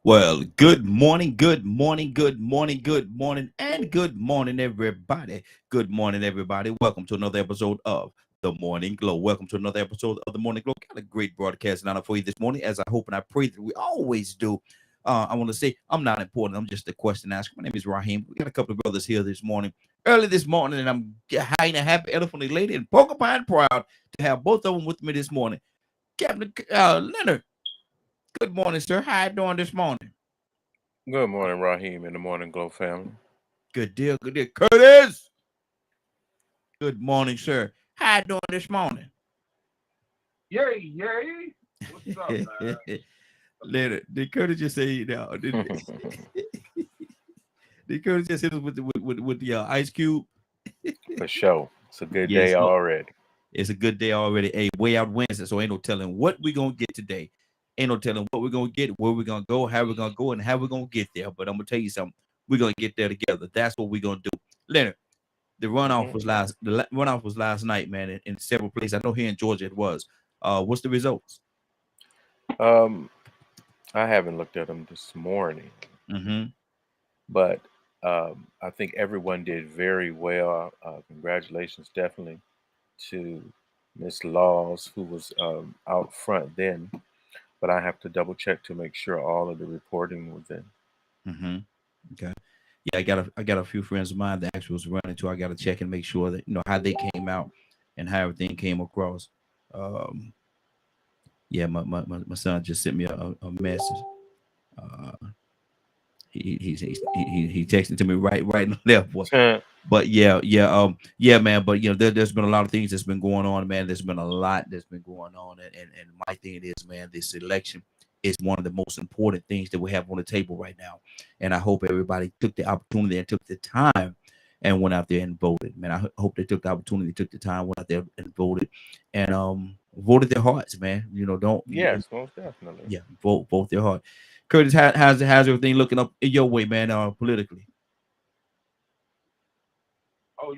Well, good morning, good morning, good morning, good morning, and good morning, everybody. Good morning, everybody. Welcome to another episode of The Morning Glow. Welcome to another episode of The Morning Glow. Got a great broadcast lineup for you this morning, as I hope and I pray that we always do. I want to say I'm not important. I'm just a question asker. My name is Raheem. We got a couple of brothers here this morning, early this morning, and I'm high and a happy, elephant lady, and porcupine proud to have both of them with me this morning. Captain Leonard, good morning, sir. How you doing this morning? Good morning, Raheem, and the Morning Glow family. Good deal, good deal. Curtis, good morning, sir. How you doing this morning? Yay, yay. What's up, man? Later, did Curtis just say now? Did Curtis just hit us with the Ice Cube? For sure. It's a good Yes, day look, already. it's a good day already. Hey, way out Wednesday, so ain't no telling what we gonna get today. Ain't no telling what we're gonna get, where we're gonna go, how we're gonna go, and how we're gonna get there. But I'm gonna tell you something. We're gonna get there together. That's what we're gonna do. Leonard, the runoff hmm was runoff was last night, man, in several places. I know here in Georgia it was. What's the results? Um, I haven't looked at them this morning, Mm-hmm. but I think everyone did very well. Congratulations, definitely, to Miss Laws, who was out front then. But I have to double check to make sure all of the reporting was in. Mm-hmm. Okay. Yeah, I got a few friends of mine that actually was running too. I got to check and make sure that how they came out and how everything came across. Um, yeah, my son just sent me a message. Uh, he texting to me right and left. But yeah, man. But there's been a lot of things that's been going on, man. There's been a lot that's been going on, and my thing is, man, this election is one of the most important things that we have on the table right now. And I hope everybody took the opportunity and took the time and went out there and voted. Man, I hope they took the opportunity, took the time, went out there and voted, and voted their hearts, man. Don't Yes, most definitely. yeah, vote their heart. Curtis, how's everything looking up in your way, man? Politically. Oh,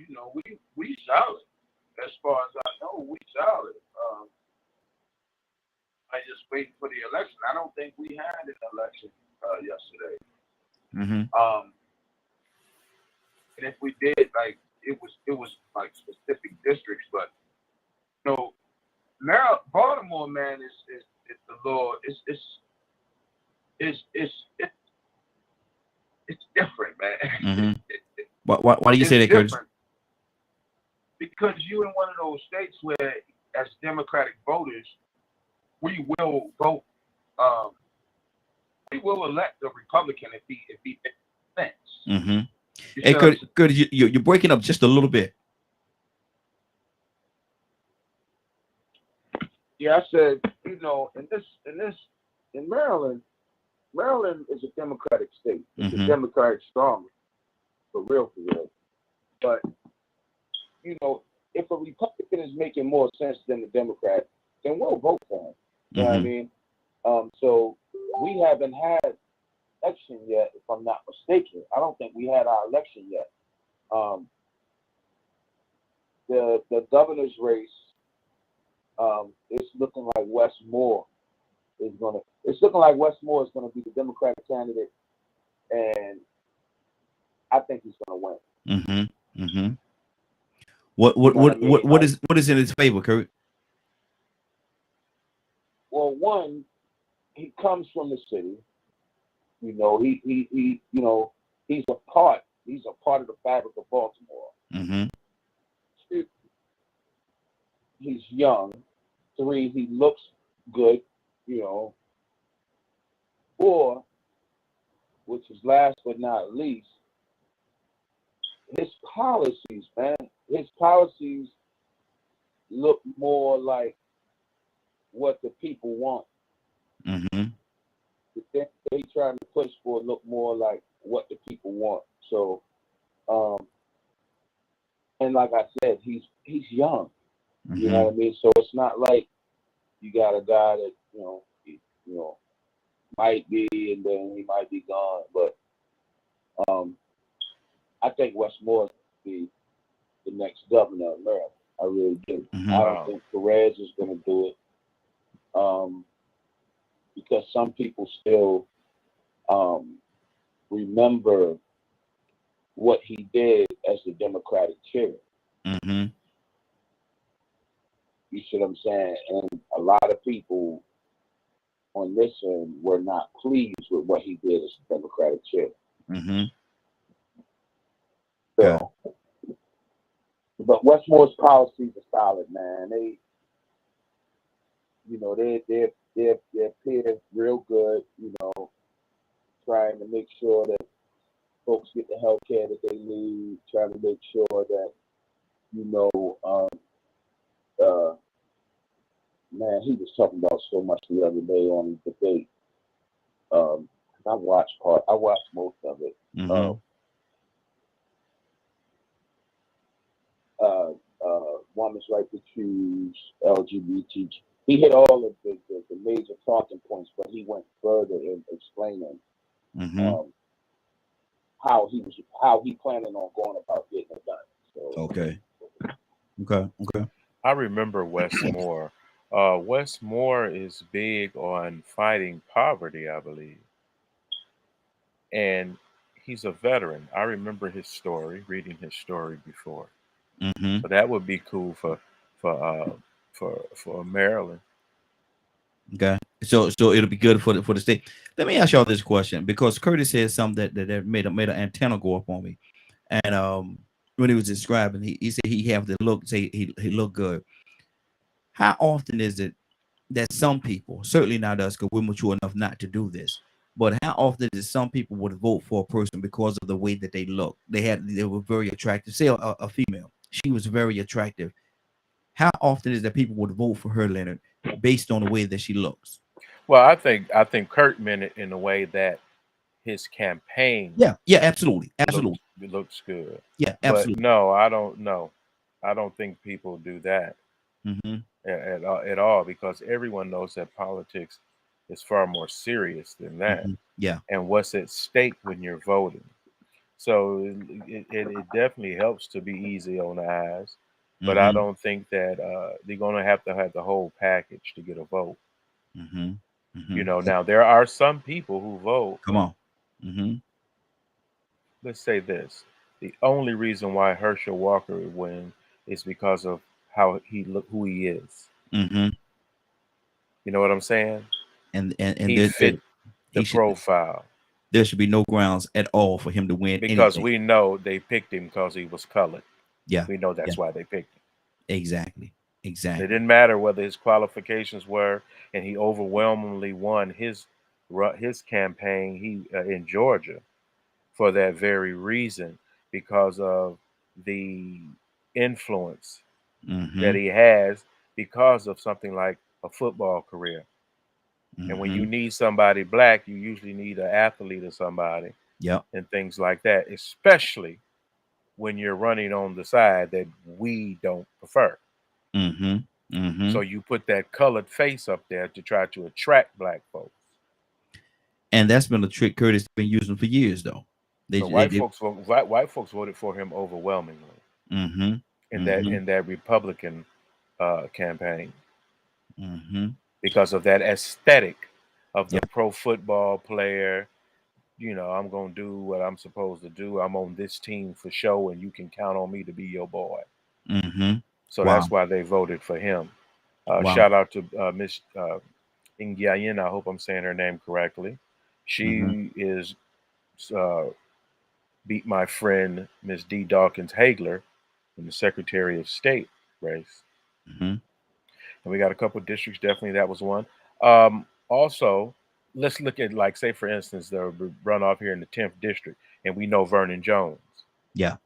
we solid. As far as I know, we solid. I just waiting for the election. I don't think we had an election yesterday. Mm-hmm. And if we did, like it was like specific districts, but you know, Baltimore, man, is the law. It's it's different, Mm-hmm. man. Why do you It's say that, Curtis? different because you in one of those states where, as Democratic voters, we will vote. Um, we will elect a Republican if he makes sense. Mm-hmm. Hey, Because Curtis, you're breaking up just a little bit. yeah, I said in Maryland, Maryland is a Democratic state. It's a Mm-hmm. Democratic strong for real, for real. But if a Republican is making more sense than the Democrat, then we'll vote for him. You know what I Mm-hmm. mean? So we haven't had election yet, if I'm not mistaken. I don't think we had our election yet. Um, the governor's race, it's looking like Wes Moore is gonna. It's looking like Wes Moore is gonna be the Democratic candidate, and I think he's gonna win. Mm-hmm. Mm-hmm. What You what know what I what mean? what what is what is in his favor, Kurt? Well, one, he comes from the city. He's a part. He's a part of the fabric of Baltimore. Mm-hmm. Two, he's young. Three, he looks good. You know. Four, which is last but not least, his policies, man. His policies look more like what the people want. Mm-hmm. The things that he's trying to push for look more like what the people want. So, um, and like I said, he's young. You know Mm-hmm. what I mean? So it's not like you got a guy that you know might be and then he might be gone. But um, I think Wes Moore be the next governor of Maryland. I really do. I Mm-hmm. don't Wow. think Perez is going to do it because some people still remember what he did as the Democratic chair. Mm-hmm. You see what I'm saying? And a lot of people on this end were not pleased with what he did as the Democratic chair. Mm-hmm. So, but Westmore's policies are solid, man. They, you know, they appear real good. You know, trying to make sure that folks get the health care that they need. Trying to make sure that, you know, man, he was talking about so much the other day on the debate. I watched most of it. Mm-hmm. Women's right to choose, LGBT. He hit all of the major talking points, but he went further in explaining Mm-hmm. how he planning on going about getting it done. So, Okay. I remember Wes Moore. Wes Moore is big on fighting poverty, I believe. And he's a veteran. I remember his story, reading his story before. Mm-hmm. So that would be cool for Maryland. Okay. So it'll be good for the state. Let me ask y'all this question, because Curtis said something that made an antenna go up on me. And when he was describing, he said he have to look, say he looked good. How often is it that some people, certainly not us, because we're mature enough not to do this, but how often is some people would vote for a person because of the way that they look? They were very attractive. Say a female, she was very attractive. How often is that people would vote for her, Leonard, based on the way that she looks? Well, I think Kurt meant it in a way that his campaign Yeah, absolutely, looks good. yeah, But absolutely. no, I don't know. I don't think people do that Mm-hmm. at all, because everyone knows that politics is far more serious than that, Mm-hmm. Yeah. and what's at stake when you're voting. So it definitely helps to be easy on the eyes, but I Mm-hmm. don't think that they're going to have the whole package to get a vote. Mm-hmm. Mm-hmm. You know, now there are some people who vote. Come on. Mm-hmm. Let's say this: the only reason why Herschel Walker would win is because of how he look, who he is. Mm-hmm. You know what I'm saying? And He fit the he should profile, there should be no grounds at all for him to win because anything. we know they picked him because he was colored. Yeah. We know Yeah. that's why they picked him. Exactly. It Exactly. didn't matter whether his qualifications were, and he overwhelmingly won his campaign in Georgia for that very reason, because of the influence Mm-hmm. that he has because of something like a football career. And when Mm-hmm. you need somebody black, you usually need an athlete or somebody Yep. and things like that, especially when you're running on the side that we don't prefer. Mm-hmm. Mm-hmm. So you put that colored face up there to try to attract black folks. And that's been a trick Curtis been using for years, though. So white folks voted for him overwhelmingly mm-hmm. in that Mm-hmm. in that Republican campaign, Mm-hmm. because of that aesthetic of the Yep. pro football player. You know, I'm gonna do what I'm supposed to do. I'm on this team for show, and you can count on me to be your boy. Mm-hmm. So Wow. that's why they voted for him. Wow. Shout out to Miss Ingyayin. I hope I'm saying her name correctly. Mm-hmm. She is uh, beat my friend Miss D. Dawkins Hagler in the Secretary of State race. Mm-hmm. And we got a couple of districts. Definitely, that was one. Also, let's look at, like, say for instance, the runoff here in the 10th district, and we know Vernon Jones. Yeah.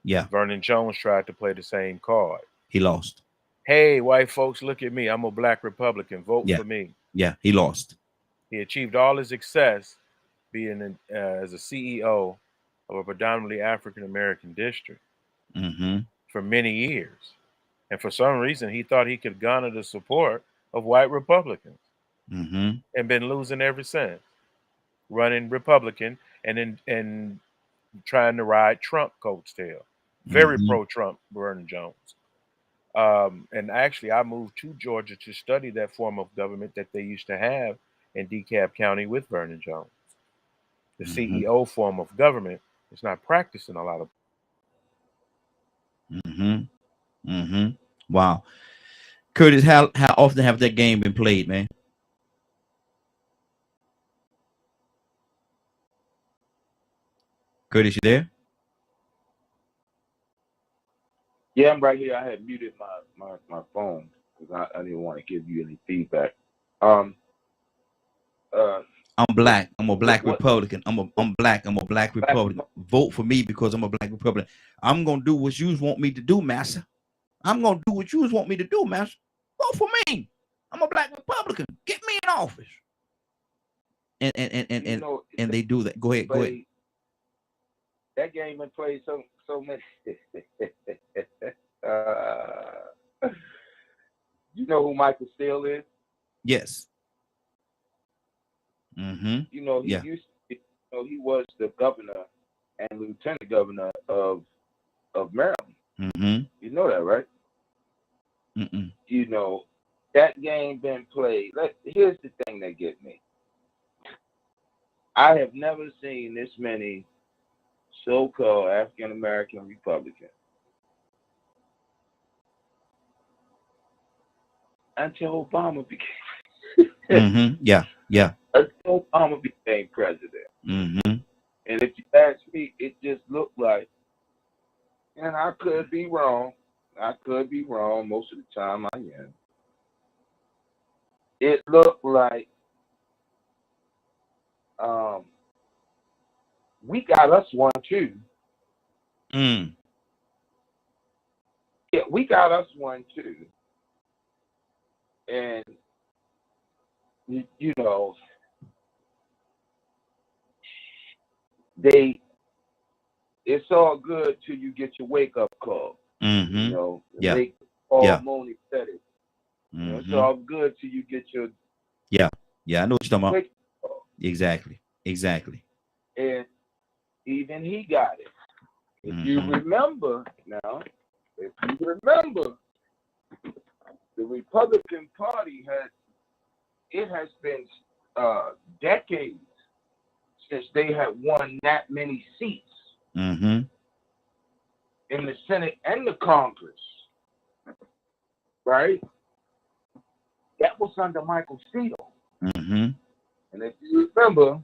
Yeah. Vernon Jones tried to play the same card. He lost. Hey, white folks, look at me. I'm a black Republican. Vote Yeah. for me. Yeah. He lost. He achieved all his success being as a CEO of a predominantly African American district Mm-hmm. for many years. And for some reason, he thought he could garner the support of white Republicans, Mm-hmm. and been losing ever since, running Republican and trying to ride Trump coattail. Very Mm-hmm. pro-Trump, Vernon Jones. And actually, I moved to Georgia to study that form of government that they used to have in DeKalb County with Vernon Jones. the CEO form of government is not practiced in a lot of. Wow. Curtis, how often have that game been played, man? Curtis, you there? Yeah, I'm right here. I had muted my phone because I didn't want to give you any feedback. I'm black. I'm a black Republican. I'm black. I'm a black Republican. Vote for me because I'm a black Republican. I'm gonna do what you want me to do, master. I'm gonna do what you want me to do, master. Vote for me. I'm a black Republican. Get me in office. And they do that. Go ahead. Go ahead. That game been played so many. You know who Michael Steele is? Yes. You know, he used to, he was the governor and lieutenant governor of Maryland. You know that, right? You know, that game been played. Here's the thing that get me. I have never seen this many so-called African-American Republicans until Obama became yeah. Until Obama became president. And if you ask me, it just looked like, and I could be wrong. Most of the time I am. It looked like we got us one too. Yeah, we got us one too. And you know, it's all good till you get your wake up call. You know, Mooney said it. You know, it's all good till you get your I know what you're talking about. Exactly. And even he got it. If you remember now, the Republican Party has been decades since they had won that many seats in the Senate and the Congress, right? That was under Michael Steele. And if you remember,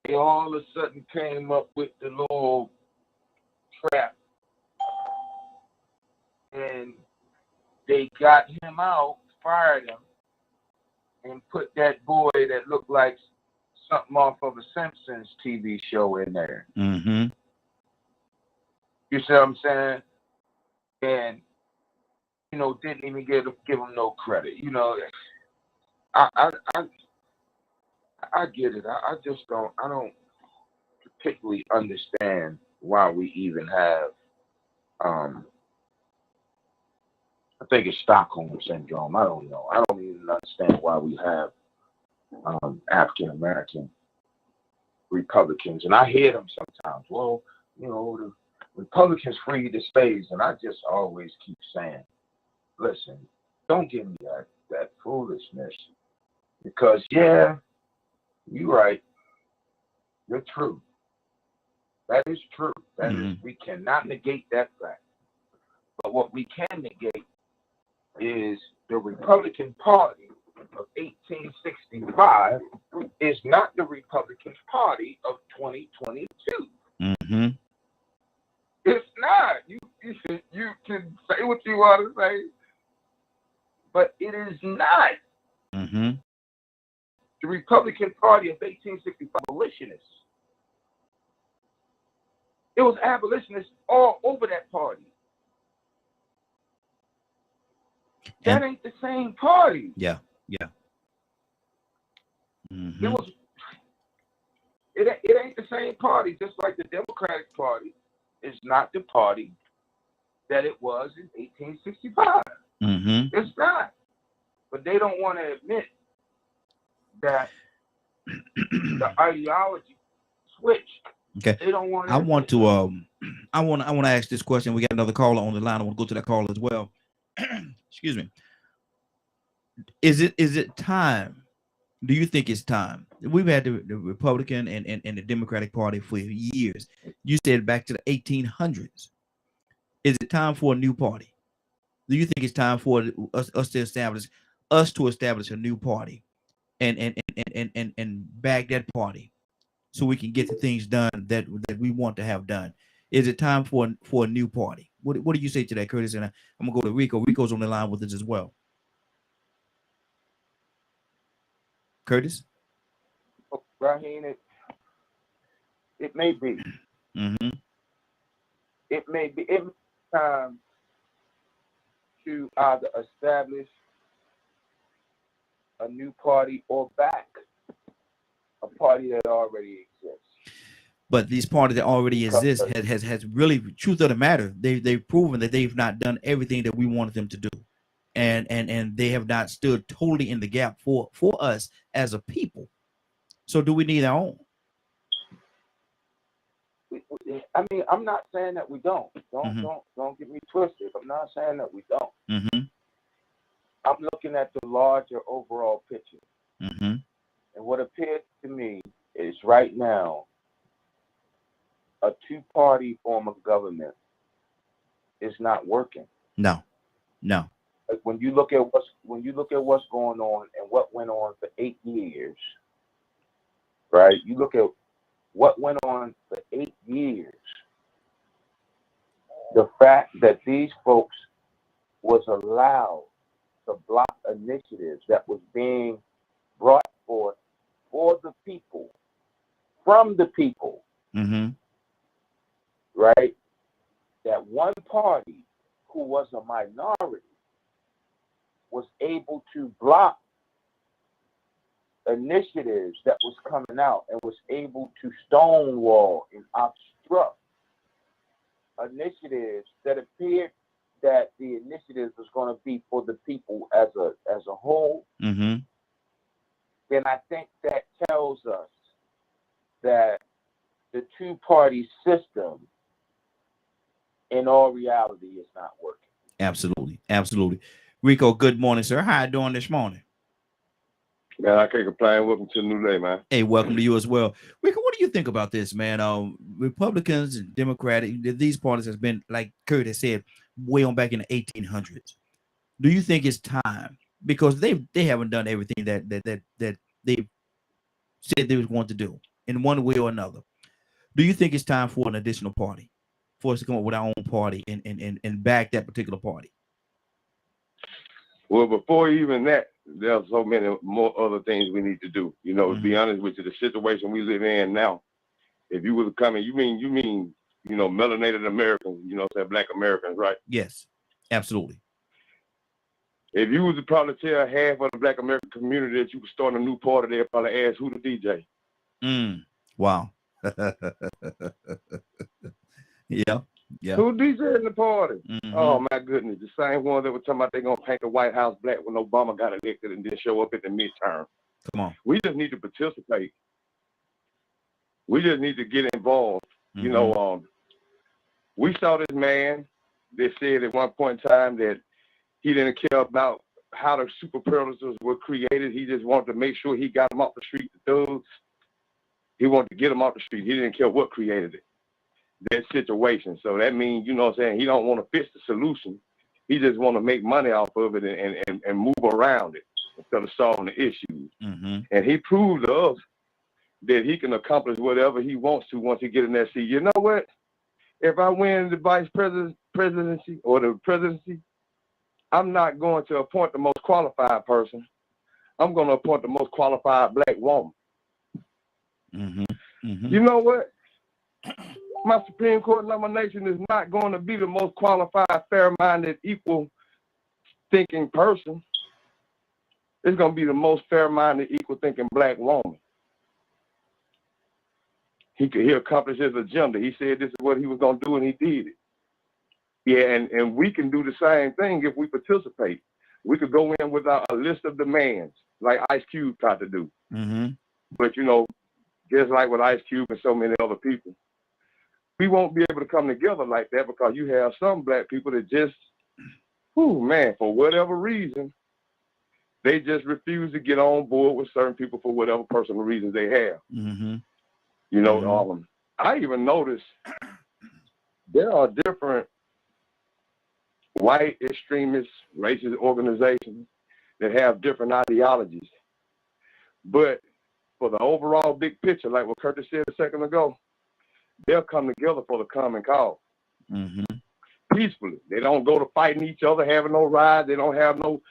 they all of a sudden came up with the little trap, and they got him out, fired him, and put that boy that looked like something off of a Simpsons TV show in there. You see what I'm saying? And you know, didn't even give him no credit. You know, I get it. I just don't. I don't particularly understand why we even have. I think it's Stockholm syndrome. I don't know. I don't even understand why we have African American Republicans, and I hear them sometimes. Well, you know, the Republicans freed the slaves, and I just always keep saying, listen, don't give me that foolishness, because you're right. You're true. That is true. That is, we cannot negate that fact. But what we can negate is the Republican Party of 1865 is not the Republican Party of 2022. It's not. You can say what you want to say, but it is not. The Republican Party of 1865 abolitionists. It was abolitionists all over that party. That ain't the same party. Yeah. It ain't the same party. Just like the Democratic Party is not the party that it was in 1865. It's not. But they don't want to admit that the ideology switched. Okay. They don't want. I want to ask this question. We got another caller on the line. I want to go to that call as well. Excuse me. Is it time Do you think it's time? We've had the Republican and the Democratic Party for years. You said back to the 1800s. Is it time for a new party? Do you think it's time for us to establish a new party and back that party so we can get the things done that we want to have done? Is it time for a new party? What do you say to that, Curtis? And I'm gonna go to Rico. Rico's on the line with us as well. Curtis? Raheem, it may be. Mm-hmm. It may be. It may be time to either establish a new party or back a party that already exists. But these parties that already exist has really, truth of the matter, they've proven that they've not done everything that we wanted them to do, and they have not stood totally in the gap for us as a people. So do we need our own? I mean, I'm not saying that we don't. Don't get me twisted. I'm not saying that we don't. Mm-hmm. I'm looking at the larger overall picture. Mm-hmm. And what appears to me is right now, a two-party form of government is not working. No. Like when you look at what's going on and what went on for 8 years, right? You look at what went on for 8 years. The fact that these folks was allowed to block initiatives that was being brought forth for the people, from the people, Mm-hmm. right? That one party who was a minority was able to block initiatives that was coming out and was able to stonewall and obstruct initiatives that appeared that the initiatives was going to be for the people as a whole. Mm-hmm. Then I think that tells us that the two-party system in all reality is not working. Absolutely. Rico, good morning, sir. How you doing this morning? Man, I can't complain. Welcome to the new day, man. Hey, welcome to you as well. Rico, what do you think about this, man? Republicans and Democratic, these parties has been, like Kurt has said, way on back in the 1800s. Do you think it's time? Because they haven't done everything that they said they was going to do in one way or another. Do you think it's time for an additional party, for us to come up with our own party and back that particular party? Well, before even that, there's so many more other things we need to do. You know, to be honest with you, the situation we live in now, if you were to come in, you mean, you know, melanated Americans, you know, say Black Americans, right? Yes, absolutely. If you was to probably tell half of the Black American community that you were starting a new party, they'd probably ask who the DJ. Wow. Yeah. Who DJ in the party? Mm-hmm. Oh my goodness, the same one that were talking about they're gonna paint the White House black when Obama got elected and then show up at the midterm. Come on. We just need to participate. We just need to get involved. Mm-hmm. You know, we saw this man that said at one point in time that he didn't care about how the super predators were created. He just wanted to make sure he got them off the street, the thugs. He wanted to get them off the street. He didn't care what created it, that situation. So that means, you know what I'm saying, he don't want to fix the solution. He just want to make money off of it and move around it instead of solving the issues. Mm-hmm. And he proved to us that he can accomplish whatever he wants to once he get in that seat. You know what? If I win the vice presidency or the presidency, I'm not going to appoint the most qualified person. I'm going to appoint the most qualified Black woman. Mm-hmm. Mm-hmm. You know what? My Supreme Court nomination is not going to be the most qualified, fair-minded, equal-thinking person. It's going to be the most fair-minded, equal-thinking Black woman. He accomplished his agenda. He said this is what he was going to do, and he did it. Yeah, and we can do the same thing if we participate. We could go in with a list of demands, like Ice Cube tried to do. Mm-hmm. But, you know, just like with Ice Cube and so many other people, we won't be able to come together like that because you have some Black people that just, man, for whatever reason, They just refuse to get on board with certain people for whatever personal reasons they have. Mm-hmm. You know, I even noticed there are different white extremist racist organizations that have different ideologies. But for the overall big picture, like what Curtis said a second ago, they'll come together for the common cause. Mm-hmm. Peacefully. They don't go to fighting each other, having no rides. They don't have no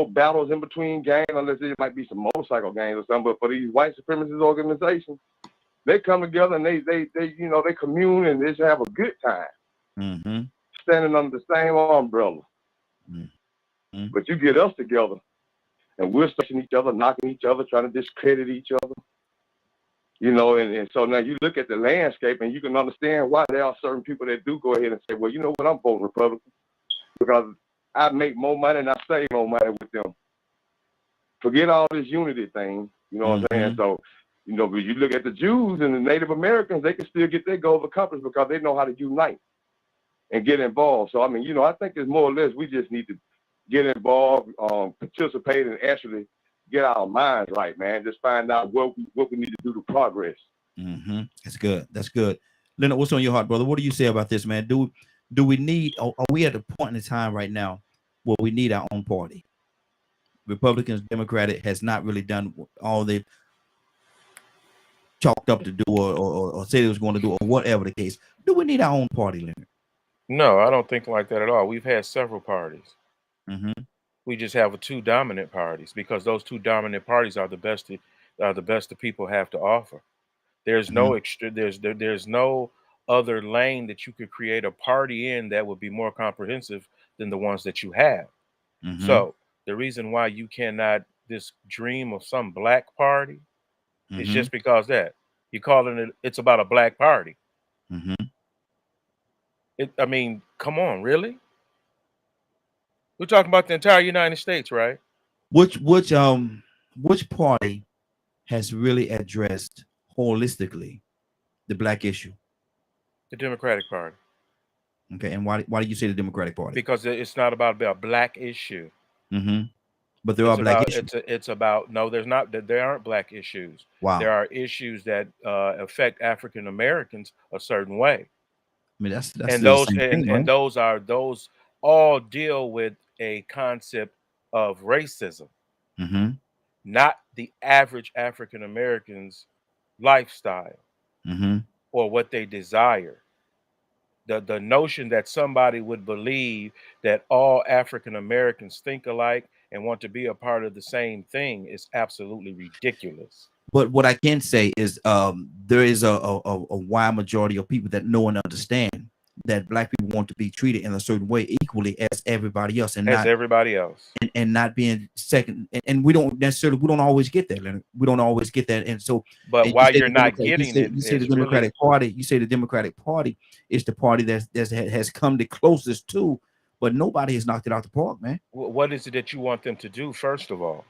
battles in between gangs, unless there might be some motorcycle gangs or something. But for these white supremacist organizations, they come together and they commune and they just have a good time. Mm-hmm. Standing under the same umbrella. Mm-hmm. But you get us together and we're stretching each other, knocking each other, trying to discredit each other. You know, and so now you look at the landscape and you can understand why there are certain people that do go ahead and say, well, you know what, I'm voting Republican because I make more money and I save more money with them. Forget all this unity thing, you know what I'm saying? So, you know, but you look at the Jews and the Native Americans, they can still get their goals accomplished because they know how to unite and get involved. So, I mean, you know, I think it's more or less we just need to get involved, participate, and actually get our minds right, man. Just find out what we need to do to progress. Mm-hmm. That's good. That's good. Leonard, what's on your heart, brother? What do you say about this, man? Do we need? Are we at a point in time right now where we need our own party? Republicans, Democratic has not really done all they chalked up to do or said it was going to do or whatever the case. Do we need our own party, Leonard? No, I don't think like that at all. We've had several parties. Mm-hmm. We just have two dominant parties because those two dominant parties are the best the people have to offer. There's no extra. There's no other lane that you could create a party in that would be more comprehensive than the ones that you have. Mm-hmm. So the reason why you cannot this dream of some black party is just because that you're calling it's about a black party. Mm-hmm. I mean, come on, really? We're talking about the entire United States, right? Which party has really addressed holistically the black issue? The Democratic Party. Okay, and why do you say the Democratic Party? Because it's not about a black issue. Mm-hmm. But there are black issues. It's about no, there's not. There aren't black issues. Wow. There are issues that affect African Americans a certain way. I mean, that's and those all deal with a concept of racism, not the average African American's lifestyle or what they desire. The notion that somebody would believe that all African Americans think alike and want to be a part of the same thing is absolutely ridiculous. But what I can say is there is a wide majority of people that know and understand that black people want to be treated in a certain way equally as everybody else, and and not being second. And we don't always get that, Leonard. We don't always get that. And so, but why you're not getting it? You say the Democratic Party. You say the Democratic Party is the party that has come the closest to, but nobody has knocked it out the park, man. What is it that you want them to do, first of all?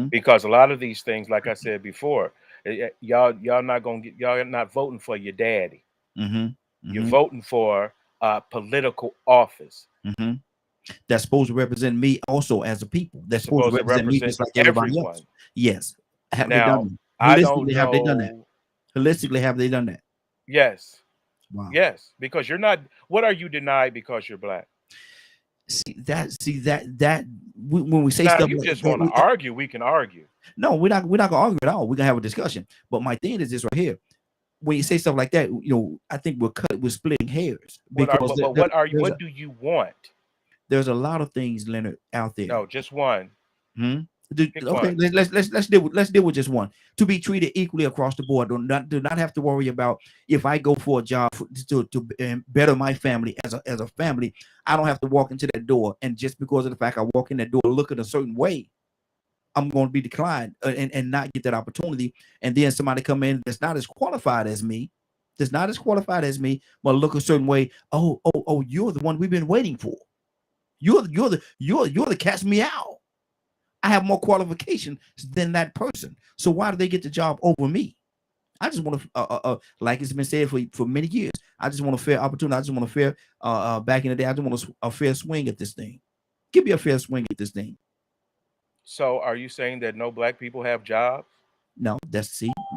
Because a lot of these things, like I said before, y'all not voting for your daddy. You're voting for a political office that's supposed to represent me also as a people. That's supposed to represent me just like everybody else. Yes. Have they done that? Holistically, have they done that? Holistically, have they done that? Yes. Wow. Yes, because you're not. What are you denied because you're black? When we say now, stuff, you just want to argue. We can argue. No, we're not gonna argue at all. We're gonna have a discussion. But my thing is this right here. When you say stuff like that, you know, I think we're splitting hairs. Because what do you want? There's a lot of things, Leonard, out there. No, just one. Okay, let's deal with just one. To be treated equally across the board. Do not have to worry about if I go for a job to better my family as a family. I don't have to walk into that door, and just because of the fact I walk in that door looking a certain way, I'm going to be declined and not get that opportunity. And then somebody come in that's not as qualified as me, but look a certain way. Oh, you're the one we've been waiting for. You're the catch me out. I have more qualifications than that person. So why do they get the job over me? I just want to, like it's been said for many years, I just want a fair opportunity. I just want a fair, back in the day, I just want a fair swing at this thing. Give me a fair swing at this thing. So are you saying that no black people have jobs? No, no,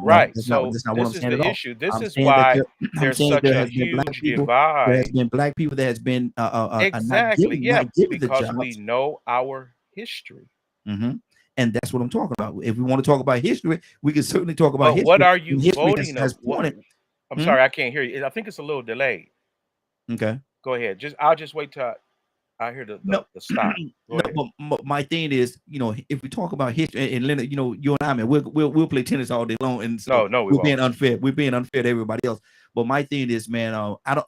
Right. that's not So what I'm this is saying at the all. issue. This I'm is saying that why I'm there's saying such there a has been black huge people. There has divide. been black people that has been Exactly. Yeah, not given the because we jobs. know our history. Hmm. And that's what I'm talking about. If we want to talk about history, we can certainly talk about But what history. are And you history voting has of? What? pointed. I'm Hmm? sorry, I can't hear you. I think it's a little delayed. Okay. Go ahead. I'll just wait till I hear No, the stop. Go no, ahead. but my thing is, if we talk about history, and Leonard, you and I, man, we'll play tennis all day long, and so No, we we're won't. being unfair. We're being unfair to everybody else. But my thing is, man, I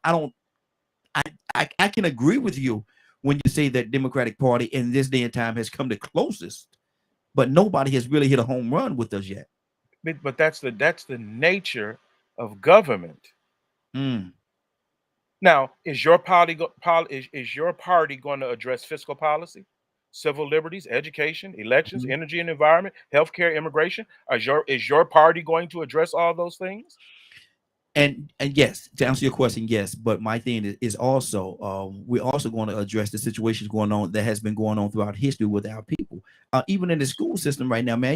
can agree with you when you say that Democratic Party in this day and time has come the closest, but nobody has really hit a home run with us yet. But that's the nature of government. Mm. Now, is your party is your party going to address fiscal policy, civil liberties, education, elections, Mhm. energy and environment, healthcare, immigration? Is your party going to address all those things? And yes, to answer your question, yes. But my thing is also we're also going to address the situations going on that has been going on throughout history with our people. Even in the school system right now, man.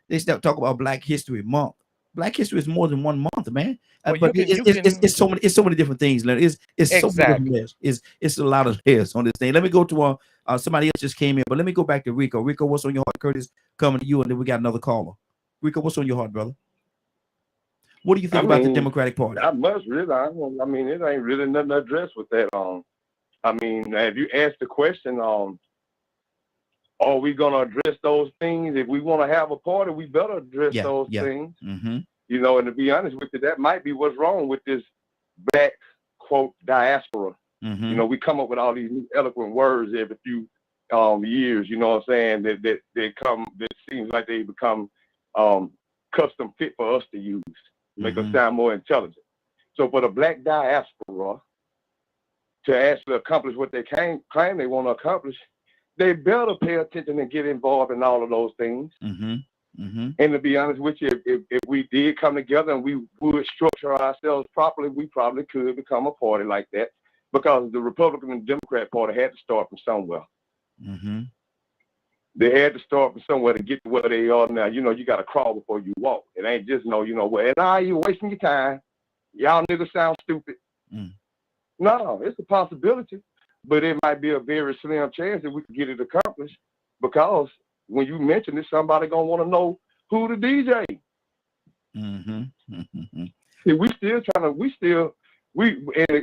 They talk about Black History Month. Black History is more than 1 month, man. Well, But it's so many different things. Leonard. It's so many different exactly. layers. It's a lot of layers on this thing. Let me go to somebody else just came in, but let me go back to Rico. Rico, what's on your heart? Curtis coming to you, and then we got another caller. Rico, what's on your heart, brother? What do you think about the Democratic Party? Not much, really. I mean, it ain't really nothing to address with that. I mean, if you ask the question, are we gonna address those things? If we want to have a party, we better address those things. Mm-hmm. And to be honest with you, that might be what's wrong with this black quote diaspora. Mm-hmm. We come up with all these new eloquent words every few years. You know what I'm saying? That seems like they become custom fit for us to use. Make us sound more intelligent. So for the black diaspora to actually accomplish what they claim they want to accomplish, they better pay attention and get involved in all of those things. Mm-hmm. Mm-hmm. And to be honest with you, if we did come together and we would structure ourselves properly, we probably could become a party like that, because the Republican and Democrat Party had to start from somewhere. Mm-hmm. They had to start from somewhere to get to where they are now. You got to crawl before you walk. It ain't just you're wasting your time. Y'all niggas sound stupid. Mm. No, it's a possibility, but it might be a very slim chance that we can get it accomplished, because when you mention it, somebody gonna want to know who the DJ. Mm-hmm. Mm-hmm. See,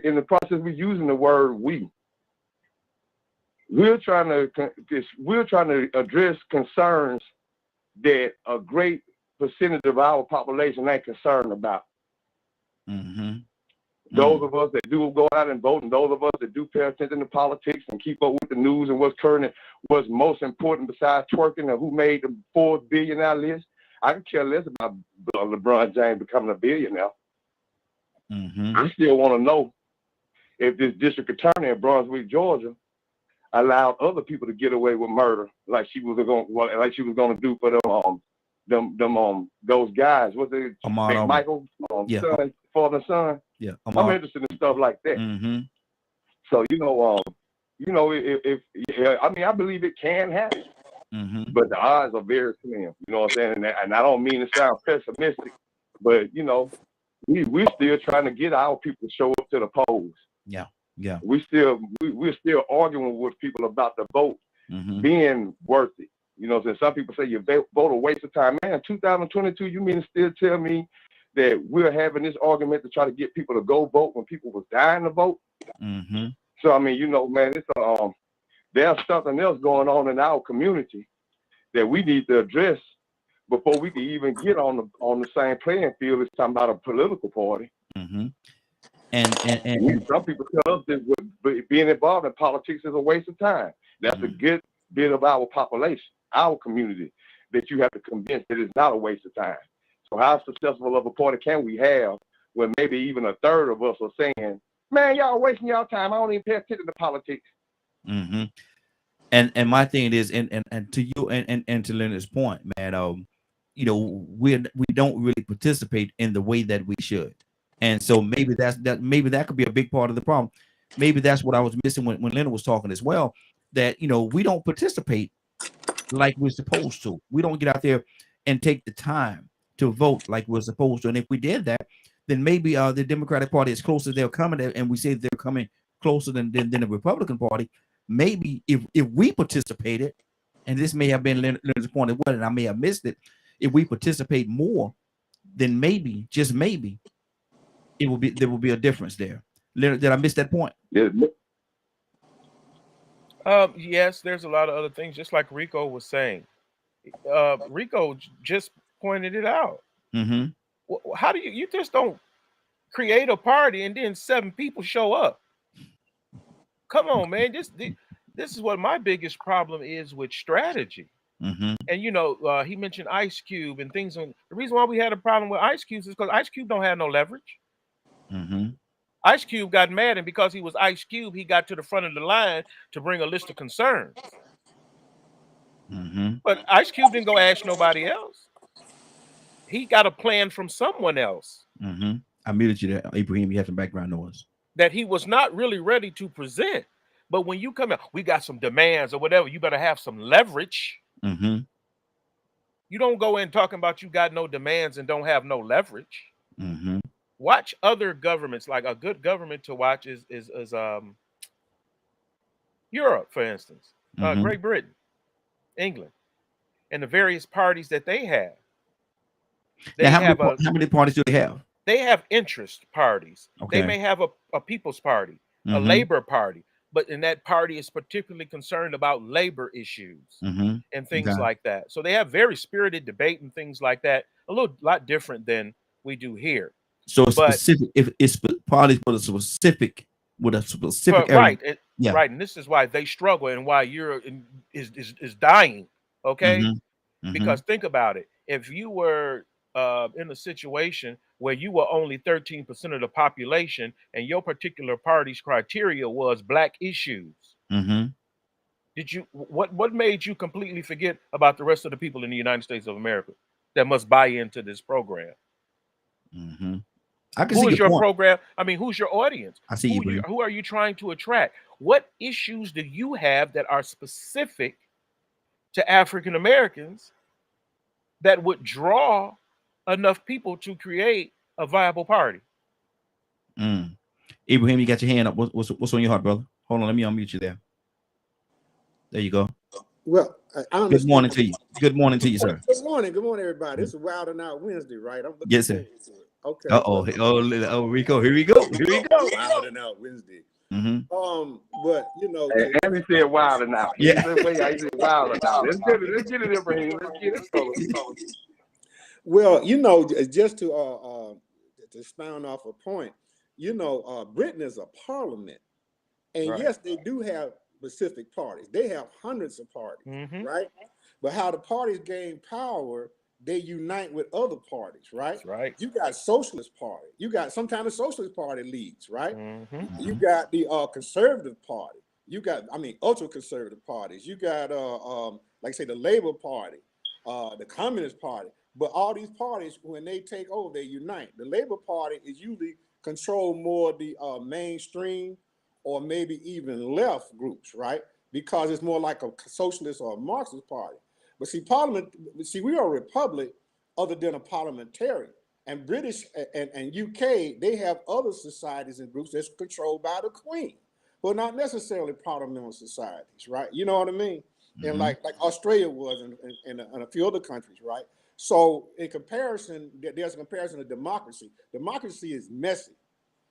in the process we're using the word we. We're trying to address concerns that a great percentage of our population ain't concerned about. Mm-hmm. Those of us that do go out and vote, and those of us that do pay attention to politics and keep up with the news and what's current and what's most important besides twerking and who made the Forbes billionaire list, I can care less about LeBron James becoming a billionaire. Mm-hmm. I still want to know if this district attorney in Brunswick, Georgia, allowed other people to get away with murder like she was going to do for those guys. What's it? Michael, son, father and son. Yeah, I'm interested in stuff like that. Mm-hmm. So I believe it can happen, but the odds are very slim. You know what I'm saying? And I don't mean to sound pessimistic, but we're still trying to get our people to show up to the polls. Yeah, yeah. We're still arguing with people about the vote being worth it. So some people say your vote a waste of time. Man, 2022, you mean to still tell me that we're having this argument to try to get people to go vote when people was dying to vote? Mm-hmm. So man, it's there's something else going on in our community that we need to address before we can even get on the same playing field as talking about a political party. Mm-hmm. And some people tell us that being involved in politics is a waste of time. That's a good bit of our population, our community, that you have to convince that it's not a waste of time. So how successful of a party can we have when maybe even a third of us are saying, man, y'all wasting y'all time. I don't even pay attention to politics. Mm-hmm. And my thing is, and to you and to Leonard's point, man, we don't really participate in the way that we should. And so maybe that could be a big part of the problem. Maybe that's what I was missing when Leonard was talking as well, that we don't participate like we're supposed to. We don't get out there and take the time to vote like we're supposed to. And if we did that, then maybe the Democratic Party is closer they're coming, and we say they're coming closer than the Republican Party. Maybe if we participated, and this may have been Leonard's point as well, and I may have missed it, if we participate more, then maybe, just maybe, there will be a difference there. Leonard, did I miss that point? Yes, there's a lot of other things, just like Rico was saying. Rico just pointed it out. Mm-hmm. How do you just don't create a party and then 7 people show up? Come on, man. This is what my biggest problem is with strategy. Mm-hmm. And he mentioned Ice Cube and things. The reason why we had a problem with Ice Cube is because Ice Cube don't have no leverage. Mm-hmm. Ice Cube got mad, and because he was Ice Cube, he got to the front of the line to bring a list of concerns. Mm-hmm. But Ice Cube didn't go ask nobody else. He got a plan from someone else. Mm-hmm. I muted you there, Ibrahim. You have some background noise. That he was not really ready to present. But when you come out, we got some demands or whatever, you better have some leverage. Mm-hmm. You don't go in talking about you got no demands and don't have no leverage. Mm-hmm. Watch other governments. Like a good government to watch is Europe, for instance, Mm-hmm. Great Britain, England, and the various parties that they have. How many parties do they have? They have interest parties. Okay. They may have a People's Party, Mm-hmm. a Labor Party, but in that party is particularly concerned about labor issues Mm-hmm. and things Okay. like that. So they have very spirited debate and things like that. A lot different than we do here. So it's specific. If it's parties with a specific area. Right, Yeah. right. And this is why they struggle and why Europe is dying. Okay, Mhm. Mhm. because think about it. If you were in a situation where you were only 13% of the population and your particular party's criteria was black issues, Mhm. what made you completely forget about the rest of the people in the United States of America that must buy into this program? Mhm. I can Who see is your your point. program? I mean, who's your audience? I see you, Bree. Who are you trying to attract? What issues do you have that are specific to African Americans that would draw enough people to create a viable party? Ibrahim, you got your hand up. What's on your heart, brother? Hold on, let me unmute you there. There you go. Well, I understand. Good morning to you. Good morning to you, sir. Good morning, everybody. It's a Wild and Out Wednesday, right? I'm looking Yes, sir. forward to it. Okay. Oh, Rico, here we go. Wild and Out Wednesday. Mm-hmm. But And he said wild and out. Yeah. I said wild and out. Let's get it, Ibrahim. Let's get it. well, just to expound off a point, Britain is a parliament, and Right. yes, they do have specific parties. They have hundreds of parties, Mhm. right? But how the parties gain power, they unite with other parties, right? That's right. You got socialist party. You got some kind of socialist party leads, right? Mhm. You got the conservative party. You got, ultra conservative parties. You got, like I say, the Labor Party, the Communist Party. But all these parties, when they take over, they unite. The Labor Party is usually control more the mainstream or maybe even left groups, right? Because it's more like a socialist or a Marxist party. But see, we are a republic other than a parliamentarian. And British and UK, they have other societies and groups that's controlled by the Queen, but not necessarily parliamentary societies, right? You know what I mean? Mm-hmm. And like Australia was and a few other countries, right? So in comparison, there's a comparison of democracy. Democracy is messy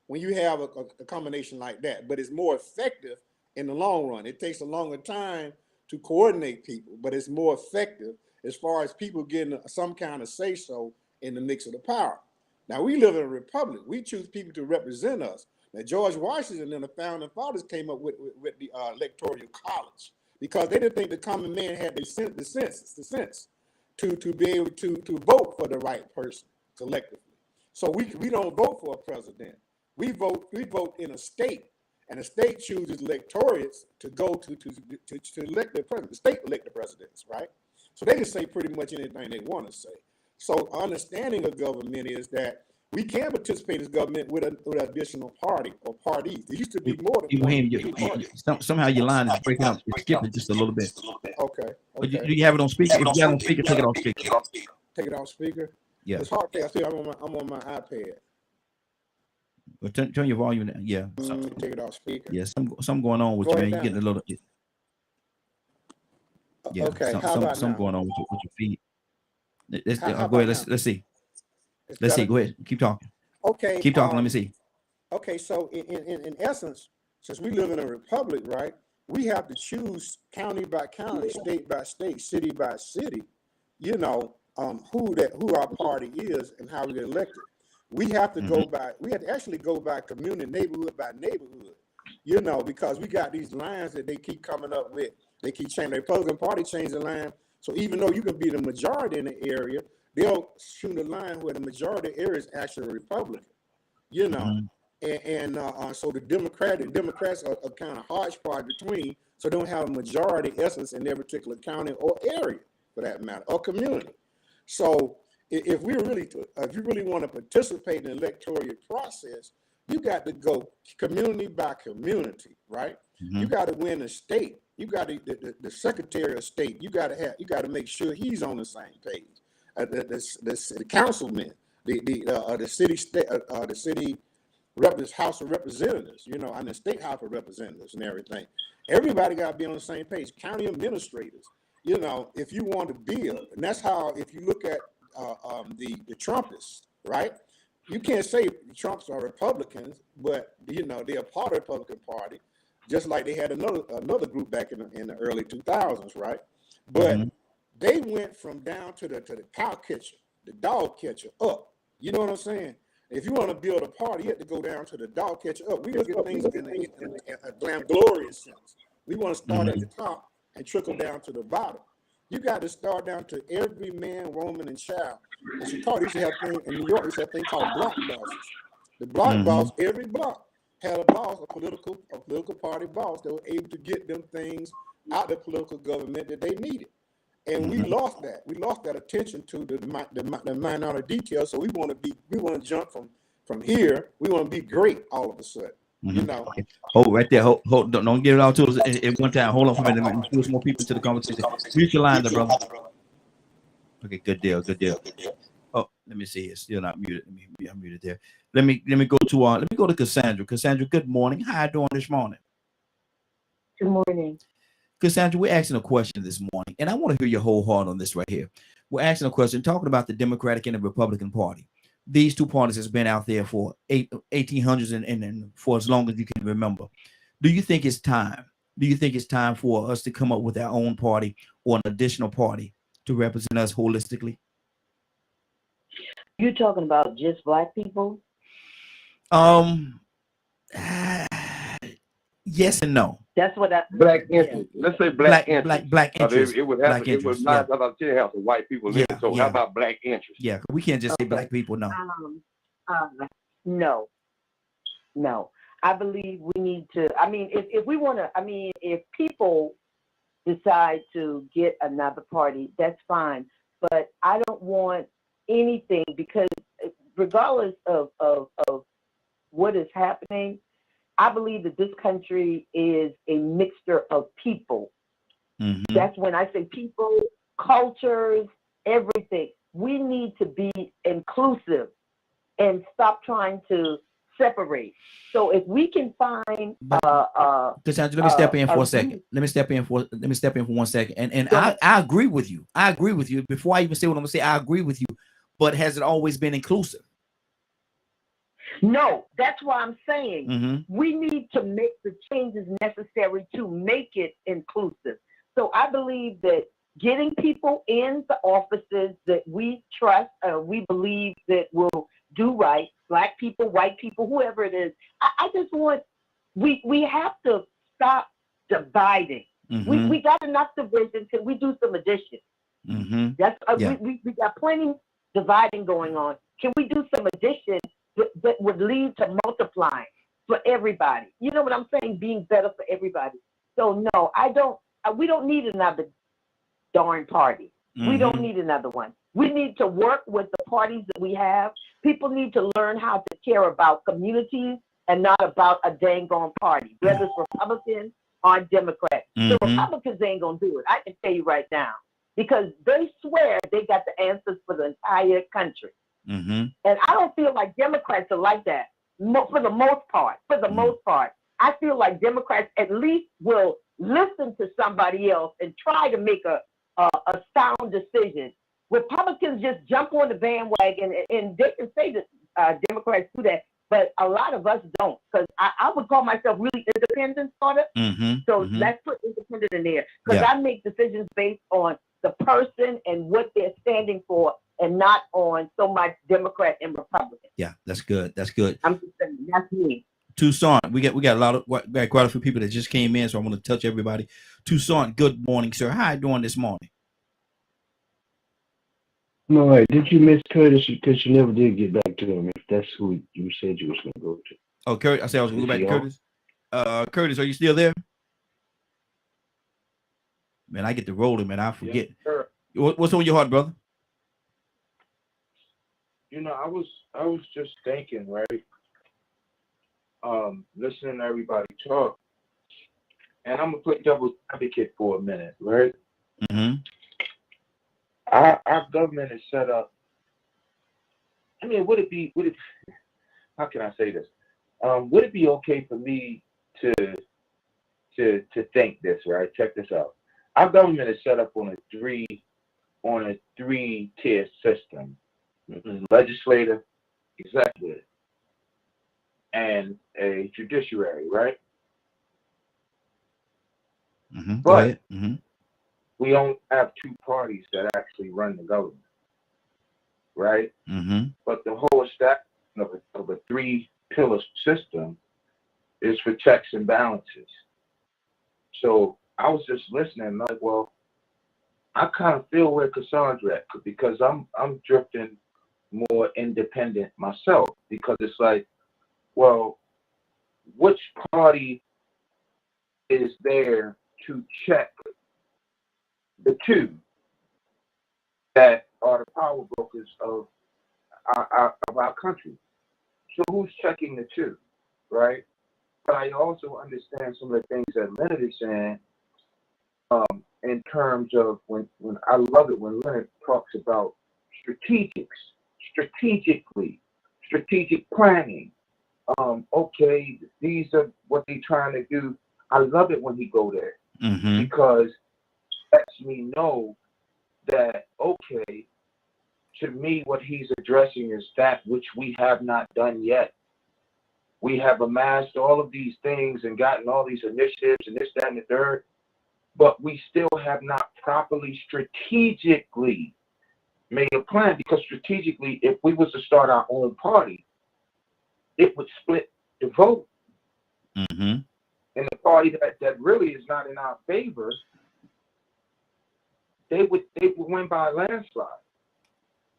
when you have a combination like that, but it's more effective in the long run. It takes a longer time to coordinate people, but it's more effective as far as people getting some kind of say-so in the mix of the power. Now, we live in a republic. We choose people to represent us. Now, George Washington and the founding fathers came up with the electoral college because they didn't think the common man had the sense to be able to vote for the right person collectively. So we don't vote for a president. We vote in a state, and the state chooses electorates to go to elect the president. The state elect the presidents, right? So they can say pretty much anything they want to say. So understanding of government is that we can participate as government with an additional party or parties. There used to be more than Ibrahim, one. somehow your line is breaking up. It's skipping just a little bit. Okay. But Okay. do you have it on speaker? If you have it on speaker, take it off speaker. Take it off speaker. Yeah. It's hard to see. I'm on my iPad. But turn your volume down. Yeah. Take it off speaker. Yeah. Something going on with Go you, man. ahead You're getting a little. Yeah. Okay. How about Something now? going on with your feet. How Go ahead. about Let's see. It's Let's see. better? Go ahead. Keep talking. Okay. Keep talking. Let me see. Okay, so in essence, since we live in a republic, right, we have to choose county by county, state by state, city by city, you know, who our party is and how we get elected. We have to go by, we have to actually go by community, neighborhood by neighborhood, you know, because we got these lines that they keep coming up with. They keep changing. The Republican Party changed the line. So even though you can be the majority in the area, they'll shoot a line where the majority area is actually Republican, you know. So the Democrats are kind of hodgepodge between, so they don't have a majority essence in their particular county or area, for that matter, or community. So if you really want to participate in the electoral process, you got to go community by community, right? You got to win the state. You got the Secretary of State. You got to make sure he's on the same page. The councilman, the city state, the city House of Representatives, you know, and the State House of Representatives and everything. Everybody got to be on the same page. County administrators, you know, if you want to build, and that's how, if you look at the Trumpists, right? You can't say the Trumps are Republicans, but, you know, they're a part of the Republican Party, just like they had another group back in the early 2000s, right? But they went from down to the cow catcher, the dog catcher, up. You know what I'm saying? If you want to build a party, you have to go down to the dog catcher up. We look at things in a glorious sense. We want to start at the top and trickle down to the bottom. You got to start down to every man, woman, and child. In Chicago, used to have thing in New York, used to have thing called block bosses. The block boss, every block had a boss, a political party boss that was able to get them things out of the political government that they needed. And we lost that. We lost that attention to the minority details. So we want to jump from here. We want to be great all of a sudden. You know. Okay. Hold right there. Hold. Don't get it all to us at one time. Hold on for a minute. Introduce more people to the conversation. Mute your line, there, brother. Okay, good deal. Oh, let me see. It's still not muted. I'm muted there. Let me go to Cassandra. Cassandra, good morning. How you doing this morning? Good morning. Cassandra, we're asking a question this morning, and I want to hear your whole heart on this right here. We're asking a question talking about the Democratic and the Republican Party. These two parties has been out there for 1800s and for as long as you can remember. Do you think it's time? Do you think it's time for us to come up with our own party or an additional party to represent us holistically? You talking about just Black people? Yes and no. That's what I. Black interest. Let's say black interest. Black interest. It would have. It was not yeah. about 10 house of white people living. So how about black interest? Yeah, we can't just say black people. No. No. I believe we need to. I mean, if we want to. I mean, if people decide to get another party, that's fine. But I don't want anything, because regardless of what is happening, I believe that this country is a mixture of people. That's when I say people, cultures, everything. We need to be inclusive and stop trying to separate. So if we can find Cassandra, let me step in for a second. Let me step in for 1 second. And I agree with you. I agree with you. Before I even say what I'm gonna say, I agree with you. But has it always been inclusive? No, that's why I'm saying we need to make the changes necessary to make it inclusive. So I believe that getting people in the offices that we trust, we believe that will do right, Black people, white people, whoever it is. I just want, we have to stop dividing. We got enough division. Can we do some addition? That's we got plenty dividing going on. Can we do some addition that would lead to multiplying for everybody? You know what I'm saying? Being better for everybody. So no, we don't need another darn party. We don't need another one. We need to work with the parties that we have. People need to learn how to care about communities and not about a dang on party, whether it's Republican or Democrat. The Republicans ain't gonna do it. I can tell you right now, because they swear they got the answers for the entire country. And I don't feel like Democrats are like that for the most part. For the most part, I feel like Democrats at least will listen to somebody else and try to make a sound decision. Republicans just jump on the bandwagon, and they can say that Democrats do that, but a lot of us don't, because I would call myself really independent, sort of. So let's put independent in there, because I make decisions based on the person and what they're standing for, and not on so much Democrat and Republican. Yeah, that's good. That's good. I'm just saying, that's me. Tucson, we got a lot of quite a few people that just came in, so I want to touch everybody. Tucson, good morning, sir. How you doing this morning? No, did you miss Curtis? Because you never did get back to him. If that's who you said you was going to go to. Oh, Curtis. I said I was going to go back to Curtis. Curtis, are you still there? Man, I get to rolling, man. I forget. Yes, What's on your heart, brother? You know, I was just thinking, right? Listening to everybody talk, and I'm gonna play devil's advocate for a minute, right? Our government is set up. I mean, would it be? How can I say this? Would it be okay for me to think this, right? Check this out. Our government is set up on a three-tier system: legislative, executive, and a judiciary, right? But we only have two parties that actually run the government, right? But the whole establishment of a three-pillar system is for checks and balances. So I was just listening, like, well, I kind of feel where Cassandra at, because I'm drifting more independent myself, because it's like, well, which party is there to check the two that are the power brokers of our country? So who's checking the two, right? But I also understand some of the things that Leonard is saying, in terms of when I love it when Leonard talks about strategic planning. Okay, these are what they're trying to do. I love it when he go there, because it lets me know that, okay, to me, what he's addressing is that which we have not done yet. We have amassed all of these things and gotten all these initiatives and this, that, and the third, but we still have not properly strategically made a plan, because strategically, if we was to start our own party, it would split the vote. And the party that really is not in our favor, they would win by a landslide.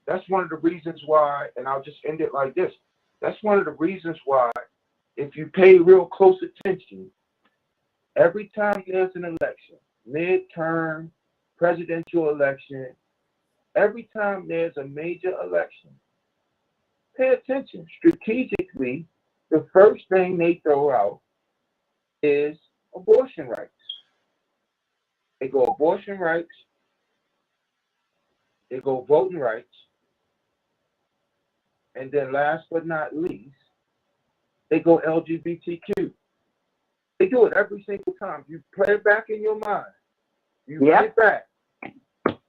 That's one of the reasons why, and I'll just end it like this. That's one of the reasons why, if you pay real close attention, every time there's an election, midterm, presidential election, every time there's a major election, pay attention. Strategically, the first thing they throw out is abortion rights. They go abortion rights, they go voting rights, and then last but not least, they go LGBTQ. They do it every single time. You play it back in your mind. You run it back.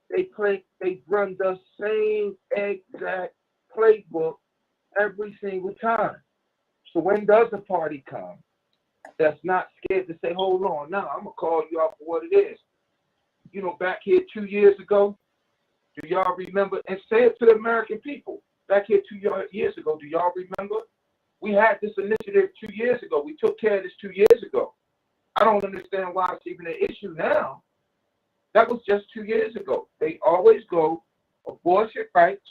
They run the same exact playbook every single time. So when does a party come that's not scared to say, hold on, now I'm gonna call you out for what it is? You know, back here 2 years ago, do y'all remember? And say it to the American people. Back here 2 years ago, do y'all remember? We had this initiative 2 years ago. We took care of this 2 years ago. I don't understand why it's even an issue now. That was just 2 years ago. They always go abortion rights.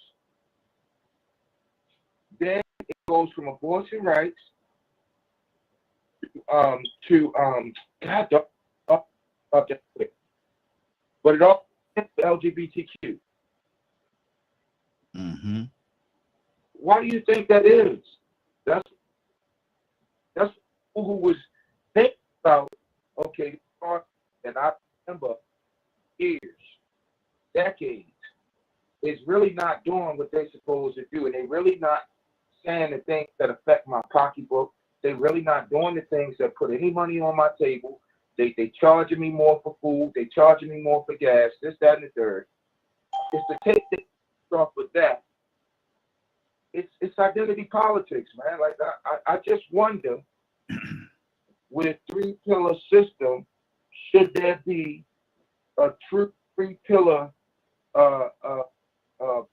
Then it goes from abortion rights to but it all LGBTQ. Mm-hmm. Why do you think that is? That's who was thinking about, okay, and I remember years, decades, is really not doing what they're supposed to do. And they really not saying the things that affect my pocketbook. They really not doing the things that put any money on my table. They charging me more for food. They charging me more for gas, this, that, and the third. It's to take the off with that. It's identity politics, man. Like I just wonder, with a 3-pillar system, should there be a true 3-pillar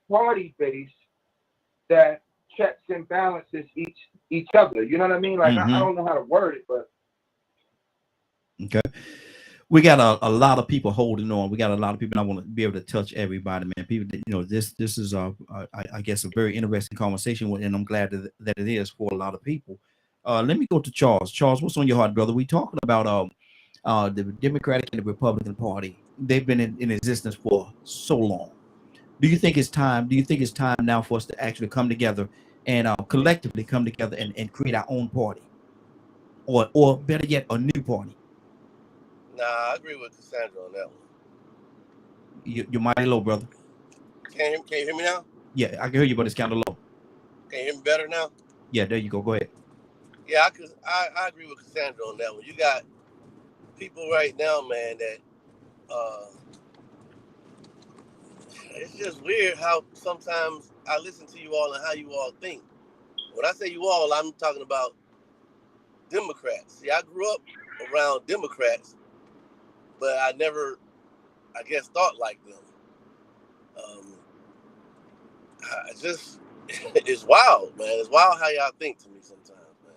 party base that checks and balances each other? You know what I mean? Like I don't know how to word it, but okay. We got a lot of people holding on. We got a lot of people. I want to be able to touch everybody, man. People, that, you know, this is I guess a very interesting conversation, and I'm glad that it is for a lot of people. Let me go to Charles. Charles, what's on your heart, brother? We talking about the Democratic and the Republican Party. They've been in existence for so long. Do you think it's time? Do you think it's time now for us to actually come together and collectively come together and create our own party, or better yet, a new party? Nah, I agree with Cassandra on that one. You're mighty low, brother. Can you hear me now? Yeah, I can hear you, but it's kind of low. Can you hear me better now? Yeah, there you go. Go ahead. Yeah, I agree with Cassandra on that one. You got people right now, man, that it's just weird how sometimes I listen to you all and how you all think. When I say you all, I'm talking about Democrats. See, I grew up around Democrats, but I never, I guess, thought like them. It's wild, man. It's wild how y'all think to me sometimes, man.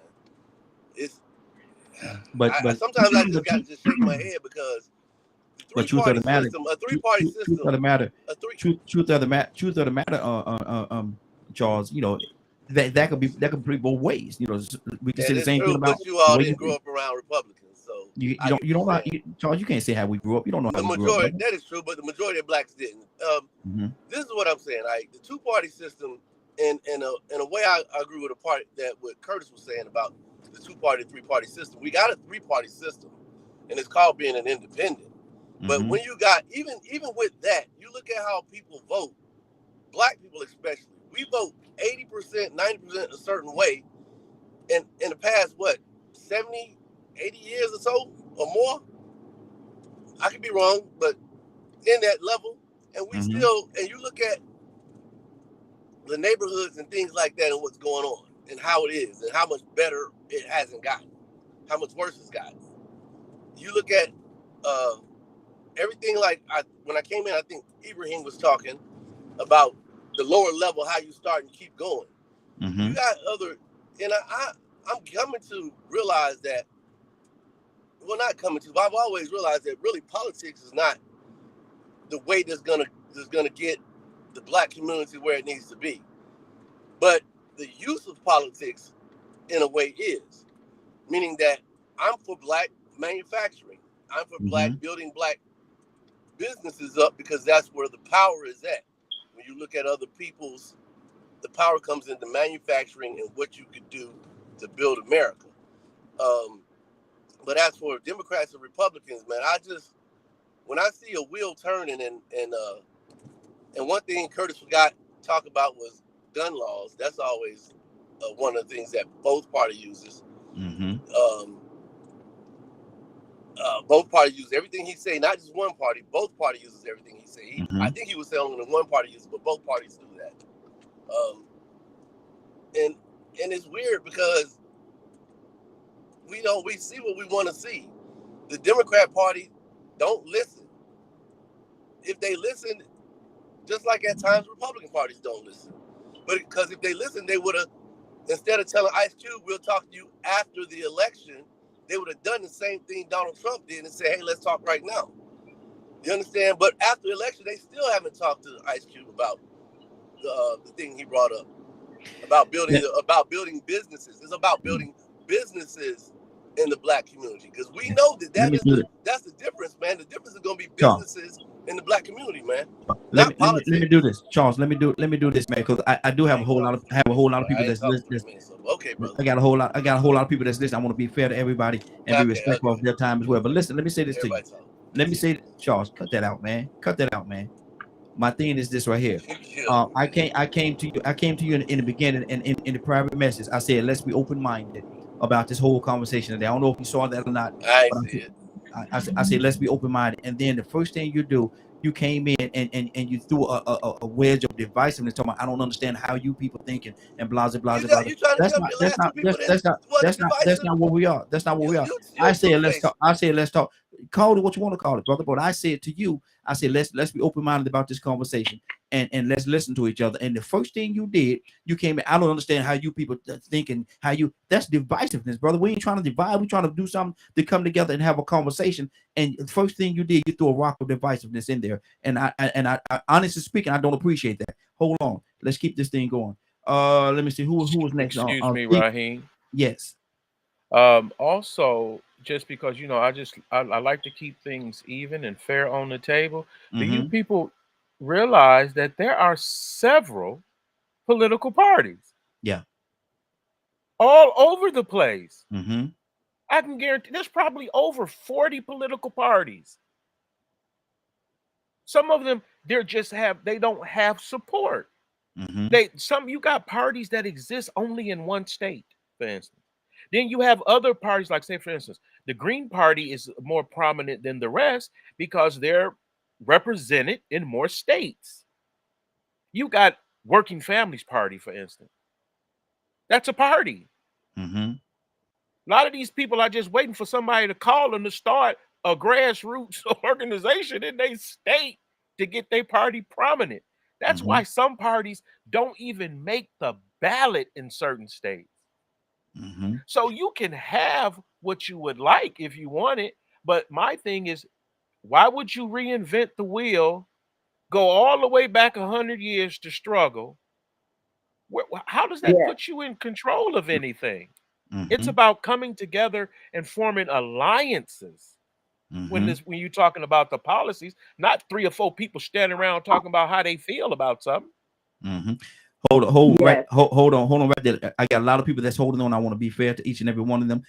But sometimes I just got to just shake my head because the three-party system, a three-party system, truth of the matter, Charles, you know, that could be both ways. You know, we can say the same thing about. But you all didn't grow up around Republicans, so you don't know, Charles. You can't say how we grew up. You don't know how we grew up. That is true, but the majority of blacks didn't. This is what I'm saying. Like the two-party system, in a way, I agree with the part that what Curtis was saying about the two-party, three-party system. We got a three-party system, and it's called being an independent. But when you got even with that, you look at how people vote. Black people especially, we vote 80%, 90% a certain way. And in the past, 70, 80 years or so or more? I could be wrong, but in that level. And we still, and you look at the neighborhoods and things like that and what's going on and how it is and how much better it hasn't gotten, how much worse it's gotten. You look at everything when I came in, I think Ibrahim was talking about the lower level, how you start and keep going. You got other, and I'm coming to realize that, well, not coming to, but I've always realized that really politics is not the way that's gonna get the black community where it needs to be. But the use of politics, in a way, is. Meaning that I'm for black manufacturing. I'm for black building black businesses up because that's where the power is at. When you look at other people's, the power comes into manufacturing and what you could do to build America. But as for Democrats and Republicans, man, when I see a wheel turning and one thing Curtis forgot to talk about was gun laws. That's always one of the things that both parties uses. Both parties use everything he say, not just one party. Both parties uses everything he say. I think he was saying only one party uses, but both parties do that. And it's weird because we see what we want to see. The Democrat Party don't listen. If they listen, just like at times Republican parties don't listen. But because if they listen, they would have, instead of telling Ice Cube, we'll talk to you after the election, they would have done the same thing Donald Trump did and say, hey, let's talk right now. You understand? But after the election, they still haven't talked to Ice Cube about the thing he brought up about building businesses. It's about building businesses in the black community because we know that's the difference, man. The difference is going to be businesses in the black community, man. Let me do this, Charles. Let me do this, man, because I do have a whole lot of people that's listening. Okay, brother. I got a whole lot of people that's listening. I want to be fair to everybody and be respectful of their time as well. But listen, let me say this to you. Let me say, Charles, cut that out, man. Cut that out, man. My thing is this right here. I came to you in the beginning and in the private message. I said, let's be open-minded about this whole conversation today. I don't know if you saw that or not. I see it. I said, let's be open-minded. And then the first thing you do, you came in and you threw a wedge of divisiveness, talking about, I don't understand how you people thinking and blah blah blah blah. That's not what we are. That's not what we are. I said let's talk. Call it what you want to call it, brother. But I said to you, I said let's be open-minded about this conversation and let's listen to each other. And the first thing you did, you came in, I don't understand how you people thinking, that's divisiveness, brother. We ain't trying to divide. We're trying to do something to come together and have a conversation. And the first thing you did, you threw a rock of divisiveness in there. And I honestly speaking, I don't appreciate that. Hold on. Let's keep this thing going. Let me see who was next. Excuse me, Raheem. Yes. Also, just because, you know, I like to keep things even and fair on the table. Do you people realize that there are several political parties? Yeah. All over the place. Mm-hmm. I can guarantee there's probably over 40 political parties. Some of them, they don't have support. Mm-hmm. You got parties that exist only in one state, for instance. Then you have other parties, like, say, for instance, the Green Party is more prominent than the rest because they're represented in more states. You got Working Families Party, for instance. That's a party. Mm-hmm. A lot of these people are just waiting for somebody to call them to start a grassroots organization in their state to get their party prominent. That's why some parties don't even make the ballot in certain states. Mm-hmm. So you can have what you would like if you want it. But my thing is, why would you reinvent the wheel, go all the way back 100 years to struggle? How does that put you in control of anything? It's about coming together and forming alliances. When you're talking about the policies, not 3 or 4 people standing around talking about how they feel about something. Hold on right there. I got a lot of people that's holding on. I want to be fair to each and every one of them.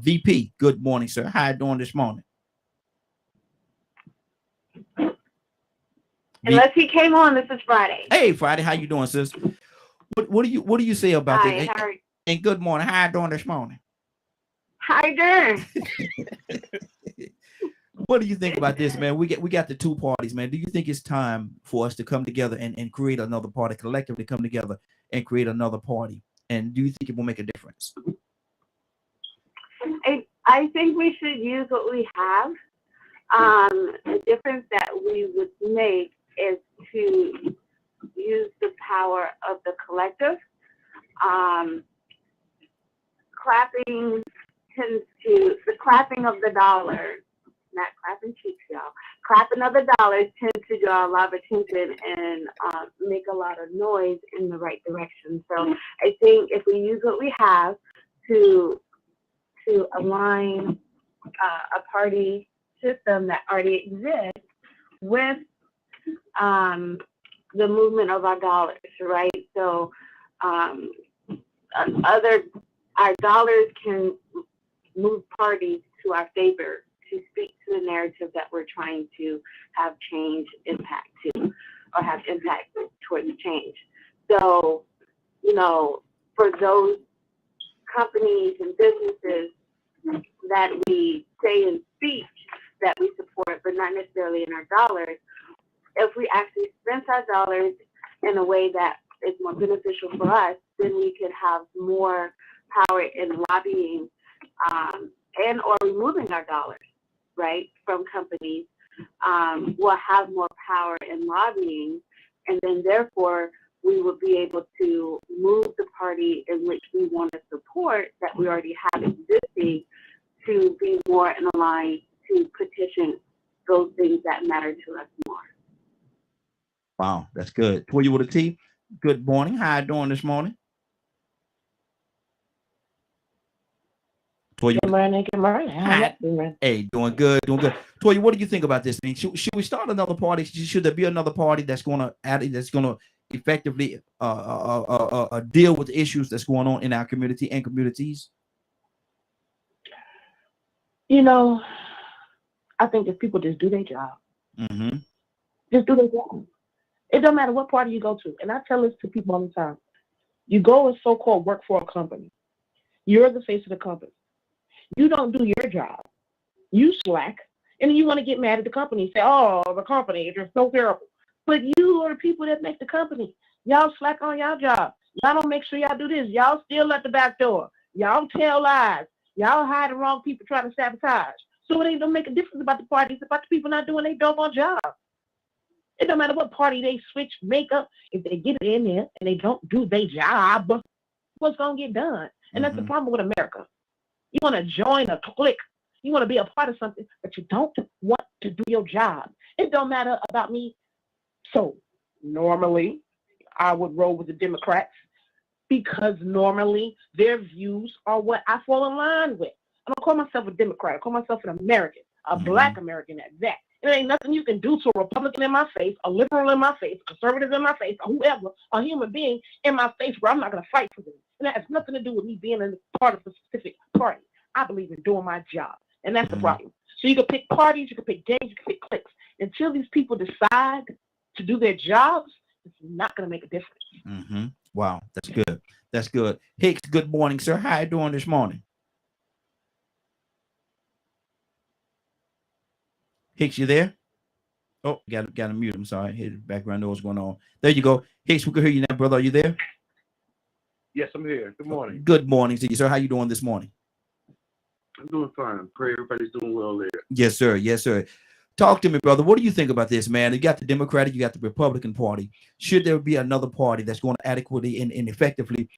VP, good morning, sir. How you doing this morning? Unless he came on, this is Friday. Hey, Friday, how you doing, sis? What do you say about this? And good morning. How you doing this morning? How you doing? What do you think about this, man? We got the 2 parties, man. Do you think it's time for us to come together and create another party, collectively come together and create another party? And do you think it will make a difference? I think we should use what we have. The difference that we would make is to use the power of the collective. The clapping of the dollar, not clapping cheeks, y'all. Clapping of the dollars tends to draw a lot of attention and make a lot of noise in the right direction. So I think if we use what we have to align a party system that already exists with the movement of our dollars, right? So our dollars can move parties to our favor to speak to the narrative that we're trying to have change impact to, or have impact towards change. So, you know, for those companies and businesses that we say in speech that we support, but not necessarily in our dollars, if we actually spend our dollars in a way that is more beneficial for us, then we could have more power in lobbying and or removing our dollars, right, from companies. We'll have more power in lobbying, and then therefore we will be able to move the party in which we want to support that we already have existing to be more in line to petition those things that matter to us more. Wow, that's good. For you with a T, good morning. How you doing this morning? Toya, good morning. How you doing? Hey, doing good. Toya, what do you think about this thing? Should we start another party? Should there be another party that's going to effectively deal with the issues that's going on in our community and communities? You know, I think if people just do their job, just do their job. It don't matter what party you go to. And I tell this to people all the time. You go and so-called work for a company. You're the face of the company. You don't do your job. You slack. And then you want to get mad at the company and say, oh, the company, they're so terrible. But you are the people that make the company. Y'all slack on y'all job. Y'all don't make sure y'all do this. Y'all still at the back door. Y'all tell lies. Y'all hide the wrong people trying to sabotage. So it ain't don't make a difference about the party. It's about the people not doing their doggone job. It don't matter what party they switch, make up. If they get it in there and they don't do their job, what's going to get done? And that's the problem with America. You want to join a clique. You want to be a part of something, but you don't want to do your job. It don't matter about me. So normally, I would roll with the Democrats because normally their views are what I fall in line with. I don't call myself a Democrat. I call myself an American, a Black American at that. There ain't nothing you can do to a Republican in my face, a liberal in my face, a conservative in my face, or whoever, a human being in my face where I'm not going to fight for them. And that has nothing to do with me being a part of a specific party. I believe in doing my job. And that's the problem. So you can pick parties, you can pick games, you can pick cliques. Until these people decide to do their jobs, it's not going to make a difference. Wow, that's good. That's good. Hicks, good morning, sir. How you doing this morning? Hicks, you there? Oh, got to mute. I'm sorry. His background noise going on. There you go. Hicks, we can hear you now, brother. Are you there? Yes, I'm here. Good morning. Good morning to you, sir. How you doing this morning? I'm doing fine. Pray everybody's doing well there. Yes, sir. Yes, sir. Talk to me, brother. What do you think about this, man? You got the Democratic, you got the Republican Party. Should there be another party that's going to adequately and effectively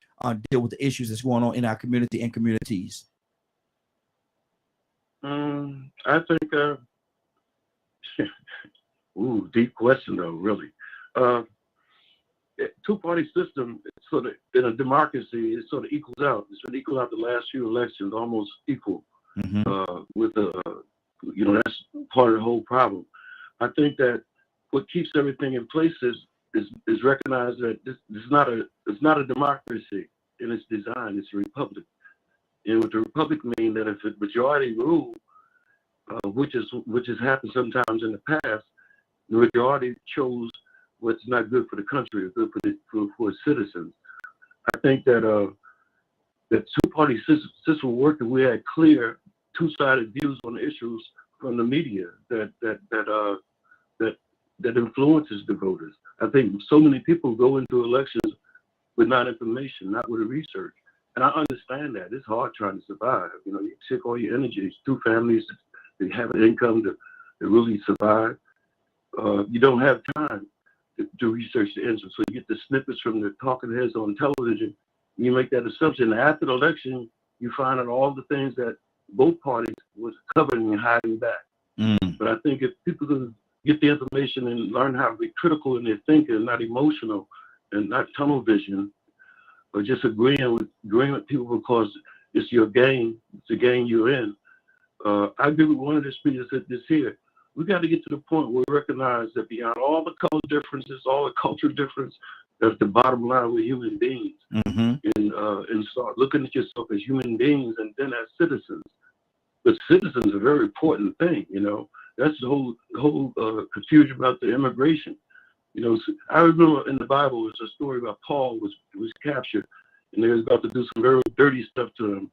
deal with the issues that's going on in our community and communities? I think, deep question though, really. Two-party system, sort of in a democracy, it sort of equals out. It's been equal out the last few elections, almost equal. With that's part of the whole problem. I think that what keeps everything in place is recognize that it's not a democracy in its design. It's a republic, and what the republic means that if a majority rule, which has happened sometimes in the past, the majority chose what's not good for the country or good for its citizens. I think that the two-party system will work if we had clear two-sided views on the issues from the media that influences the voters. I think so many people go into elections with not information, not with research, and I understand that it's hard trying to survive. You take all your energy. Two families, they have an income to really survive. You don't have time to research the answer, so you get the snippets from the talking heads on television. And you make that assumption. After the election, you find out all the things that both parties was covering and hiding back. But I think if people can get the information and learn how to be critical in their thinking, not emotional and not tunnel vision, or just agreeing with people because it's your game, it's the game you're in. I agree with one of the speakers that this here. We got to get to the point where we recognize that beyond all the color differences, all the cultural difference, that's the bottom line. We're human beings, and start looking at yourself as human beings and then as citizens. But citizens are a very important thing. That's the whole confusion about the immigration. I remember in the Bible, there's a story about Paul was captured, and they was about to do some very dirty stuff to him,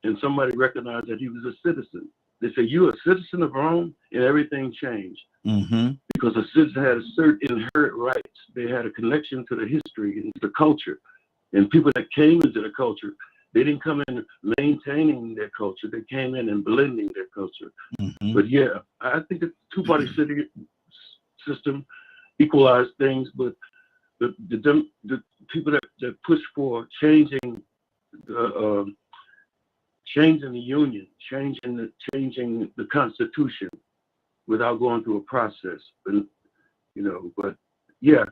and somebody recognized that he was a citizen. They said, "You're a citizen of Rome," and everything changed. Because a citizen had certain inherent rights. They had a connection to the history and to the culture. And people that came into the culture, they didn't come in maintaining their culture. They came in and blending their culture. But yeah, I think the two-party system equalized things, but the people that push for changing the union, changing the Constitution without going through a process, but yeah,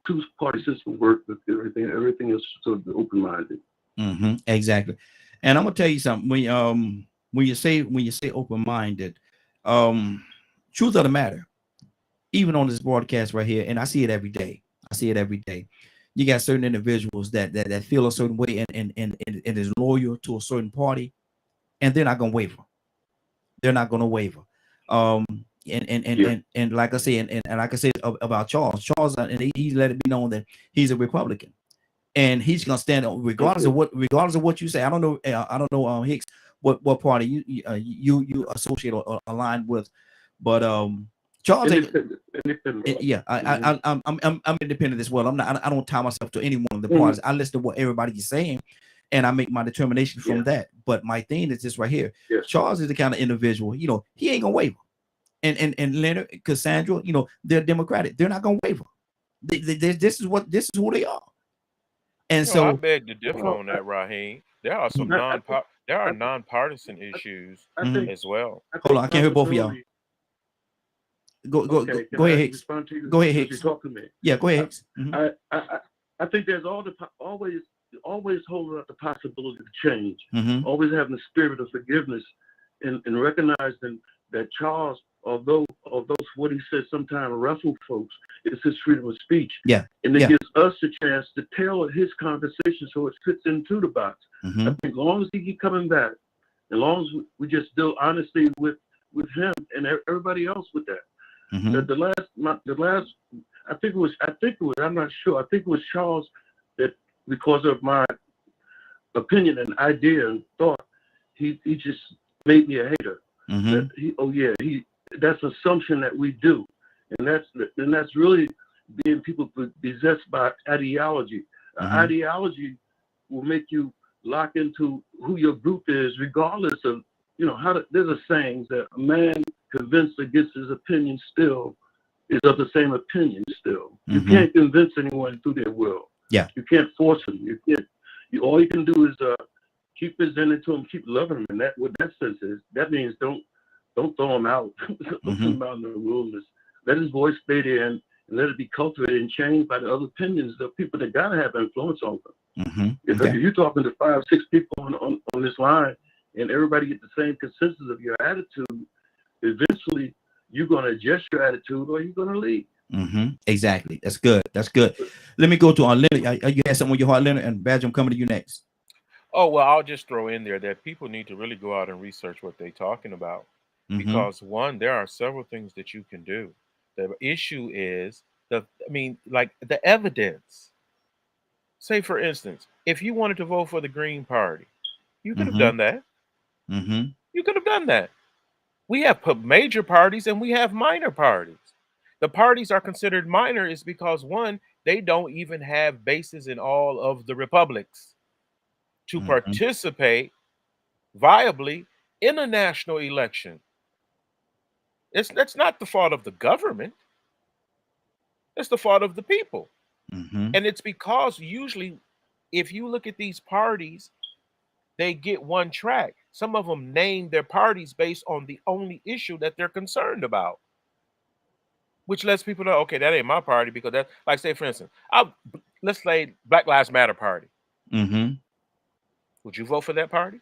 two-party system work, but everything is sort of open-minded. Exactly. And I'm gonna tell you something. When you say open-minded, truth of the matter, even on this broadcast right here, and I see it every day. You got certain individuals that feel a certain way and is loyal to a certain party, and they're not gonna waver. They're not gonna waver. And like I say, and like I said about Charles, and he let it be known that he's a Republican, and he's gonna stand up regardless of what you say. I don't know, Hicks, what party you associate or align with, but Charles, independent. yeah, I'm independent as well. I don't tie myself to any one of the parties. I listen to what everybody is saying, and I make my determination from that. But my thing is this right here. Charles is the kind of individual, he ain't gonna waver. And Leonard, Cassandra, they're Democratic. They're not gonna waver. This is who they are. And so I beg to differ on that, Raheem. There are some nonpartisan issues as well. Hold on, I can't hear both of y'all. Go ahead, Hicks. Go ahead, Hicks. Talk to me. Yeah, go ahead, Hicks. I think there's always holding up the possibility to change. Always having the spirit of forgiveness and recognizing that Charles, although what he said sometimes ruffle folks, it's his freedom of speech. Yeah. And it gives us a chance to tailor his conversation so it fits into the box. I think as long as he keep coming back, as long as we just deal honestly with him and everybody else with that. The last, I think it was, I'm not sure. I think it was Charles that, because of my opinion and idea and thought, he just made me a hater. That's assumption that we do, and that's really being people possessed by ideology. Ideology will make you lock into who your group is, regardless of there's a saying that a man convinced against his opinion still is of the same opinion still. You can't convince anyone through their will. Yeah, you can't force them. You can't. All you can do is keep presenting to him, keep loving him, and that what that sense is. That means don't throw him out. Don't throw him out in the wilderness. Let his voice stay there and let it be cultivated and changed by the other opinions of people that gotta have influence on them. If you're talking to 5, 6 people on this line and everybody get the same consensus of your attitude, eventually you're gonna adjust your attitude or you're gonna leave. Exactly. That's good. Let me go to Leonard. You had something on your heart, Leonard, and Badge, I'm coming to you next. Oh, well, I'll just throw in there that people need to really go out and research what they're talking about. Because one, there are several things that you can do. The issue is the evidence. Say, for instance, if you wanted to vote for the Green Party, you could have done that. You could have done that. We have major parties and we have minor parties. The parties are considered minor is because, one, they don't even have bases in all of the republics to participate viably in a national election. That's not the fault of the government. It's the fault of the people. And it's because usually if you look at these parties, they get one track. Some of them name their parties based on the only issue that they're concerned about, which lets people know, okay, that ain't my party, because that's like, say, for instance, let's say Black Lives Matter party. Would you vote for that party?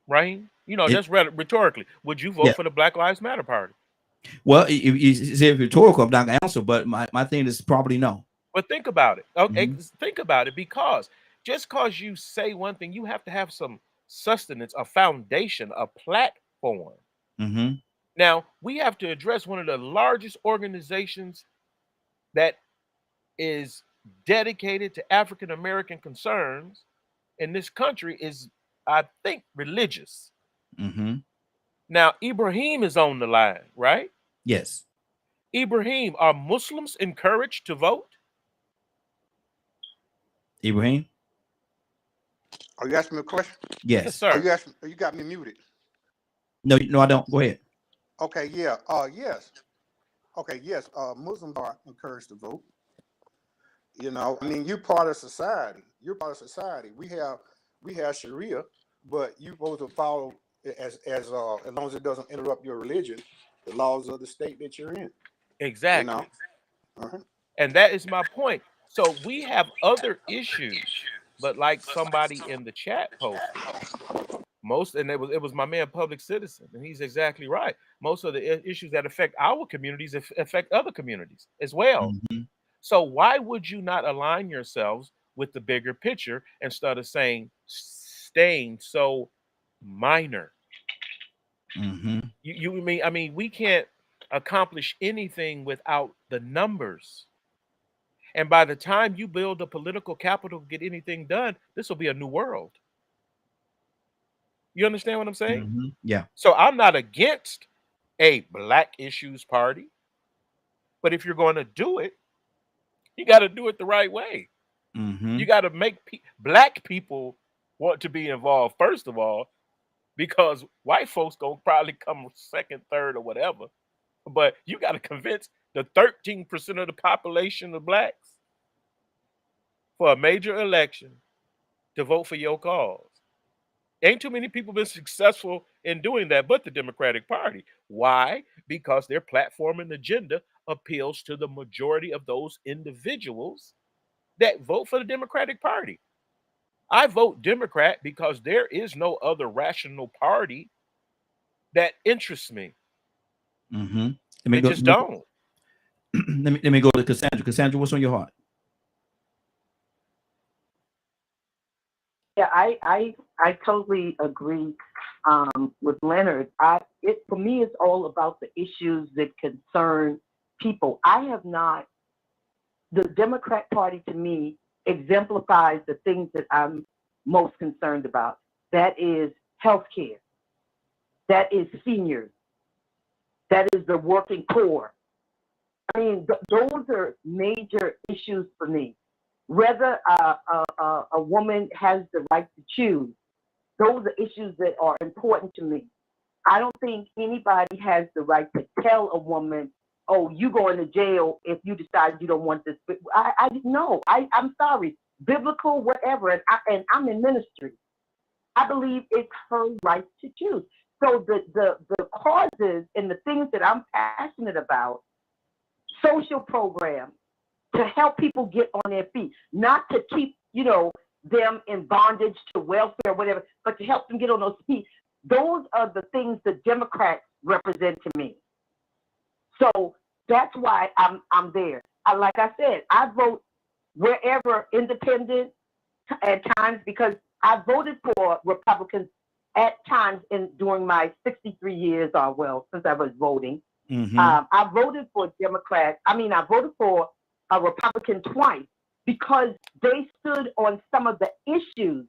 Right? Just rhetorically, would you vote for the Black Lives Matter party? Well, if rhetorical, I'm not gonna answer, but my thing is probably no. But think about it. Okay, think about it, because just because you say one thing, you have to have some sustenance, a foundation, a platform. Now, we have to address one of the largest organizations that is dedicated to African American concerns in this country is, I think, religious. Now, Ibrahim is on the line, right? Yes. Ibrahim, are Muslims encouraged to vote? Ibrahim? Are you asking me a question? Yes, sir. You got me muted. No, I don't. Go ahead. Okay, yeah. Yes. Okay, yes. Muslims are encouraged to vote. You're part of society. We have Sharia, but you're supposed to follow as long as it doesn't interrupt your religion, the laws of the state that you're in. Exactly. And that is my point. So we have other issues But like somebody in the chat posted, it was my man Public Citizen, and he's exactly right. Most of the issues that affect our communities affect other communities as well. Mm-hmm. So why would you not align yourselves with the bigger picture instead of staying so minor? Mm-hmm. I mean, we can't accomplish anything without the numbers. And by the time you build a political capital to get anything done, this will be a new world. You understand what I'm saying? Mm-hmm. Yeah. So I'm not against a Black issues party, but if you're going to do it, you got to do it the right way. Mm-hmm. You got to make Black people want to be involved, first of all, because white folks gonna probably come second, third, or whatever. But you got to convince the 13% of the population of Blacks for a major election to vote for your cause. Ain't too many people been successful in doing that but the Democratic Party. Why? Because their platform and agenda appeals to the majority of those individuals that vote for the Democratic Party. I vote Democrat because there is no other rational party that interests me. Mm-hmm. Don't. Let me go to Cassandra. Cassandra, what's on your heart? Yeah, I totally agree with Leonard. For me, it's all about the issues that concern people. The Democrat Party to me exemplifies the things that I'm most concerned about. That is healthcare. That is seniors. That is the working poor. I mean, those are major issues for me. Whether a woman has the right to choose, those are issues that are important to me. I don't think anybody has the right to tell a woman, oh, you going to jail if you decide you don't want this. I'm sorry, biblical, whatever, and I'm in ministry. I believe it's her right to choose. So the causes and the things that I'm passionate about, social programs, to help people get on their feet, not to keep, them in bondage to welfare, whatever, but to help them get on those feet. Those are the things that Democrats represent to me. So that's why I'm there. Like I said, I vote wherever independent at times, because I voted for Republicans at times during my 63 years, since I was voting. Mm-hmm. I voted for Democrats. I voted for a Republican twice because they stood on some of the issues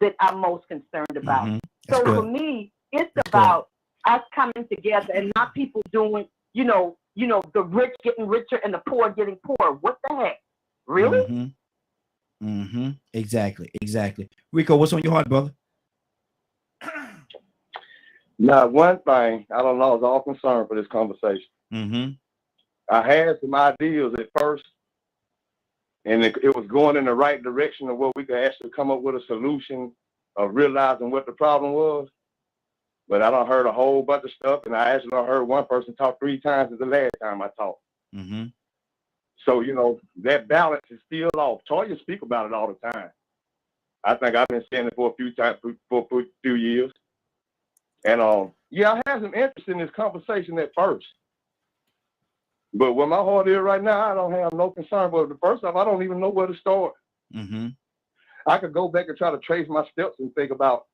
that I'm most concerned about. Mm-hmm. So for me, it's about us coming together and not people doing, the rich getting richer and the poor getting poorer. What the heck? Really? Mm-hmm. Mm-hmm. Exactly. Rico, what's on your heart, brother? Now, one thing, I don't know, I was all concerned for this conversation. Mm-hmm. I had some ideas at first, and it was going in the right direction of where we could actually come up with a solution of realizing what the problem was. But I done heard a whole bunch of stuff, and I actually done heard one person talk 3 times as the last time I talked. Mm-hmm. So, that balance is still off. Toya speak about it all the time. I think I've been saying it for a few times, for a few years. And, I had some interest in this conversation at first. But where my heart is right now, I don't have no concern. But the first off, I don't even know where to start. Mm-hmm. I could go back and try to trace my steps and think about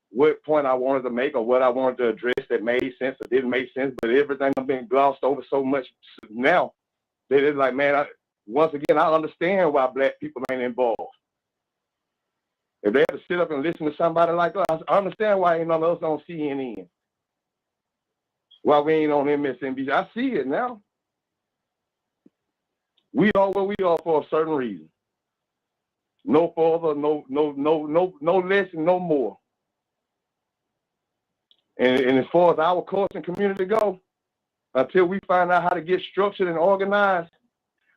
what point I wanted to make or what I wanted to address that made sense or didn't make sense. But everything I've been glossed over so much now that it's like, man, once again, I understand why Black people ain't involved. If they had to sit up and listen to somebody like us, I understand why ain't none of us on CNN. Why we ain't on MSNBC. I see it now. We are where we are for a certain reason. No further, no less, and no more. And as far as our culture and community go, until we find out how to get structured and organized,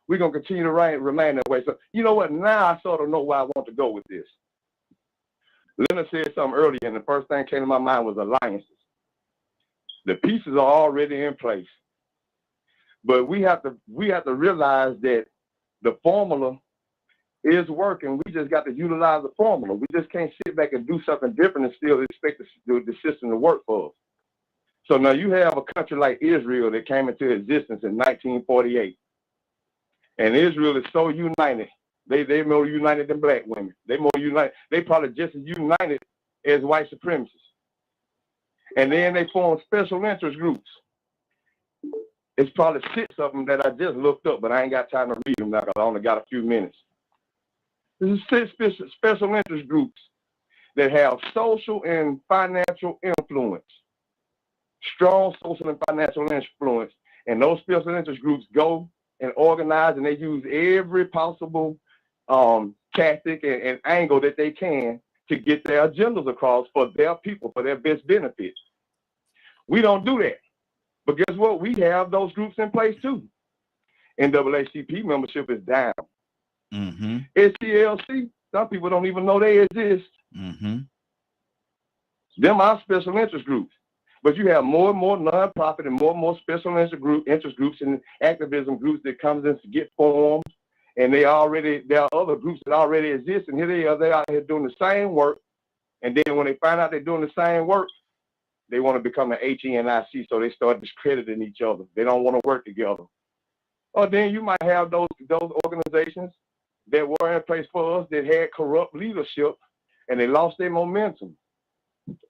we're going to continue to remain that way. So, you know what? Now I sort of know where I want to go with this. Leonard said something earlier, and the first thing that came to my mind was alliances. The pieces are already in place. But we have to realize that the formula is working. We just got to utilize the formula. We just can't sit back and do something different and still expect the system to work for us. So now you have a country like Israel that came into existence in 1948. And Israel is so united. They're more united than black women. They're more united. They probably just as united as white supremacists. And then they form special interest groups. It's probably 6 of them that I just looked up, but I ain't got time to read them now because I only got a few minutes. This is 6 special interest groups that have social and financial influence. Strong social and financial influence. And those special interest groups go and organize, and they use every possible tactic and angle that they can to get their agendas across for their people, for their best benefit. We don't do that. But guess what? We have those groups in place too. NAACP membership is down. Mm-hmm. SCLC, some people don't even know they exist. Mm-hmm. Them are special interest groups. But you have more and more nonprofit and more special interest groups and activism groups that comes in to get formed. And there are other groups that already exist, and they're out here doing the same work. And then when they find out they're doing the same work, they want to become an HENIC, so they start discrediting each other. They don't want to work together. Or then you might have those organizations that were in place for us that had corrupt leadership, and they lost their momentum.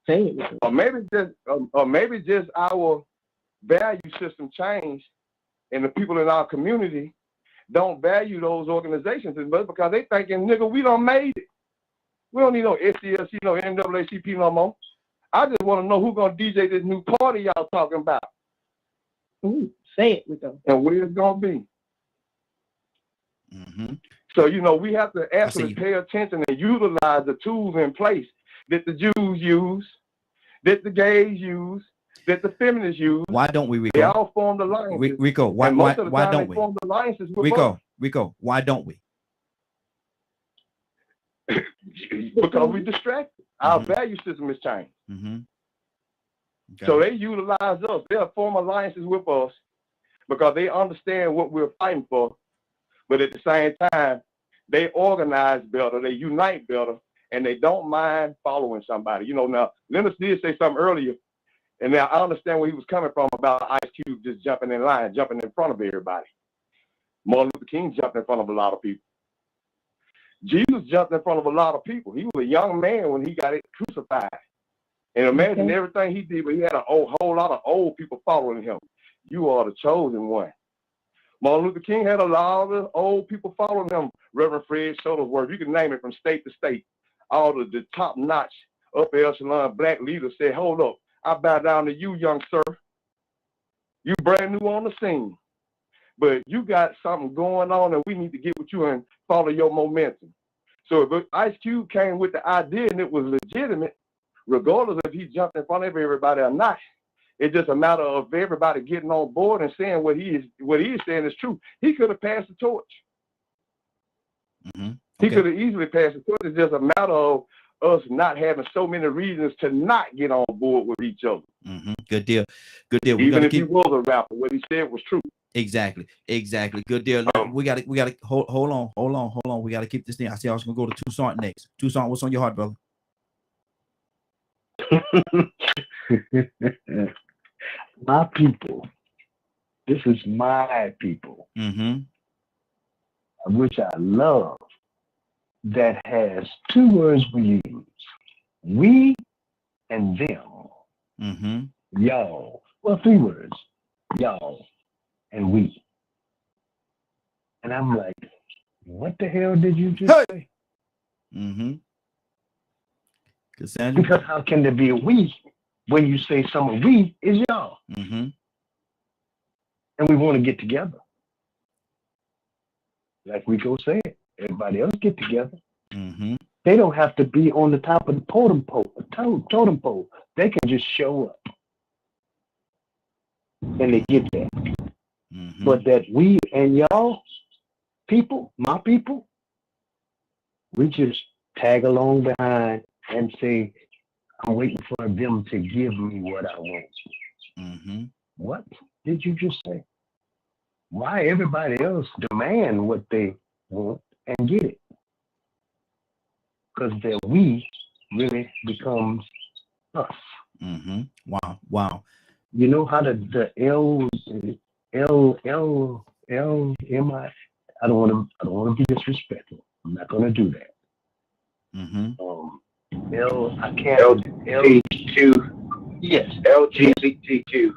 Or maybe just our value system changed, and the people in our community don't value those organizations as much because they thinking, nigga, we done made it. We don't need no SCLC, no NAACP no more. I just want to know who's going to DJ this new party y'all talking about. Ooh, say it with them. And where it's going to be. Mm-hmm. So, we have to actually pay attention and utilize the tools in place that the Jews use, that the gays use, that the feminists use. Why don't we, Rico? They all formed alliances. Rico, why don't we? Formed alliances with Rico, why don't we? Because we distracted. Our value system has changed. Mm-hmm. Okay. So they utilize us. They'll form alliances with us because they understand what we're fighting for. But at the same time, they organize better, they unite better, and they don't mind following somebody. Now, Leonard did say something earlier, and now I understand where he was coming from about Ice Cube just jumping in line, jumping in front of everybody. Martin Luther King jumped in front of a lot of people. Jesus jumped in front of a lot of people. He was a young man when he got crucified. And imagine everything he did, but he had a whole lot of old people following him. You are the chosen one. Martin Luther King had a lot of old people following him. Reverend Fred Shuttlesworth, you can name it from state to state. All of the top-notch, upper echelon black leaders said, hold up, I bow down to you, young sir. You brand new on the scene. But you got something going on, and we need to get with you and follow your momentum. So if Ice Cube came with the idea and it was legitimate, regardless if he jumped in front of everybody or not, it's just a matter of everybody getting on board and saying what he is saying is true. He could have passed the torch. Mm-hmm. Okay. He could have easily passed the torch. It's just a matter of us not having so many reasons to not get on board with each other. Mm-hmm. Good deal. Even if he was a rapper, what he said was true. Exactly. Good deal. We gotta hold on. We gotta keep this thing. I see I was gonna go to Toussaint next. Toussaint, what's on your heart, brother? My people. This is my people. Mm-hmm. Which I love. That has 2 words we use. We and them. Mm-hmm. Y'all. Well, 3 words. Y'all and we. And I'm like, what the hell did you just say? Mm-hmm. Cassandra? Because how can there be a we when you say some of we is y'all? Mm-hmm. And we want to get together. Like Rico said, everybody else get together. Mm-hmm. They don't have to be on the top of the totem pole. They can just show up. And they get there. Mm-hmm. But that we and y'all people, my people, we just tag along behind and say, I'm waiting for them to give me what I want. Mm-hmm. What did you just say? Why everybody else demand what they want and get it? because that we really becomes us. Wow. You know how the LMI. I don't want to be disrespectful. I'm not going to do that. I can't. LGBTQ. Yes. LGBTQ.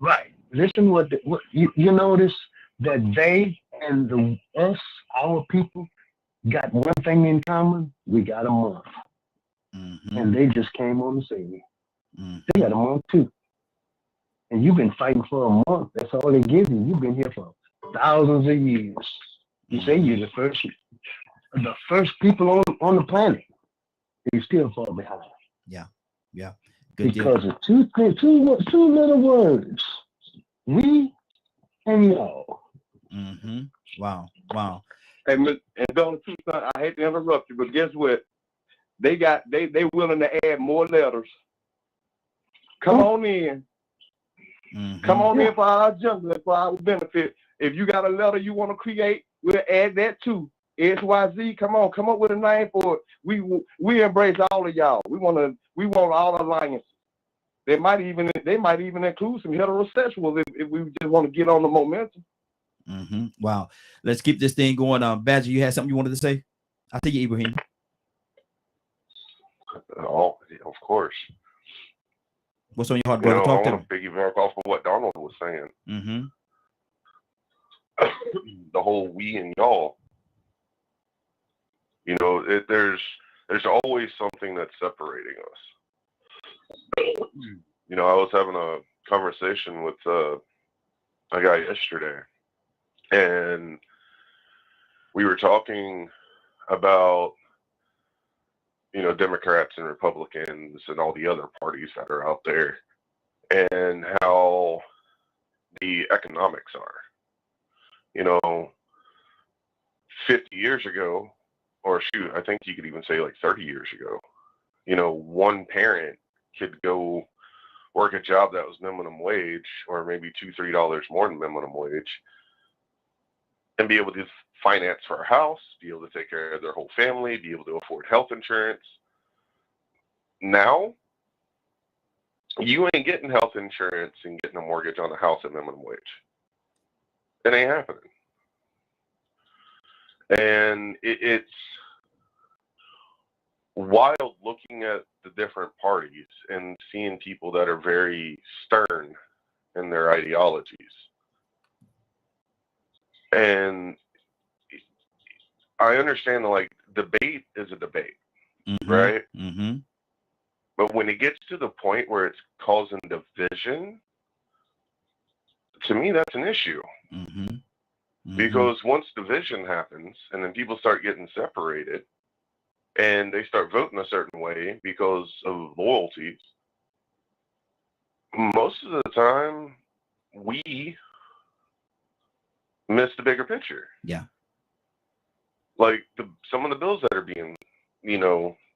Right. Listen, what you notice that they and us, our people, got one thing in common. We got a month, and they just came on the scene. They got a month too, and you've been fighting for a month. That's all they give you. You've been here for thousands of years. You say you're the first people on the planet. You still fall behind. Yeah. Good because deal. of two little words. We and y'all. Wow. And Donald Trump, I hate to interrupt you, but guess what? They willing to add more letters. Come on in. Come on in for our jungle and for our benefit. If you got a letter you want to create, we'll add that too. XYZ, come up with a name for it. We embrace all of y'all. We want all alliances. They might even include some heterosexuals if we just want to get on the momentum. Wow. Let's keep this thing going. Badger, you had something you wanted to say? I think you, Ibrahim. Oh, of course. What's on your heart, brother? Talk I to want to piggyback off of what Donald was saying. The whole we and y'all. There's always something that's separating us. I was having a conversation with a guy yesterday, and we were talking about Democrats and Republicans and all the other parties that are out there, and how the economics are. 50 years ago, or shoot, I think you could even say like 30 years ago, one parent could go work a job that was minimum wage, or maybe $2-3 more than minimum wage, and be able to finance for a house, be able to take care of their whole family, be able to afford health insurance. Now, you ain't getting health insurance and getting a mortgage on a house at minimum wage. It ain't happening. And it's wild looking at the different parties and seeing people that are very stern in their ideologies. And I understand debate is a debate, right? But when it gets to the point where it's causing division, to me, that's an issue. Because once division happens and then people start getting separated and they start voting a certain way because of loyalties, most of the time we miss the bigger picture. Yeah. Like some of the bills that are being,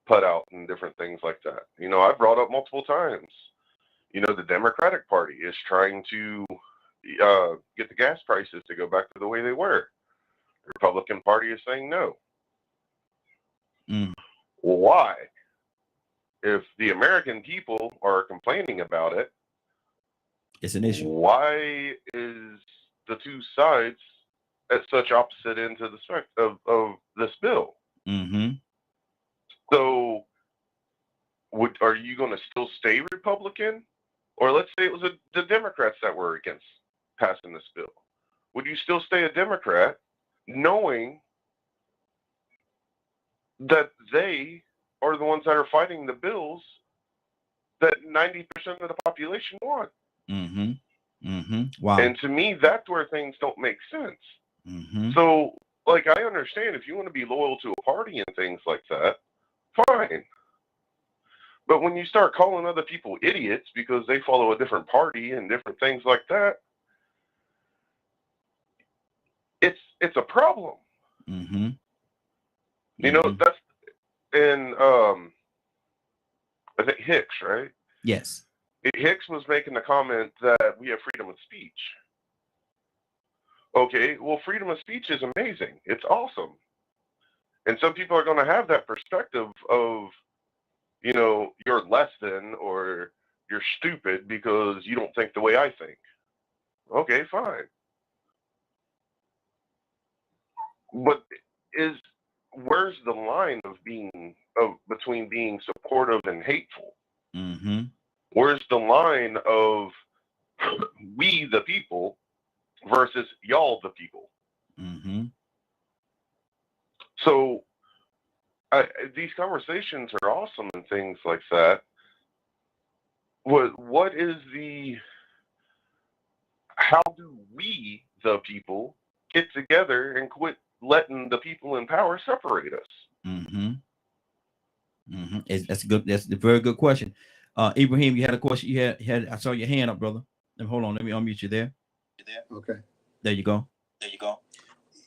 put out and different things like that. I've brought up multiple times, the Democratic Party is trying to get the gas prices to go back to the way they were. The Republican Party is saying no. Why? If the American people are complaining about it, it's an issue. Why is the two sides at such opposite ends of the spectrum of this bill? So, are you going to still stay Republican? Or let's say it was the Democrats that were against passing this bill. Would you still stay a Democrat knowing that they are the ones that are fighting the bills that 90% of the population want? Wow. And to me, that's where things don't make sense. So, I understand if you want to be loyal to a party and things like that, fine. But when you start calling other people idiots because they follow a different party and different things like that, it's a problem. That's in I think Hicks, right? Yes. Hicks was making the comment that we have freedom of speech. Okay, well, freedom of speech is amazing. It's awesome. And some people are going to have that perspective of, you know, you're less than or you're stupid because you don't think the way I think. Okay, fine. But where's the line between being supportive and hateful? Mm-hmm. Where's the line of we the people versus y'all the people? Mm-hmm. So these conversations are awesome and things like that. What is how do we the people get together and quit letting the people in power separate us? Mm-hmm. Mm-hmm. That's good. That's a very good question. Ibrahim, you had a question. You had. I saw your hand up, brother. Hold on. Let me unmute you there. Okay. There you go.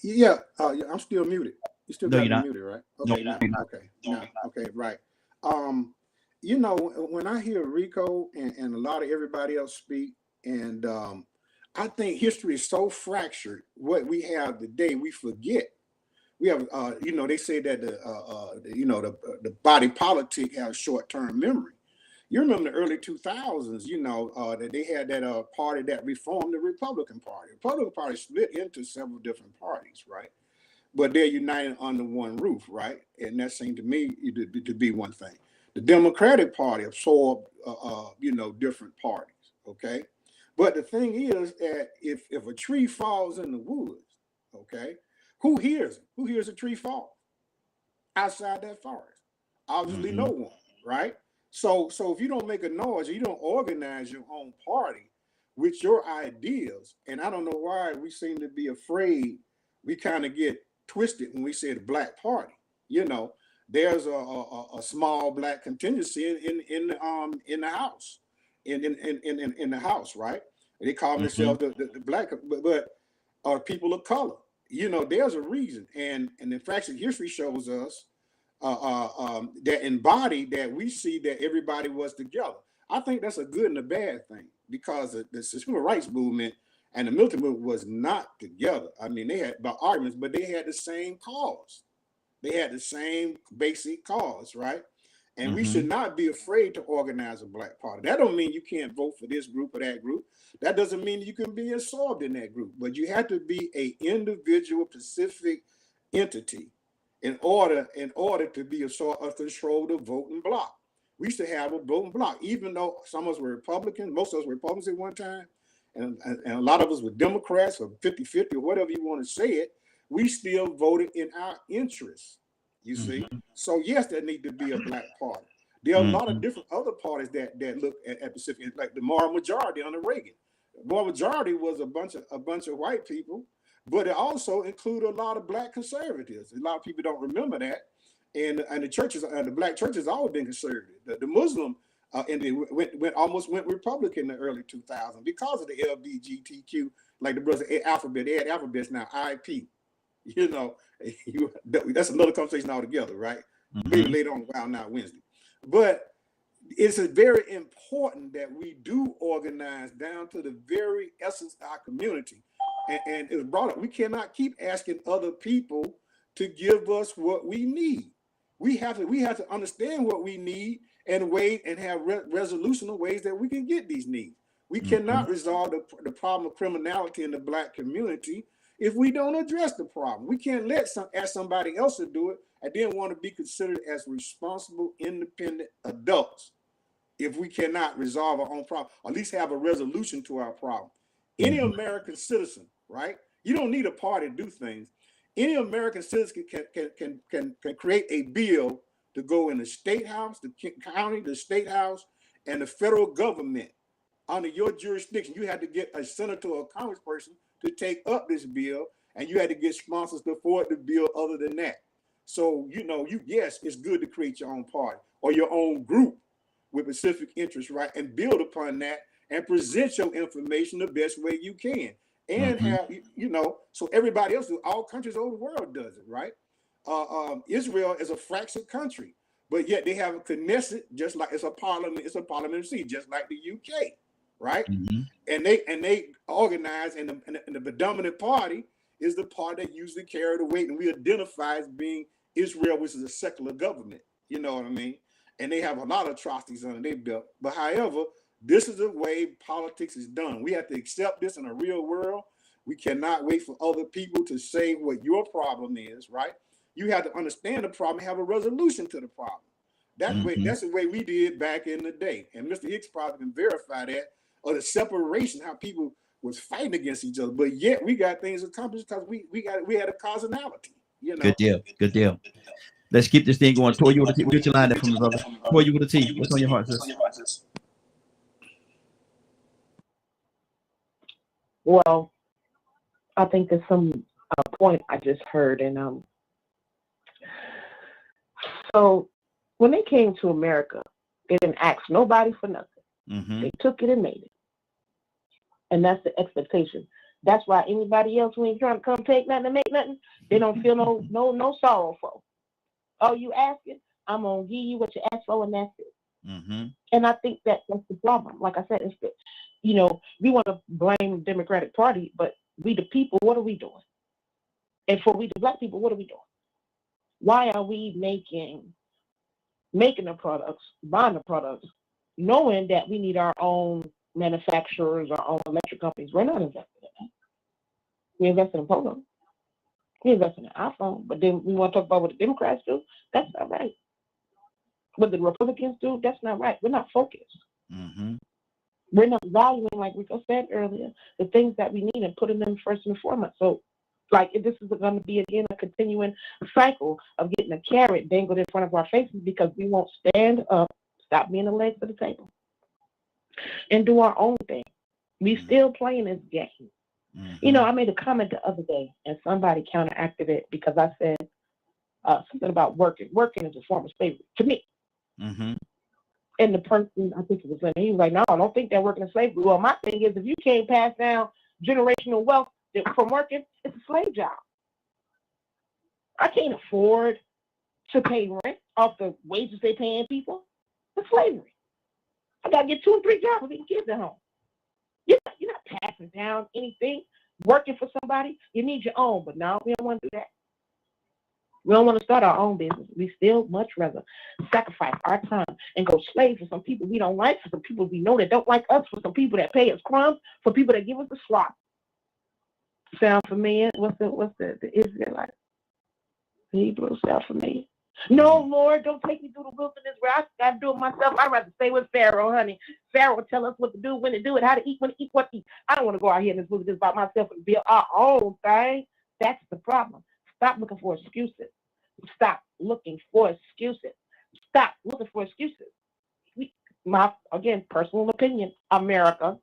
Yeah, I'm still muted. You still got me not. muted, right? No, Okay, okay, right. You know, when I hear Rico and a lot of everybody else speak, and I think history is so fractured. What we have today, we forget. We have, you know, they say that the body politic has short-term memory. You remember the early 2000s, you know, that they had that party that reformed the Republican Party. The Republican Party split into several different parties, right? But they're united under one roof, right? And that seemed to me to be one thing. The Democratic Party absorbed, you know, different parties, okay? But the thing is that if a tree falls in the woods, okay, who hears it? Who hears a tree fall outside that forest? Obviously, no one, right? So if you don't make a noise, you don't organize your own party with your ideas, and I don't know why we seem to be afraid. We kind of get twisted when we say the Black Party. You know, there's a small Black contingency in the House, in the House, right? They call themselves the Black, but people of color. You know, there's a reason, and in fact, history shows us that embodied that we see that everybody was together. I think that's a good and a bad thing, because the civil rights movement and the military movement was not together. I mean, they had about arguments, but they had the same cause. They had the same basic cause, right? And we should not be afraid to organize a Black Party. That don't mean you can't vote for this group or that group. That doesn't mean you can be absorbed in that group, but you have to be an individual, specific entity in order to be a sort of control the voting bloc. We used to have a voting bloc, even though some of us were Republicans, most of us were Republicans at one time, and a lot of us were Democrats or 50-50 or whatever you want to say it, we still voted in our interests, you see? So yes, there need to be a Black Party. There are a lot of different other parties that look at Pacific, like the moral majority under Reagan. The moral majority was a bunch of white people, but it also included a lot of Black conservatives. A lot of people don't remember that. And the churches, the Black churches, always been conservative. The Muslim almost went Republican in the early 2000s because of the LGBTQ, like the brothers Alphabet. They had alphabets now, IP. You know, that's another conversation altogether, right? Maybe later on, Wild Night Wednesday. But it's very important that we do organize down to the very essence of our community. And it's brought up. We cannot keep asking other people to give us what we need. We have to understand what we need and wait and have resolution of ways that we can get these needs. We cannot resolve the problem of criminality in the Black community if we don't address the problem. We can't ask somebody else to do it and then want to be considered as responsible, independent adults if we cannot resolve our own problem, or at least have a resolution to our problem. Any American citizen, right? You don't need a party to do things. Any American citizen can create a bill to go in the state house, the county, the state house, and the federal government under your jurisdiction. You had to get a senator or a congressperson to take up this bill, and you had to get sponsors to forward the bill other than that. So, you know, yes, it's good to create your own party or your own group with specific interests, right? And build upon that and present your information the best way you can. And have, you know, so everybody else, all countries over the world does it, right? Israel is a fractured country, but yet they have a Knesset, just like it's a parliament seat, just like the UK, right? And they organize, and the predominant party is the party that usually carry the weight, and we identify as being Israel, which is a secular government. You know what I mean? And they have a lot of atrocities under their belt. But however, this is the way politics is done. We have to accept this in a real world. We cannot wait for other people to say what your problem is, right? You have to understand the problem, have a resolution to the problem. That's the way we did back in the day. And Mr. Hicks probably can verify that, or the separation, how people was fighting against each other. But yet we got things accomplished because we had a causality. You know? Good deal. Let's keep this thing going. Toy, you with a T. We'll get your line there from me, brother. Toy, you with a T. What's on your heart, sis? Well, I think there's some point I just heard, and so when they came to America, they didn't ask nobody for nothing. They took it and made it, and that's the expectation. That's why anybody else who ain't trying to come take nothing and make nothing, they don't feel no sorrow for. Oh, you asking? I'm gonna give you what you asked for, and that's it. And I think that's the problem. Like I said, it's we want to blame the Democratic Party, but we the people, what are we doing? And for we the black people, what are we doing? Why are we making the products, buying the products, knowing that we need our own manufacturers, our own electric companies? We're not investing in that. We invest in Polo. We invest in an iPhone. But then we want to talk about what the Democrats do? That's not right. What the Republicans do? That's not right. We're not focused. We're not valuing, like Rico said earlier, the things that we need and putting them first and foremost. So, like, this is going to be, again, a continuing cycle of getting a carrot dangled in front of our faces because we won't stand up, stop being the legs of the table, and do our own thing. We still playing this game. I made a comment the other day, and somebody counteracted it because I said something about working. Working is a form of slavery to me. And the person, I think it was Lennon, he was like, no, I don't think they're working in slavery. Well, my thing is, if you can't pass down generational wealth from working, it's a slave job. I can't afford to pay rent off the wages they paying people. It's slavery. I got to get 2 or 3 jobs leaving kids at home. You're not passing down anything, working for somebody. You need your own, but no, we don't want to do that. We don't want to start our own business. We still much rather sacrifice our time and go slave for some people we don't like, for some people we know that don't like us, for some people that pay us crumbs, for people that give us the slop. Sound familiar? What's the Israelite? The Hebrew sound familiar? No, Lord, don't take me through the wilderness where I got to do it myself. I'd rather stay with Pharaoh, honey. Pharaoh will tell us what to do, when to do it, how to eat, when to eat, what to eat. I don't want to go out here in this wilderness by myself and build our own thing. That's the problem. Stop looking for excuses. Stop looking for excuses. Stop looking for excuses. My, again, personal opinion, America,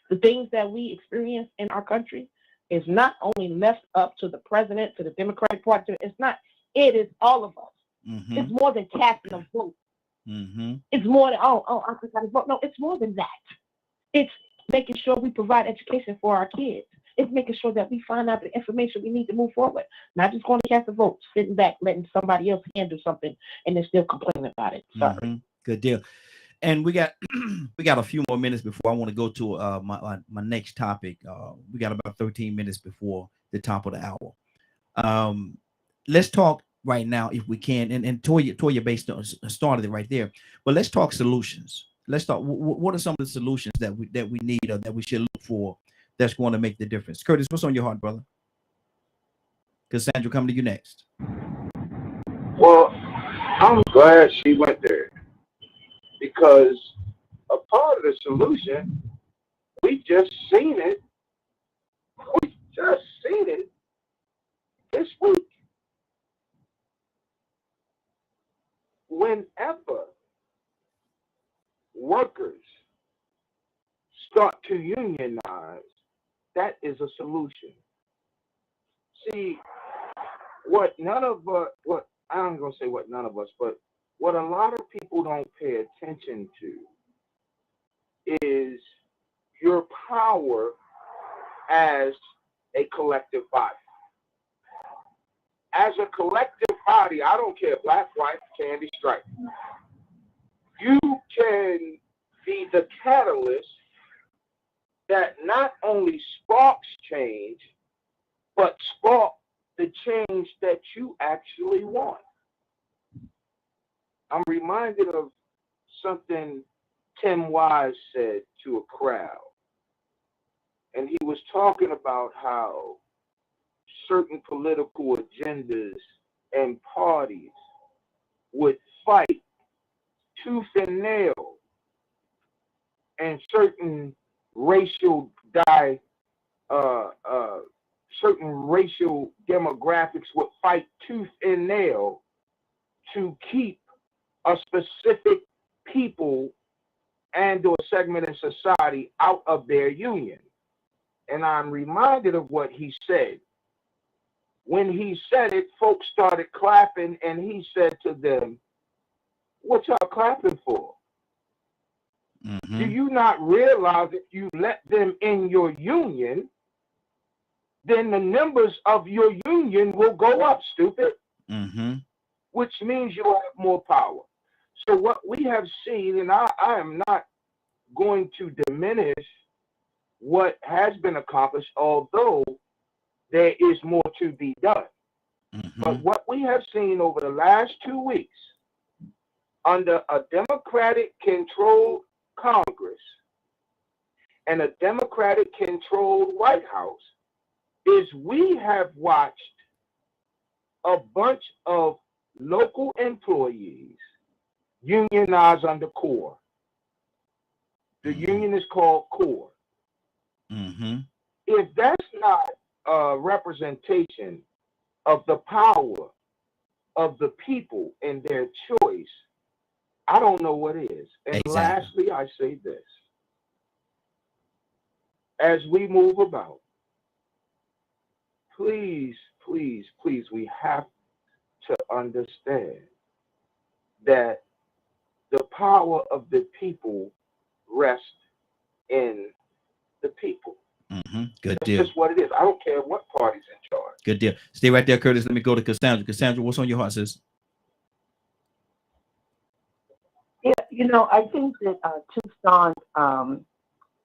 the things that we experience in our country is not only left up to the president, to the Democratic Party. It's not. It is all of us. It's more than casting a vote. It's more than, I forgot to vote. No, it's more than that. It's making sure we provide education for our kids. It's making sure that we find out the information we need to move forward. Not just going to cast a vote, sitting back, letting somebody else handle something, and then still complaining about it. Sorry. Good deal. And we got a few more minutes before I want to go to my next topic. We got about 13 minutes before the top of the hour. Let's talk right now, if we can. And Toya based started it right there. But let's talk solutions. Let's talk. What are some of the solutions that we need or that we should look for that's going to make the difference? Curtis, what's on your heart, brother? Cassandra, coming to you next. Well, I'm glad she went there because a part of the solution, we just seen it this week. Whenever workers start to unionize, that is a solution. See, what a lot of people don't pay attention to is your power as a collective body. As a collective body, I don't care, black, white, candy, stripe. You can be the catalyst that not only sparks change, but spark the change that you actually want. I'm reminded of something Tim Wise said to a crowd. And he was talking about how certain political agendas and parties would fight tooth and nail, and certain racial demographics would fight tooth and nail to keep a specific people and or segment in society out of their union. And I'm reminded of what he said. When he said it, folks started clapping, and he said to them, "What y'all clapping for? Mm-hmm. Do you not realize if you let them in your union, then the numbers of your union will go up, stupid?" Mm-hmm. Which means you'll have more power. So what we have seen, and I am not going to diminish what has been accomplished, although there is more to be done. Mm-hmm. But what we have seen over the last 2 weeks under a Democratic-controlled Congress and a Democratic-controlled White House is we have watched a bunch of local employees unionize under CORE. The union is called CORE. Mm-hmm. If that's not a representation of the power of the people and their choice, I don't know what is. And Exactly. lastly, I say this. As we move about, please, please, please, we have to understand that the power of the people rests in the people. Mm-hmm. Good That's deal. just what it is. I don't care what party's in charge. Good deal. Stay right there, Curtis. Let me go to Cassandra. Cassandra, what's on your heart, sis? Yeah, I think that Tucson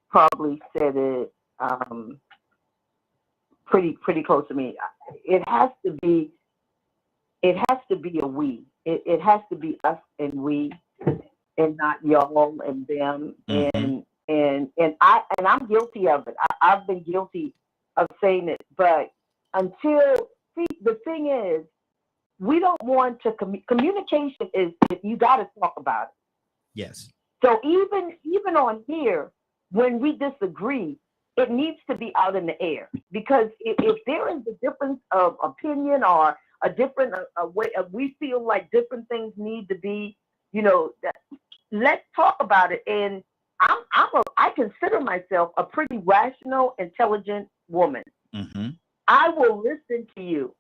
probably said it pretty close to me. It has to be a we. It has to be us and we, and not y'all and them. Mm-hmm. And I'm guilty of it. I've been guilty of saying it, but the thing is, we don't want to communication is you got to talk about it. Yes. So even on here, when we disagree, it needs to be out in the air, because if there is a difference of opinion or a different way, we feel like different things need to be, let's talk about it. And I consider myself a pretty rational, intelligent woman. Mm-hmm. I will listen to you.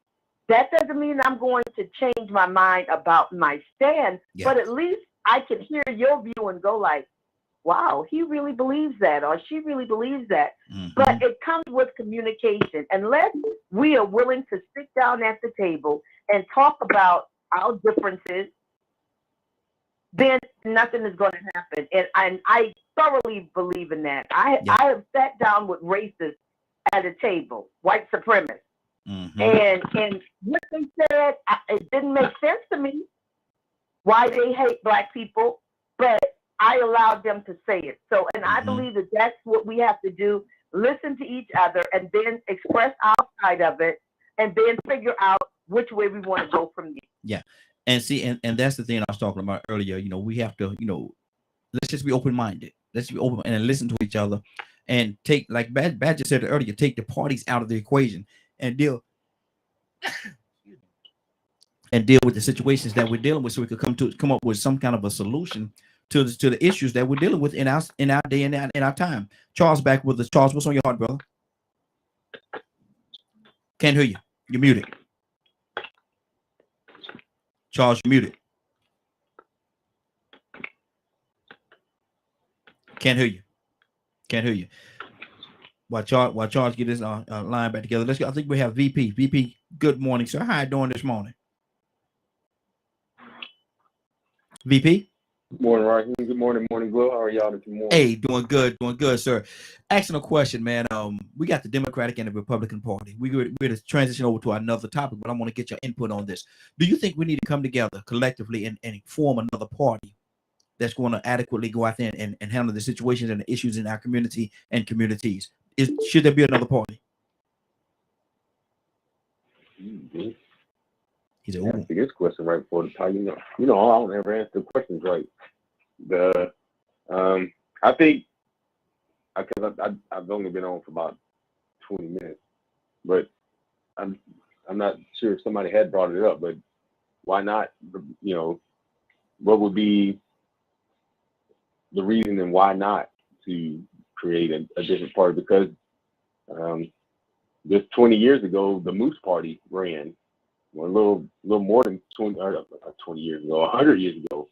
That doesn't mean I'm going to change my mind about my stand, but at least I can hear your view and go like, wow, he really believes that, or she really believes that. Mm-hmm. But it comes with communication. Unless we are willing to sit down at the table and talk about our differences, then nothing is going to happen. And I thoroughly believe in that. I have sat down with racists at a table, white supremacists. Mm-hmm. And what they said, it didn't make sense to me why they hate Black people, but I allowed them to say it. So, and I believe that that's what we have to do, listen to each other and then express our side of it, and then figure out which way we want to go from there. Yeah. And see, and that's the thing I was talking about earlier. We have to, let's just be open-minded. Let's be open and listen to each other, and take, like Badger said earlier, take the parties out of the equation and deal with the situations that we're dealing with, so we could come up with some kind of a solution to the issues that we're dealing with in our day and in our time. Charles back with us. Charles, what's on your heart, brother? Can't hear you. You're muted. Charles, you're muted. Can't hear you. Can't hear you. While Charles get this line back together, let's go. I think we have VP. VP, good morning, sir. How you doing this morning? VP? Good morning, Raheem. Good morning, Morning Glow. How are y'all this morning? Hey, doing good, sir. Asking a question, man. We got the Democratic and the Republican Party. We're to transition over to another topic, but I want to get your input on this. Do you think we need to come together collectively and form another party that's going to adequately go out there and handle the situations and the issues in our community and communities? Should there be another party? Mm-hmm. He said, "Answer this question right before the time. You know, I don't ever answer the questions right. I think because I've only been on for about 20 minutes, but I'm not sure if somebody had brought it up. But why not? You know, what would be the reason and why not to create a different party? Because just 20 years ago, the Moose Party ran. Well, a little more than 20 years ago, 100 years ago,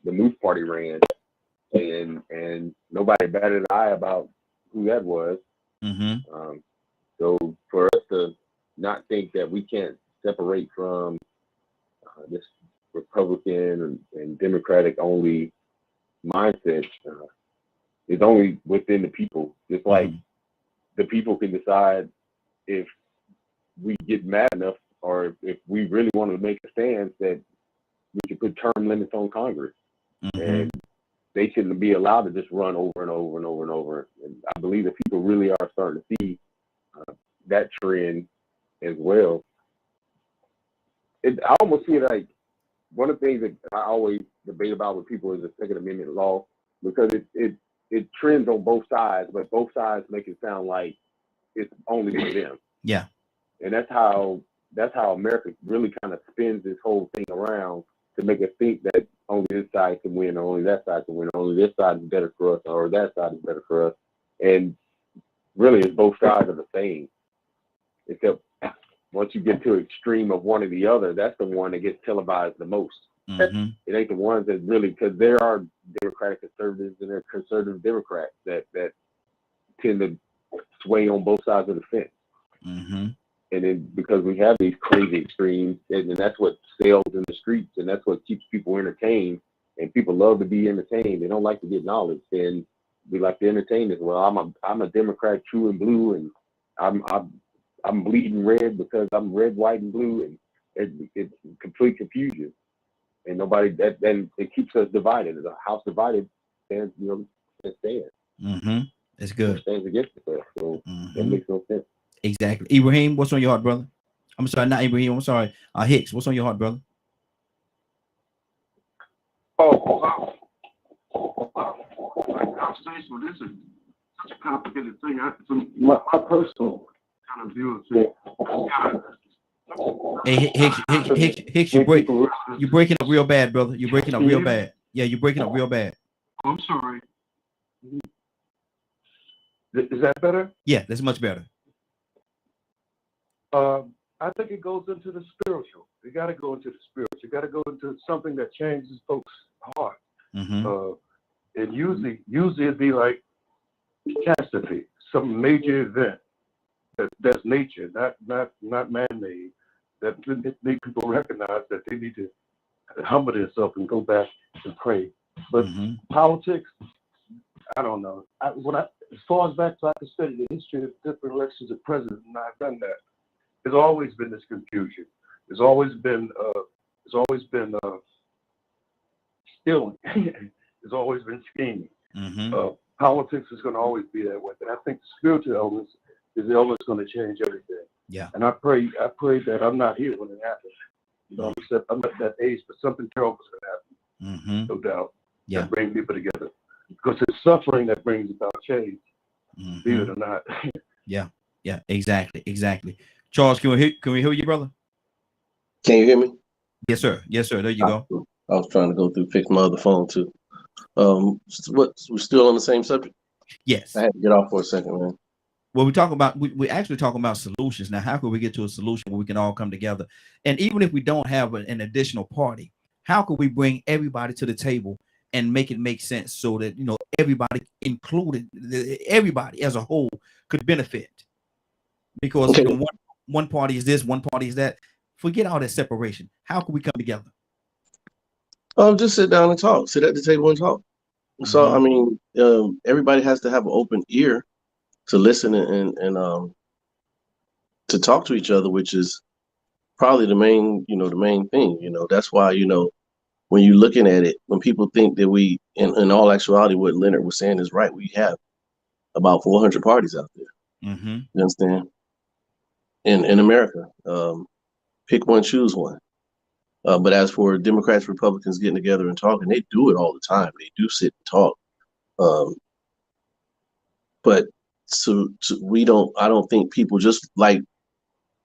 the Moose Party ran, and nobody batted an eye about who that was. Mm-hmm. So for us to not think that we can't separate from this Republican and Democratic only mindset is only within the people. Just like the people can decide if we get mad enough, or if we really want to make a stance that we should put term limits on Congress. And they shouldn't be allowed to just run over and over and over and over. And I believe that people really are starting to see that trend as well. I almost see it like one of the things that I always debate about with people is the Second Amendment law, because it trends on both sides, but both sides make it sound like it's only for them. Yeah. And that's how America really kind of spins this whole thing around to make us think that only this side can win, or only that side can win, or only this side is better for us, or that side is better for us. And really, it's both sides of the same. Except once you get to an extreme of one or the other, that's the one that gets televised the most. It ain't the ones that really, because there are Democratic conservatives and there are conservative Democrats that tend to sway on both sides of the fence. And then because we have these crazy extremes, and that's what sells in the streets, and that's what keeps people entertained, and people love to be entertained. They don't like to get knowledge, and we like to entertain as well. I'm a Democrat, true and blue, and I'm bleeding red because I'm red, white, and blue, and it's complete confusion. And then it keeps us divided. As a house divided, stands, it stands. It's good. It stands against us. So that makes no sense. Exactly. Ibrahim, what's on your heart, brother? I'm sorry, not Ibrahim. I'm sorry. Hicks, what's on your heart, brother? Wow. Conversation. This is such a complicated thing. My personal kind of view of it. Hey, Hicks, you're breaking up real bad, brother. You're breaking up real bad. Yeah, you're breaking up real bad. I'm sorry. Is that better? Yeah, that's much better. I think it goes into the spiritual. You got to go into the spiritual. You got to go into something that changes folks' heart. And usually it'd be like catastrophe, some major event that's nature, not man-made, that make people recognize that they need to humble themselves and go back and pray. But politics, I don't know. As far as back so I can study the history of different elections of presidents, and I've done that. There's always been this confusion. There's always been stealing. There's always been scheming. Politics is going to always be that way. But I think the spiritual elements is always going to change everything. Yeah. And I pray that I'm not here when it happens. I'm at that age, but something terrible is going to happen. No doubt. Yeah. That bring people together. Because it's suffering that brings about change. Believe it or not. Yeah. Exactly. Charles, can we hear you, brother? Can you hear me? Yes, sir. There you go. I was trying to fix my other phone too. We're still on the same subject? Yes. I had to get off for a second, man. Well, we're actually talking about solutions. Now, how can we get to a solution where we can all come together? And even if we don't have an additional party, how can we bring everybody to the table and make it make sense so that, everybody included, everybody as a whole could benefit? Because one party is this, one party is that. Forget all that separation. How can we come together? Just sit down and talk. Sit at the table and talk. So I mean, everybody has to have an open ear to listen and to talk to each other, which is probably the main thing. That's why, when you're looking at it, when people think that we, in all actuality, what Leonard was saying is right. We have about 400 parties out there. You understand? In America, pick one, choose one. But as for Democrats, Republicans getting together and talking, they do it all the time. They do sit and talk. But I don't think people, just like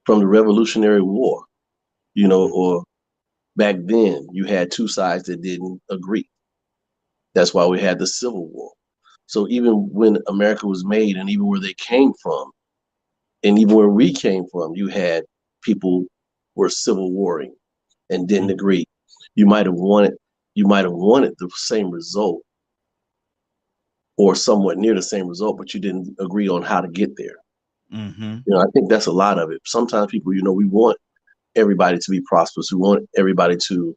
from the Revolutionary War, or back then, you had two sides that didn't agree. That's why we had the Civil War. So even when America was made, and even where they came from, and even where we came from, you had people were civil warring and didn't agree. You might have wanted the same result, or somewhat near the same result, but you didn't agree on how to get there. I think that's a lot of it. Sometimes people, we want everybody to be prosperous. We want everybody to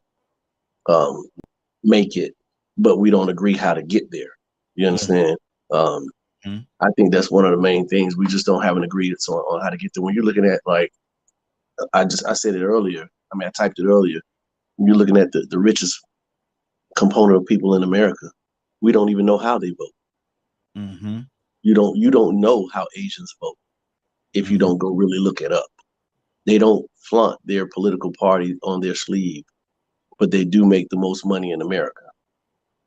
make it, but we don't agree how to get there. You understand? I think that's one of the main things. We just don't have an agreement on how to get there. When you're looking at, like, I said it earlier. I mean, I typed it earlier. When you're looking at the richest component of people in America, we don't even know how they vote. You don't know how Asians vote if you don't go really look it up. They don't flaunt their political party on their sleeve, but they do make the most money in America.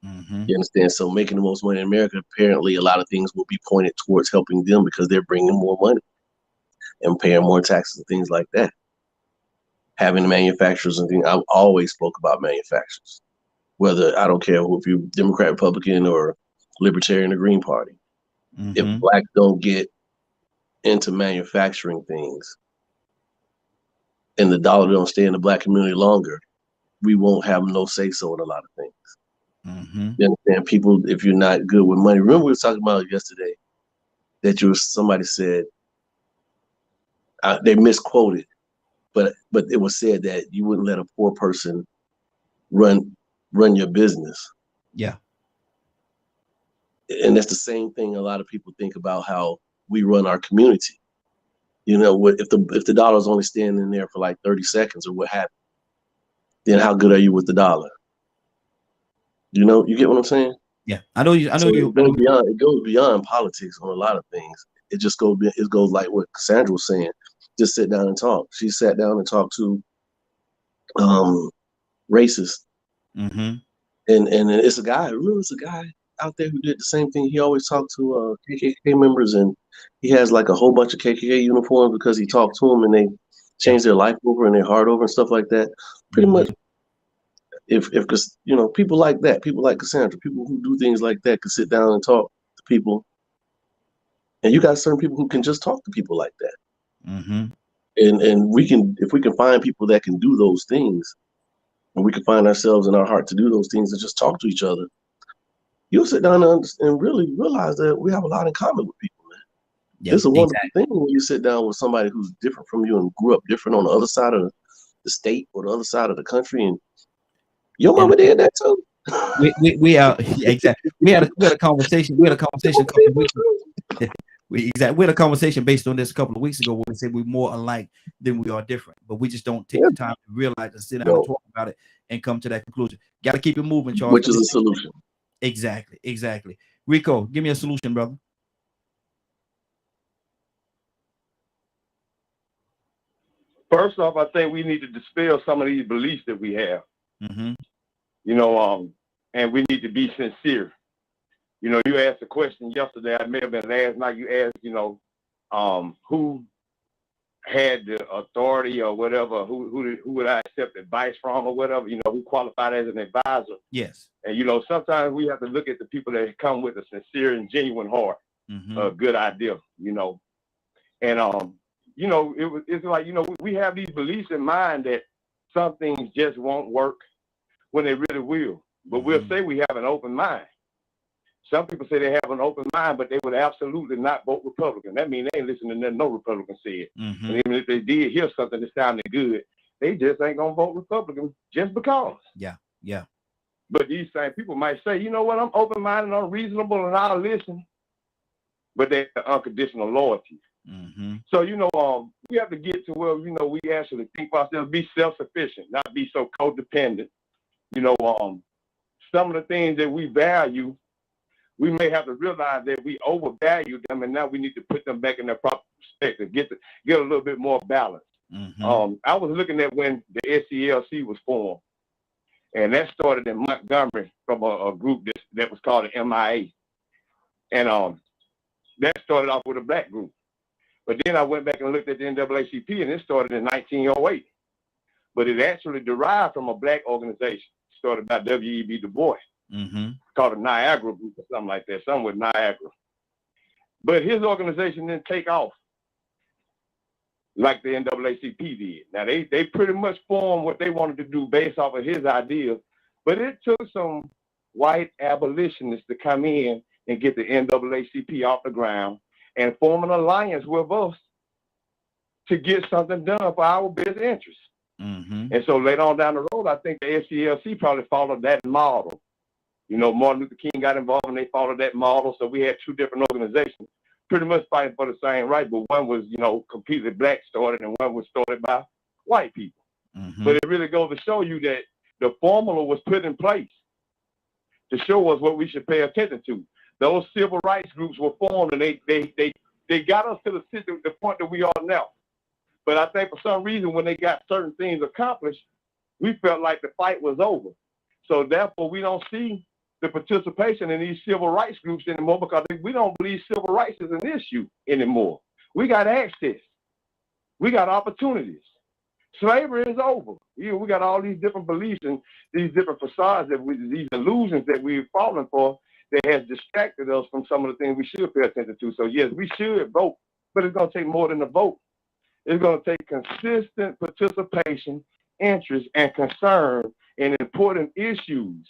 You understand? So making the most money in America, apparently a lot of things will be pointed towards helping them because they're bringing more money and paying more taxes and things like that. Having manufacturers and things, I've always spoke about manufacturers, whether, I don't care if you're Democrat, Republican, or Libertarian or Green Party. If Blacks don't get into manufacturing things and the dollar don't stay in the Black community longer, we won't have no say-so in a lot of things. You understand? People, if you're not good with money, remember we were talking about yesterday that somebody said, they misquoted, but it was said that you wouldn't let a poor person run your business. Yeah. And that's the same thing a lot of people think about how we run our community. If the dollar's only standing there for like 30 seconds or what have you, then how good are you with the dollar? You get what I'm saying? Yeah, I know you. It goes beyond politics on a lot of things. It goes like what Cassandra was saying. Just sit down and talk. She sat down and talked to racists. And it's a guy. Remember, it's a guy out there who did the same thing. He always talked to KKK members, and he has like a whole bunch of KKK uniforms because he talked to them and they changed their life over and their heart over and stuff like that. Pretty much, if people like that, people like Cassandra, people who do things like that, can sit down and talk to people. And you got certain people who can just talk to people like that. And if we can find people that can do those things, and we can find ourselves in our heart to do those things and just talk to each other, you'll sit down and really realize that we have a lot in common with people, man. Yeah, it's a wonderful thing when you sit down with somebody who's different from you and grew up different on the other side of the state or the other side of the country, and your mama did that too. We are exactly. We had a conversation. We had a conversation a couple of weeks ago. We had a conversation based on this a couple of weeks ago where we said we're more alike than we are different, but we just don't take the time to realize and sit down and talk about it and come to that conclusion. Got to keep it moving, Charles. Which is a solution. Exactly. Rico, give me a solution, brother. First off, I think we need to dispel some of these beliefs that we have. And we need to be sincere. You asked a question yesterday. I may have been last night. You asked, who had the authority or whatever. Who would I accept advice from or whatever? Who qualified as an advisor? Yes. And sometimes we have to look at the people that come with a sincere and genuine heart, a good idea. And it's like we have these beliefs in mind that some things just won't work when they really will. But we'll say we have an open mind. Some people say they have an open mind, but they would absolutely not vote Republican. That means they ain't listening to nothing no Republican said. And even if they did hear something that sounded good, they just ain't gonna vote Republican just because. Yeah. But these same people might say, you know what, I'm open-minded, I'm reasonable, and I'll listen. But they're unconditional loyalty. Mm-hmm. So, we have to get to where, we actually think for ourselves, be self-sufficient, not be so codependent. Some of the things that we value, we may have to realize that we overvalue them, and now we need to put them back in their proper perspective, get a little bit more balance. Mm-hmm. I was looking at when the SCLC was formed, and that started in Montgomery from a group that was called the MIA. And that started off with a black group. But then I went back and looked at the NAACP, and it started in 1908. But it actually derived from a black organization started by W.E.B. Du Bois, called the Niagara Group or something like that, something with Niagara. But his organization didn't take off like the NAACP did. Now, they pretty much formed what they wanted to do based off of his ideas, but it took some white abolitionists to come in and get the NAACP off the ground and form an alliance with us to get something done for our best interests. Mm-hmm. And so later on down the road, I think the SCLC probably followed that model. Martin Luther King got involved and they followed that model. So we had two different organizations pretty much fighting for the same right, but one was, completely black started and one was started by white people. Mm-hmm. But it really goes to show you that the formula was put in place to show us what we should pay attention to. Those civil rights groups were formed and they got us to the point that we are now. But I think for some reason when they got certain things accomplished, we felt like the fight was over. So therefore we don't see the participation in these civil rights groups anymore because we don't believe civil rights is an issue anymore. We got access. We got opportunities. Slavery is over. We got all these different beliefs and these different facades, these illusions that we've fallen for that has distracted us from some of the things we should pay attention to. So yes, we should vote, but it's going to take more than a vote. It's going to take consistent participation, interest, and concern in important issues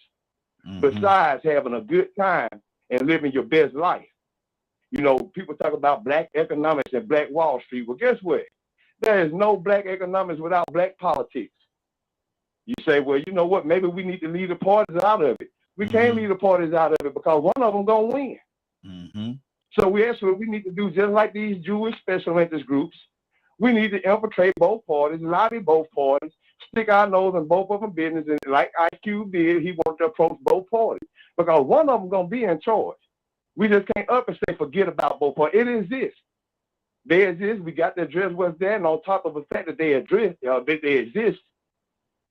besides having a good time and living your best life. People talk about black economics and black Wall Street. Well, guess what? There is no black economics without black politics. You say, well, you know what? Maybe we need to leave the parties out of it. We can't leave the parties out of it because one of them going to win. Mm-hmm. So we need to do just like these Jewish special interest groups. We need to infiltrate both parties, lobby both parties, stick our nose in both of them business. And like IQ did, he wanted to approach both parties because one of them going to be in charge. We just can't up and say, forget about both parties. It exists. They exist. We got to address what's there. And on top of the fact that they exist,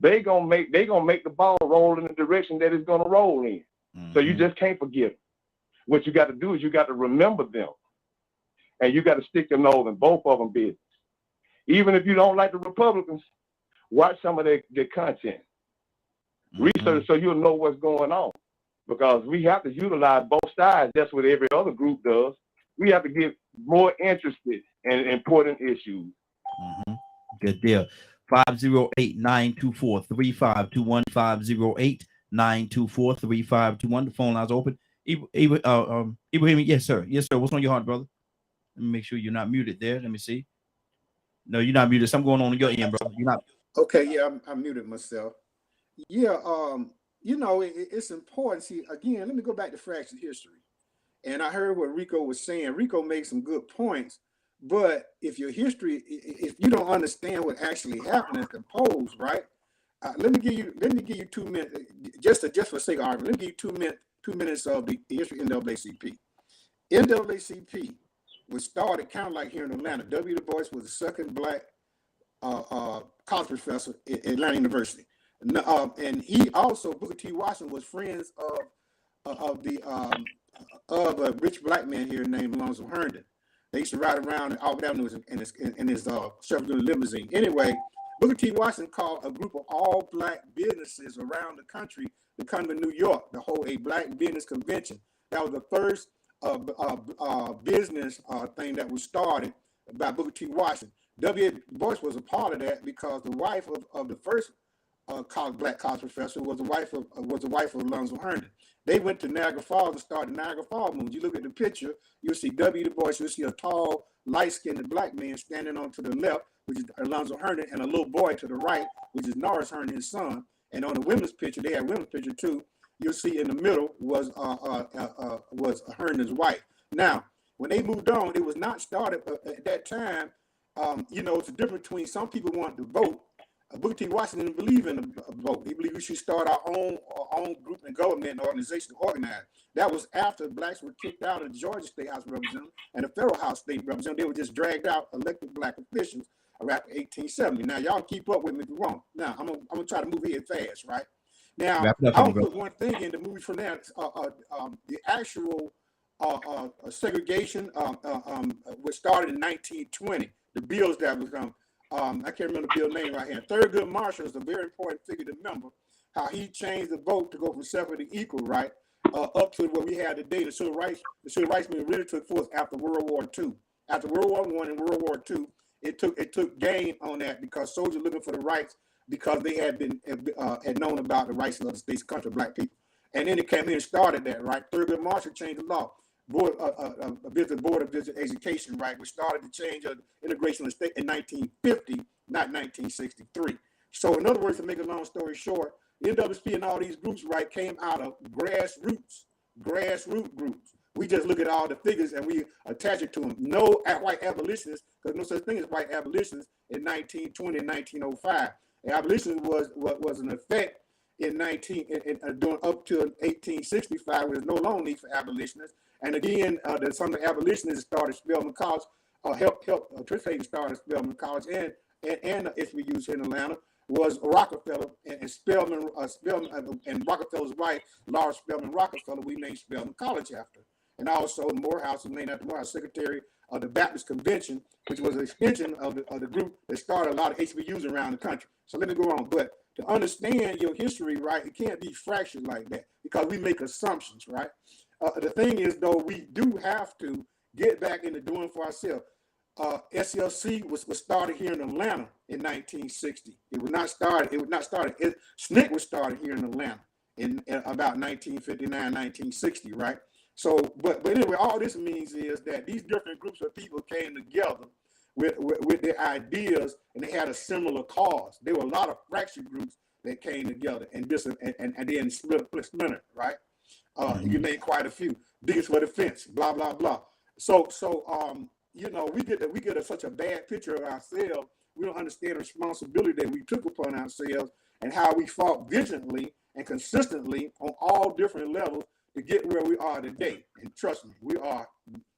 they gonna make the ball roll in the direction that it's gonna roll in. So you just can't forget them. What you got to do is you got to remember them, and you got to stick your nose in both of them business. Even if you don't like the Republicans, watch some of their content, research so you'll know what's going on. Because we have to utilize both sides. That's what every other group does. We have to get more interested in important issues. Good deal. 508-924-3521. 508-924-3521. The phone line's open. Ibrahim, yes, sir. Yes, sir. What's on your heart, brother? Let me make sure you're not muted there. Let me see. No, you're not muted. Something going on your end, brother. You're not. Okay, yeah, I muted myself. Yeah, it's important. See, again, let me go back to fractured history. And I heard what Rico was saying. Rico made some good points. But if your history, if you don't understand what actually happened and composed, right? Let me give you 2 minutes, just for sake of argument. Let me give you 2 minutes of the history of NAACP. NAACP was started kind of like here in Atlanta. W. Du Bois was the second black college professor at Atlanta University, and he also Booker T. Washington was friends of a rich black man here named Alonzo Herndon. They used to ride around in Albert Avenue in his Chevrolet limousine. Anyway, Booker T. Washington called a group of all black businesses around the country to come to New York to hold a black business convention. That was the first business thing that was started by Booker T. Washington. W. Du Bois was a part of that because the wife of the first black college professor was the wife of Alonzo Herndon. They went to Niagara Falls and started Niagara Falls Moon. You look at the picture, you'll see W. Du Bois, you'll see a tall, light-skinned black man standing on to the left, which is Alonzo Herndon, and a little boy to the right, which is Norris Herndon, his son. And on the women's picture, they had women's picture too. You'll see in the middle was Herndon's wife. Now, when they moved on, it was not started at that time. It's a difference between some people wanted to vote. Booker T. Washington didn't believe in the vote. He believed we should start our own group and government and organization to organize. That was after blacks were kicked out of the Georgia State House of Representatives and the Federal House State Representatives. They were just dragged out, elected black officials around 1870. Now, y'all keep up with me if you want. Now, I'm gonna try to move ahead fast, right? Now, I'll put one thing in the movie from that. The actual segregation was started in 1920. The bills that was I can't remember the bill name right here. Thurgood Marshall is a very important figure to remember. How he changed the vote to go from separate to equal, right, up to what we had today. The civil rights movement really took force after World War II. After World War I and World War II, it took gain on that because soldiers looking for the rights because they had known about the rights of the state's country, black people. And then it came in and started that, right? Thurgood Marshall changed the law. Board of Visitor Education, right, which started the change of integration of the state in 1950, not 1963. So in other words, to make a long story short, NWSP and all these groups, right, came out of grassroots groups. We just look at all the figures and we attach it to them. No white abolitionists, because no such thing as white abolitionists in 1920 and 1905. Abolition was an effect in doing up to 1865, when there's no longer need for abolitionists. And again, some of the abolitionists started Spelman College, helped Trish Hayden started Spelman College and HBCUs in Atlanta, was Rockefeller and Spelman and Rockefeller's wife, Laura Spelman Rockefeller, we named Spelman College after. And also Morehouse was named after Morehouse, secretary of the Baptist Convention, which was an extension of the group that started a lot of HBCUs around the country. So let me go on. But to understand your history, right, it can't be fractured like that because we make assumptions, right? The thing is, though, we do have to get back into doing for ourselves. SLC was started here in Atlanta in 1960. It was not started. SNCC was started here in Atlanta in about 1959, 1960, right? So, but anyway, all this means is that these different groups of people came together with their ideas, and they had a similar cause. There were a lot of fractured groups that came together and then splintered, right? You name quite a few. Biggest for the fence, blah blah blah. So we get such a bad picture of ourselves. We don't understand the responsibility that we took upon ourselves and how we fought vigilantly and consistently on all different levels to get where we are today. And trust me, we are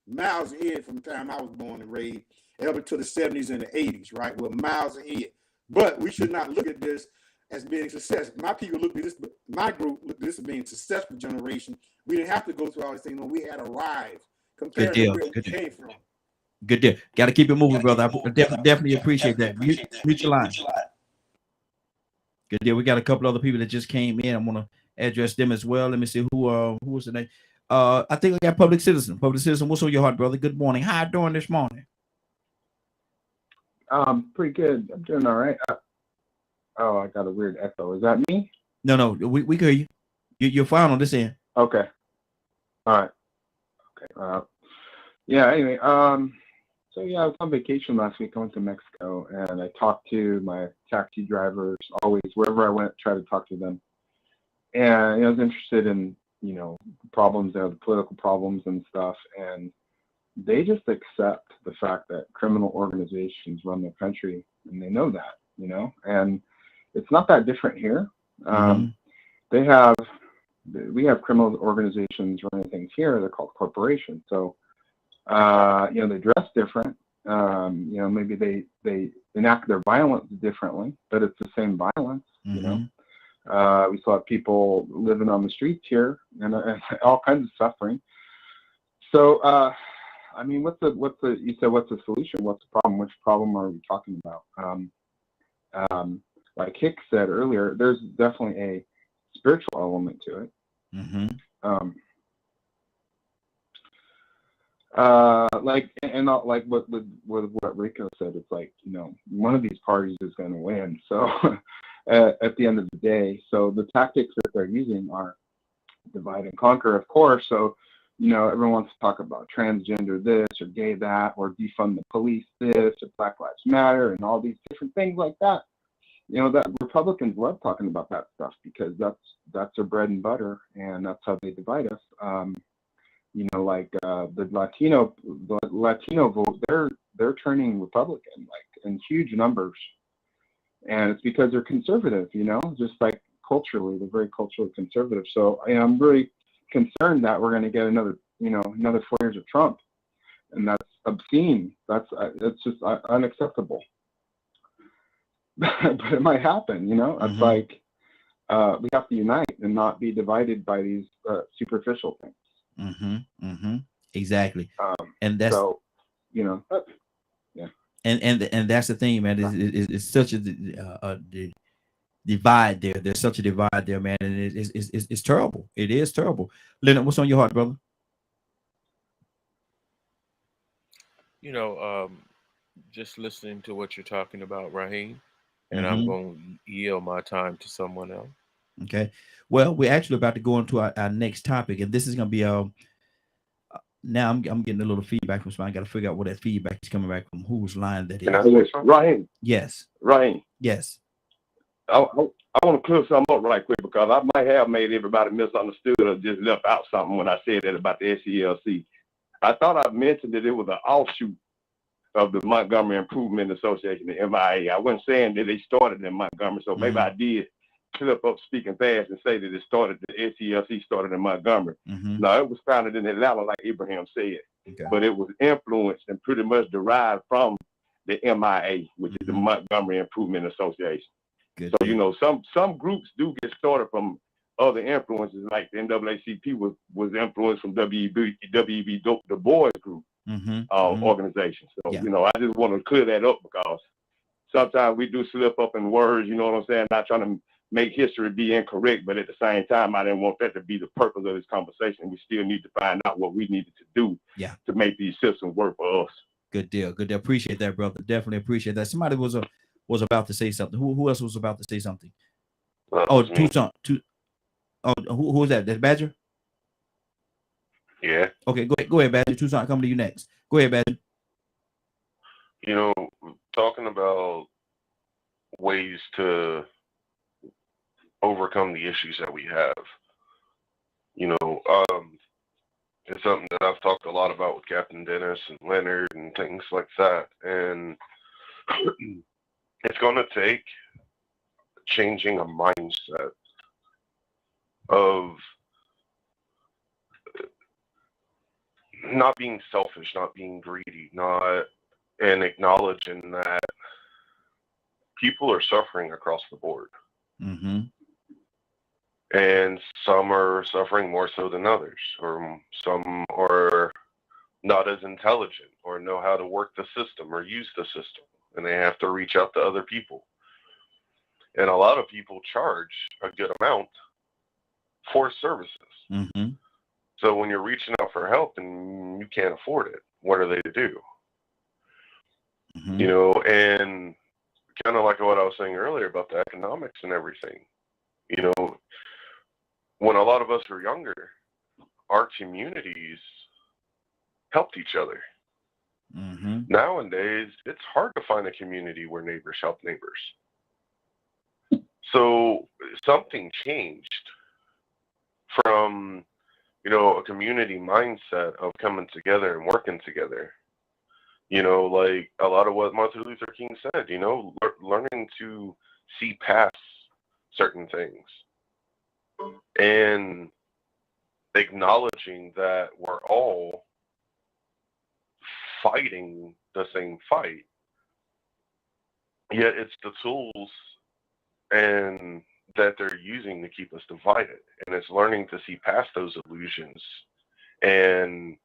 miles ahead from the time I was born and raised up into the 70s and the 80s, right? We're miles ahead. But we should not look at this as being success. My people look at this, my group look at this as being a successful generation. We didn't have to go through all these things. We had arrived compared to where we came from. Good deal. Got to keep it moving, brother. I definitely appreciate that. Mute your line. Good deal. We got a couple other people that just came in. I'm gonna address them as well. Let me see who was the name. I think I got Public Citizen. Public Citizen, what's on your heart, brother? Good morning. How you doing this morning? Pretty good. I'm doing all right. I got a weird echo. Is that me? No, we hear you. You're fine on this end. Okay. All right. Okay. Yeah. Anyway, so yeah, I was on vacation last week. I went to Mexico, and I talked to my taxi drivers. Always, wherever I went, try to talk to them. And I was interested in, problems, the political problems and stuff. And they just accept the fact that criminal organizations run the country, and they know that, and it's not that different here. We have criminal organizations running things here. They're called corporations. So, they dress different. Maybe they enact their violence differently, but it's the same violence, We still have people living on the streets here and all kinds of suffering. So, you said, what's the solution? What's the problem? Which problem are we talking about? Like Hicks said earlier, there's definitely a spiritual element to it. Like what Rico said, it's like, one of these parties is going to win. So at the end of the day, so the tactics that they're using are divide and conquer, of course. So, everyone wants to talk about transgender this or gay that or defund the police this or Black Lives Matter and all these different things like that. that Republicans love talking about that stuff because that's their bread and butter, and that's how they divide us. Like the Latino vote, they're turning Republican like in huge numbers, and it's because they're conservative. Just like culturally, they're very culturally conservative. So I'm really concerned that we're going to get another 4 years of Trump, and that's obscene. It's just unacceptable. But it might happen. It's like we have to unite and not be divided by these superficial things. Exactly. And that's yeah. And that's the thing, man. It's such a divide there. There's such a divide there, man, and it's terrible. It is terrible. Leonard, what's on your heart, brother? Just listening to what you're talking about, Raheem, and I'm going to yield my time to someone else. Okay. Well, we're actually about to go into our next topic, and this is going to be now I'm getting a little feedback from somebody. I got to figure out where that feedback is coming back from, whose line that is. Raheem. Yes. Raheem. Yes. I want to clear something up right quick because I might have made everybody misunderstood or just left out something when I said that about the SCLC. I thought I mentioned that it was an offshoot of the Montgomery Improvement Association, the MIA. I wasn't saying that they started in Montgomery, so maybe I did slip up speaking fast and say that the SCLC started in Montgomery. No, it was founded in Atlanta, like Abraham said, but it was influenced and pretty much derived from the MIA, which is the Montgomery Improvement Association. Good. So some groups do get started from other influences, like the NAACP was influenced from W.E.B. Du Bois group organization. So I just want to clear that up because sometimes we do slip up in words. You know what I'm saying? Not trying to make history be incorrect, but at the same time, I didn't want that to be the purpose of this conversation. We still need to find out what we needed to do to make these systems work for us. Good deal. Good deal. Appreciate that, brother. Definitely appreciate that. Somebody was about to say something. Who else was about to say something? Tucson. Who was that? That's Badger? Yeah. Okay, go ahead, Badger. Tucson, coming to you next. Go ahead, Badger. Talking about ways to overcome the issues that we have. It's something that I've talked a lot about with Captain Dennis and Leonard and things like that. And it's going to take changing a mindset of not being selfish, not being greedy, and acknowledging that people are suffering across the board. And some are suffering more so than others, or some are not as intelligent or know how to work the system or use the system, and they have to reach out to other people. And a lot of people charge a good amount for services. So when you're reaching out for help and you can't afford it, what are they to do? And kind of like what I was saying earlier about the economics and everything. When a lot of us were younger, our communities helped each other. Nowadays, it's hard to find a community where neighbors help neighbors. So something changed from, a community mindset of coming together and working together. Like a lot of what Martin Luther King said, learning to see past certain things and acknowledging that we're all fighting the same fight, yet it's the tools and that they're using to keep us divided. And it's learning to see past those illusions and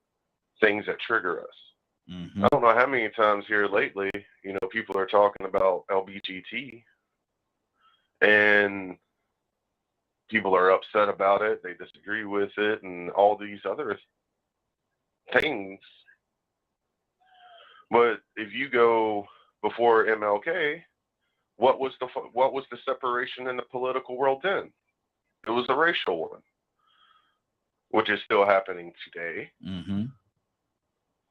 things that trigger us. I don't know how many times here lately, people are talking about LBGT and people are upset about it. They disagree with it and all these other things. But if you go before MLK, what was the separation in the political world then? It was the racial one, which is still happening today.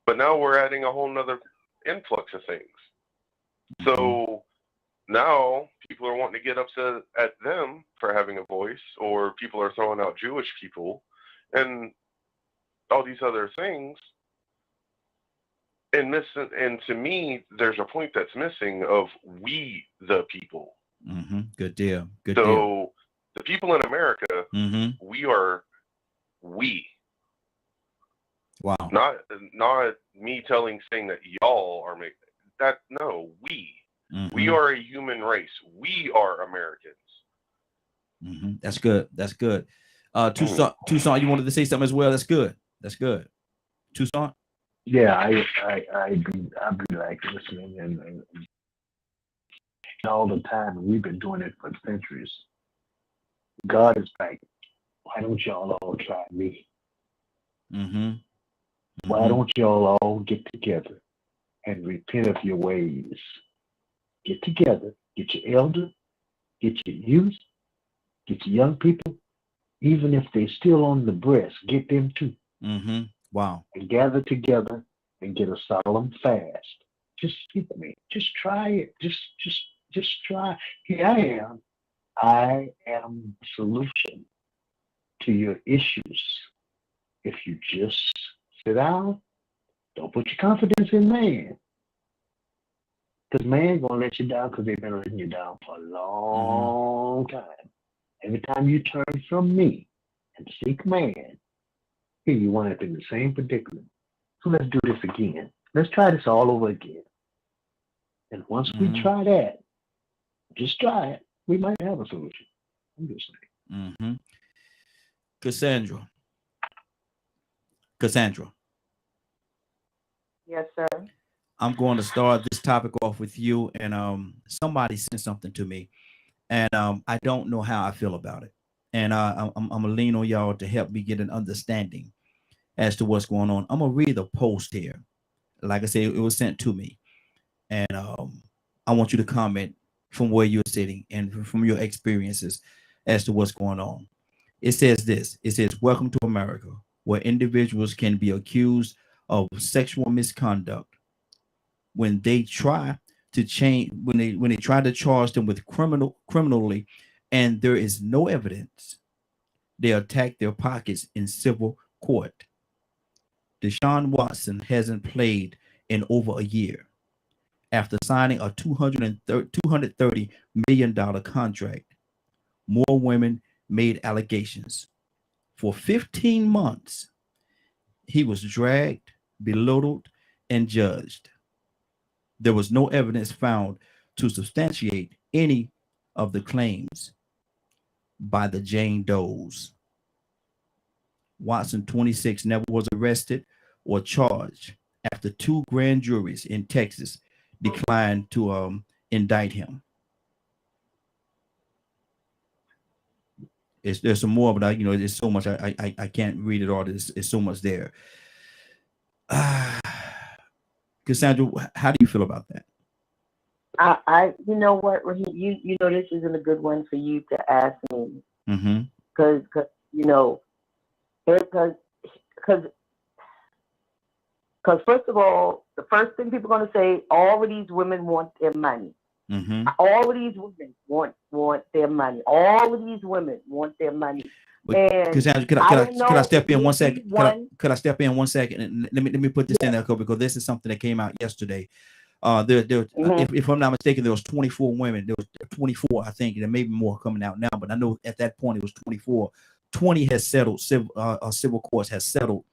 But now we're adding a whole nother influx of things. So now people are wanting to get upset at them for having a voice, or people are throwing out Jewish people and all these other things. And to me, there's a point that's missing of we the people. Good deal. Good so deal. The people in America, we are we. Wow. Not me saying that y'all are making that. No, we. We are a human race. We are Americans. That's good. That's good. Tucson, you wanted to say something as well? That's good. That's good. Tucson? Yeah, I be like listening and all the time, and we've been doing it for centuries. God is like, why don't y'all all try me? Why don't y'all all get together and repent of your ways? Get together, get your elder, get your youth, get your young people, even if they're still on the breast, get them too. Wow. And gather together and get a solemn fast. Just try it. Just try. Here I am. I am the solution to your issues. If you just sit down, don't put your confidence in man. Because man gonna let you down because they've been letting you down for a long time. Every time you turn from me and seek man, here you wind up in the same predicament. So let's do this again. Let's try this all over again. And once we try that, just try it, we might have a solution. I'm just saying. Cassandra. Yes, sir. I'm going to start this topic off with you, and somebody sent something to me, and I don't know how I feel about it, and I'm gonna lean on y'all to help me get an understanding as to what's going on. I'm gonna read the post here. Like I said, it was sent to me, and I want you to comment from where you're sitting and from your experiences as to what's going on. It says this. It says, "Welcome to America, where individuals can be accused of sexual misconduct. When they try to change, when they try to charge them with criminally, and there is no evidence, they attack their pockets in civil court. Deshaun Watson hasn't played in over a year after signing a $230 million contract. More women made allegations. For 15 months, he was dragged, belittled, and judged. There was no evidence found to substantiate any of the claims by the Jane Does. Watson, 26, never was arrested or charged after 2 grand juries in Texas declined to indict him." There's some more, but there's so much I can't read it all. There's so much there. Cassandra, how do you feel about that? I you know what, Raheem, you know this isn't a good one for you to ask me. Because first of all, the first thing people are going to say, all of these women want their money. All of these women want their money. All of these women want their money. Cassandra, could I step in 1 second? Could I step in 1 second? And let me put this in there because this is something that came out yesterday. If I'm not mistaken, there was 24 women. There was 24, I think. There may be more coming out now, but I know at that point it was 24. 20 has settled. Civil courts has settled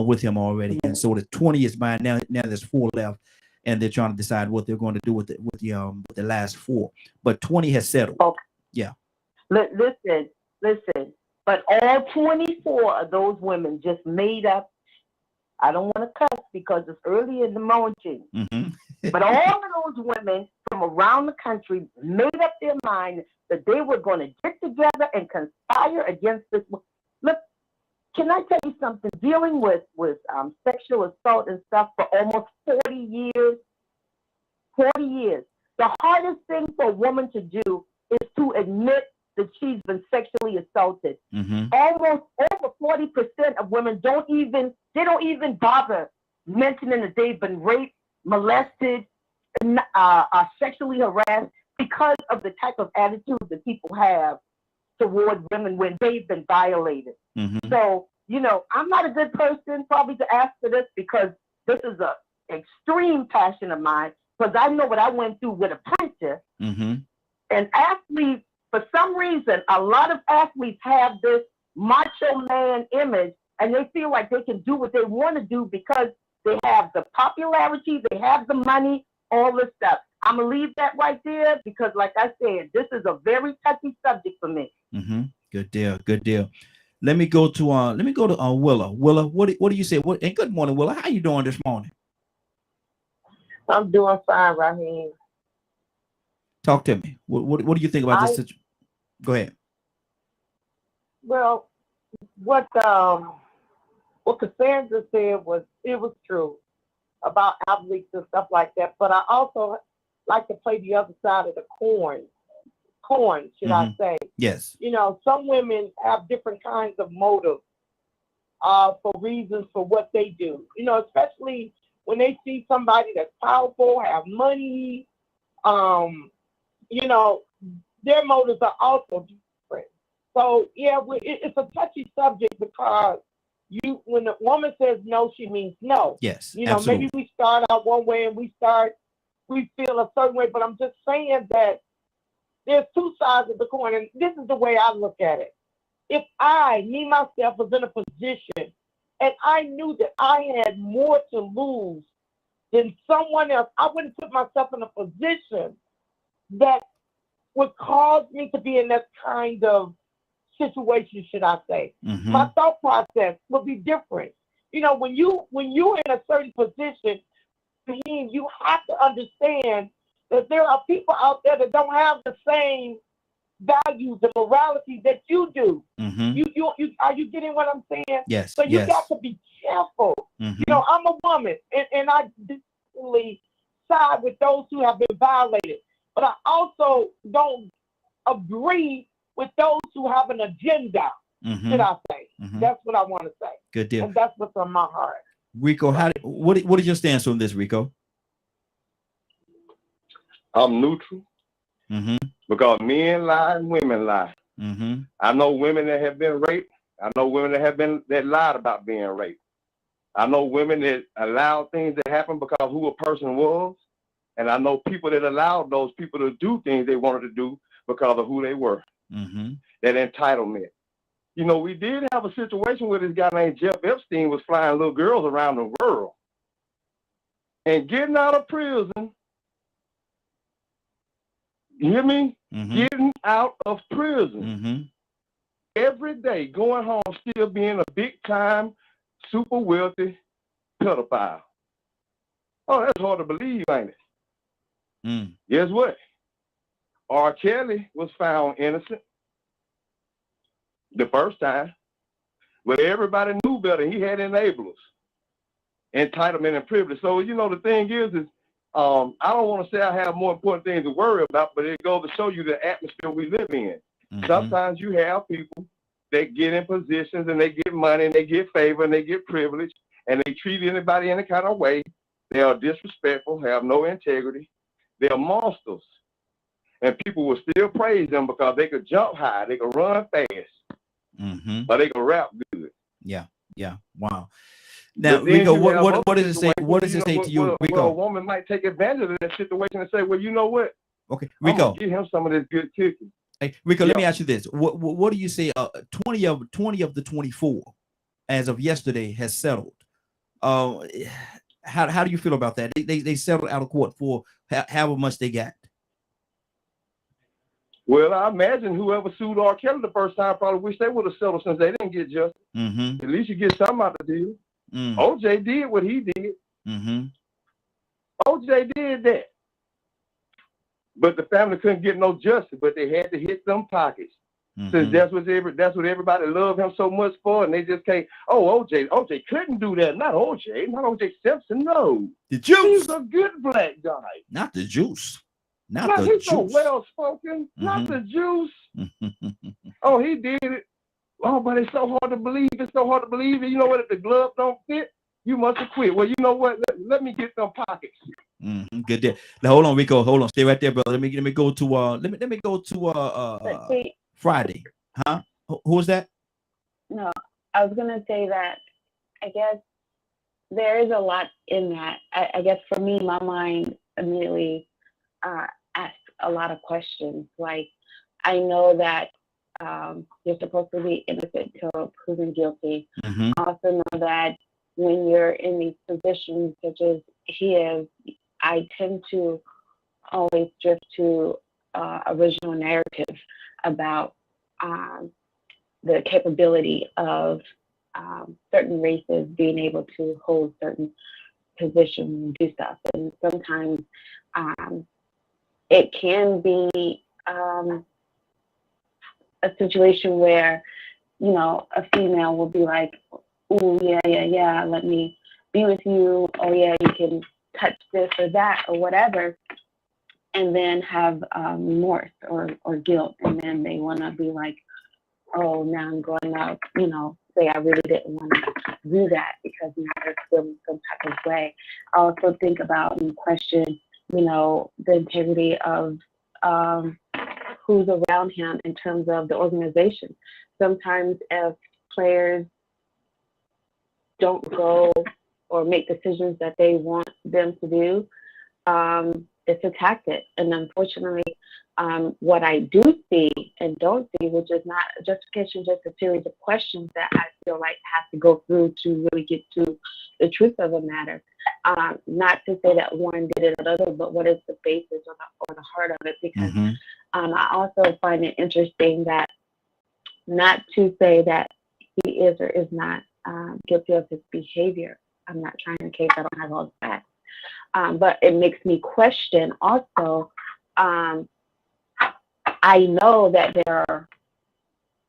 with him already, and so the 20 is by now. Now there's 4 left, and they're trying to decide what they're going to do with the last 4. But 20 has settled. Okay. Yeah. Listen. But all 24 of those women just made up. I don't want to cuss because it's early in the morning. But all of those women from around the country made up their mind that they were going to get together and conspire against this. Look, can I tell you something? Dealing with sexual assault and stuff for almost 40 years, the hardest thing for a woman to do is to admit that she's been sexually assaulted. Almost over 40% of women don't even bother mentioning that they've been raped, molested, sexually harassed. because of the type of attitude that people have toward women when they've been violated. So, you know, I'm not a good person probably to ask for this because this is a extreme passion of mine because I know what I went through with a princess. And athletes, for some reason, a lot of athletes have this macho man image and they feel like they can do what they want to do because they have the popularity, they have the money, all this stuff. I'm gonna leave that right there because, like I said, this is a very touchy subject for me. Good deal. Good deal. Let me go to Willa. Willa, what do you say? And good morning, Willa. How you doing this morning? I'm doing fine, Raheem. Talk to me. What do you think about this situation? Go ahead. Well, what Cassandra said was true about athletes and stuff like that. But I also like to play the other side of the coin, should I say. Yes. You know, some women have different kinds of motives for reasons for what they do. You know, especially when they see somebody that's powerful, have money, you know, their motives are also different. So, yeah, it's a touchy subject because when a woman says no, she means no. Yes, you know, absolutely. Maybe we start out one way and we feel a certain way, but I'm just saying that there's two sides of the coin, and this is the way I look at it. If me myself, was in a position and I knew that I had more to lose than someone else, I wouldn't put myself in a position that would cause me to be in that kind of situation, should I say. My thought process would be different. You know, when you're in a certain position, you have to understand that there are people out there that don't have the same values and morality that you do. You are you getting what I'm saying? Yes. So you got to be careful. You know, I'm a woman, and I definitely side with those who have been violated, but I also don't agree with those who have an agenda. Should I say? That's what I want to say. Good deal. And that's what's on my heart. Rico, what is your stance on this, Rico? I'm neutral because men lie and women lie. I know women that have been raped. I know women that lied about being raped. I know women that allowed things to happen because of who a person was, and I know people that allowed those people to do things they wanted to do because of who they were. That entitlement. You know, we did have a situation where this guy named Jeff Epstein was flying little girls around the world and getting out of prison. You hear me? Getting out of prison every day, going home, still being a big time, super wealthy pedophile. Oh, that's hard to believe, ain't it? Guess what? R. Kelly was found innocent the first time, but everybody knew better. He had enablers, entitlement, and privilege. So, you know, the thing is I don't want to say I have more important things to worry about, but it goes to show you the atmosphere we live in. Sometimes you have people that get in positions and they get money and they get favor and they get privilege and they treat anybody any kind of way. They are disrespectful, have no integrity. They are monsters. And people will still praise them because they could jump high, they could run fast, or they could rap good. Yeah. Wow. Now, Rico, what does it say? What does it say to you, Rico? Well, a woman might take advantage of that situation and say, well, you know what? Okay, Rico. Give him some of this good cooking. Hey, Rico, let me ask you this. What do you say? 20 of the 24 as of yesterday has settled. How do you feel about that? They settled out of court for however much they got. Well, I imagine whoever sued R. Kelly the first time probably wish they would have settled since they didn't get justice. At least you get something out of the deal. OJ did what he did. OJ did that. But the family couldn't get no justice, but they had to hit them pockets. Since that's what everybody loved him so much for, and they just can't. Oh, OJ couldn't do that. Not OJ Simpson. No, the juice. He's a good black guy. Not the juice. He's so well spoken. Not the juice. Oh, he did it. Oh, but it's so hard to believe. It's so hard to believe. You know what? If the glove don't fit, you must have quit. Well, you know what? Let me get them pockets. Good deal. Now hold on, Rico. Hold on. Stay right there, brother. Let me go to let me go to Friday. Huh? Who was that? No, I was gonna say that I guess there is a lot in that. I guess for me, my mind immediately asked a lot of questions. Like, I know that you're supposed to be innocent till proven guilty. I also know that when you're in these positions such as he is, I tend to always drift to original narrative about the capability of certain races being able to hold certain positions and do stuff. And sometimes it can be a situation where, you know, a female will be like, oh, yeah, let me be with you. Oh, yeah, you can touch this or that or whatever. And then have remorse or guilt. And then they want to be like, oh, now I'm going to, you know, say I really didn't want to do that because now they're feeling some type of way. I also think about and question, you know, the integrity of who's around him in terms of the organization. Sometimes if players don't go or make decisions that they want them to do, it's a tactic. And unfortunately, what I do see and don't see, which is not a justification, just a series of questions that I feel like have to go through to really get to the truth of the matter. Not to say that one did it or the other, but what is the basis or the heart of it? Because I also find it interesting that not to say that he is or is not guilty of his behavior. I'm not trying to case, I don't have all the facts. But it makes me question also, I know that there are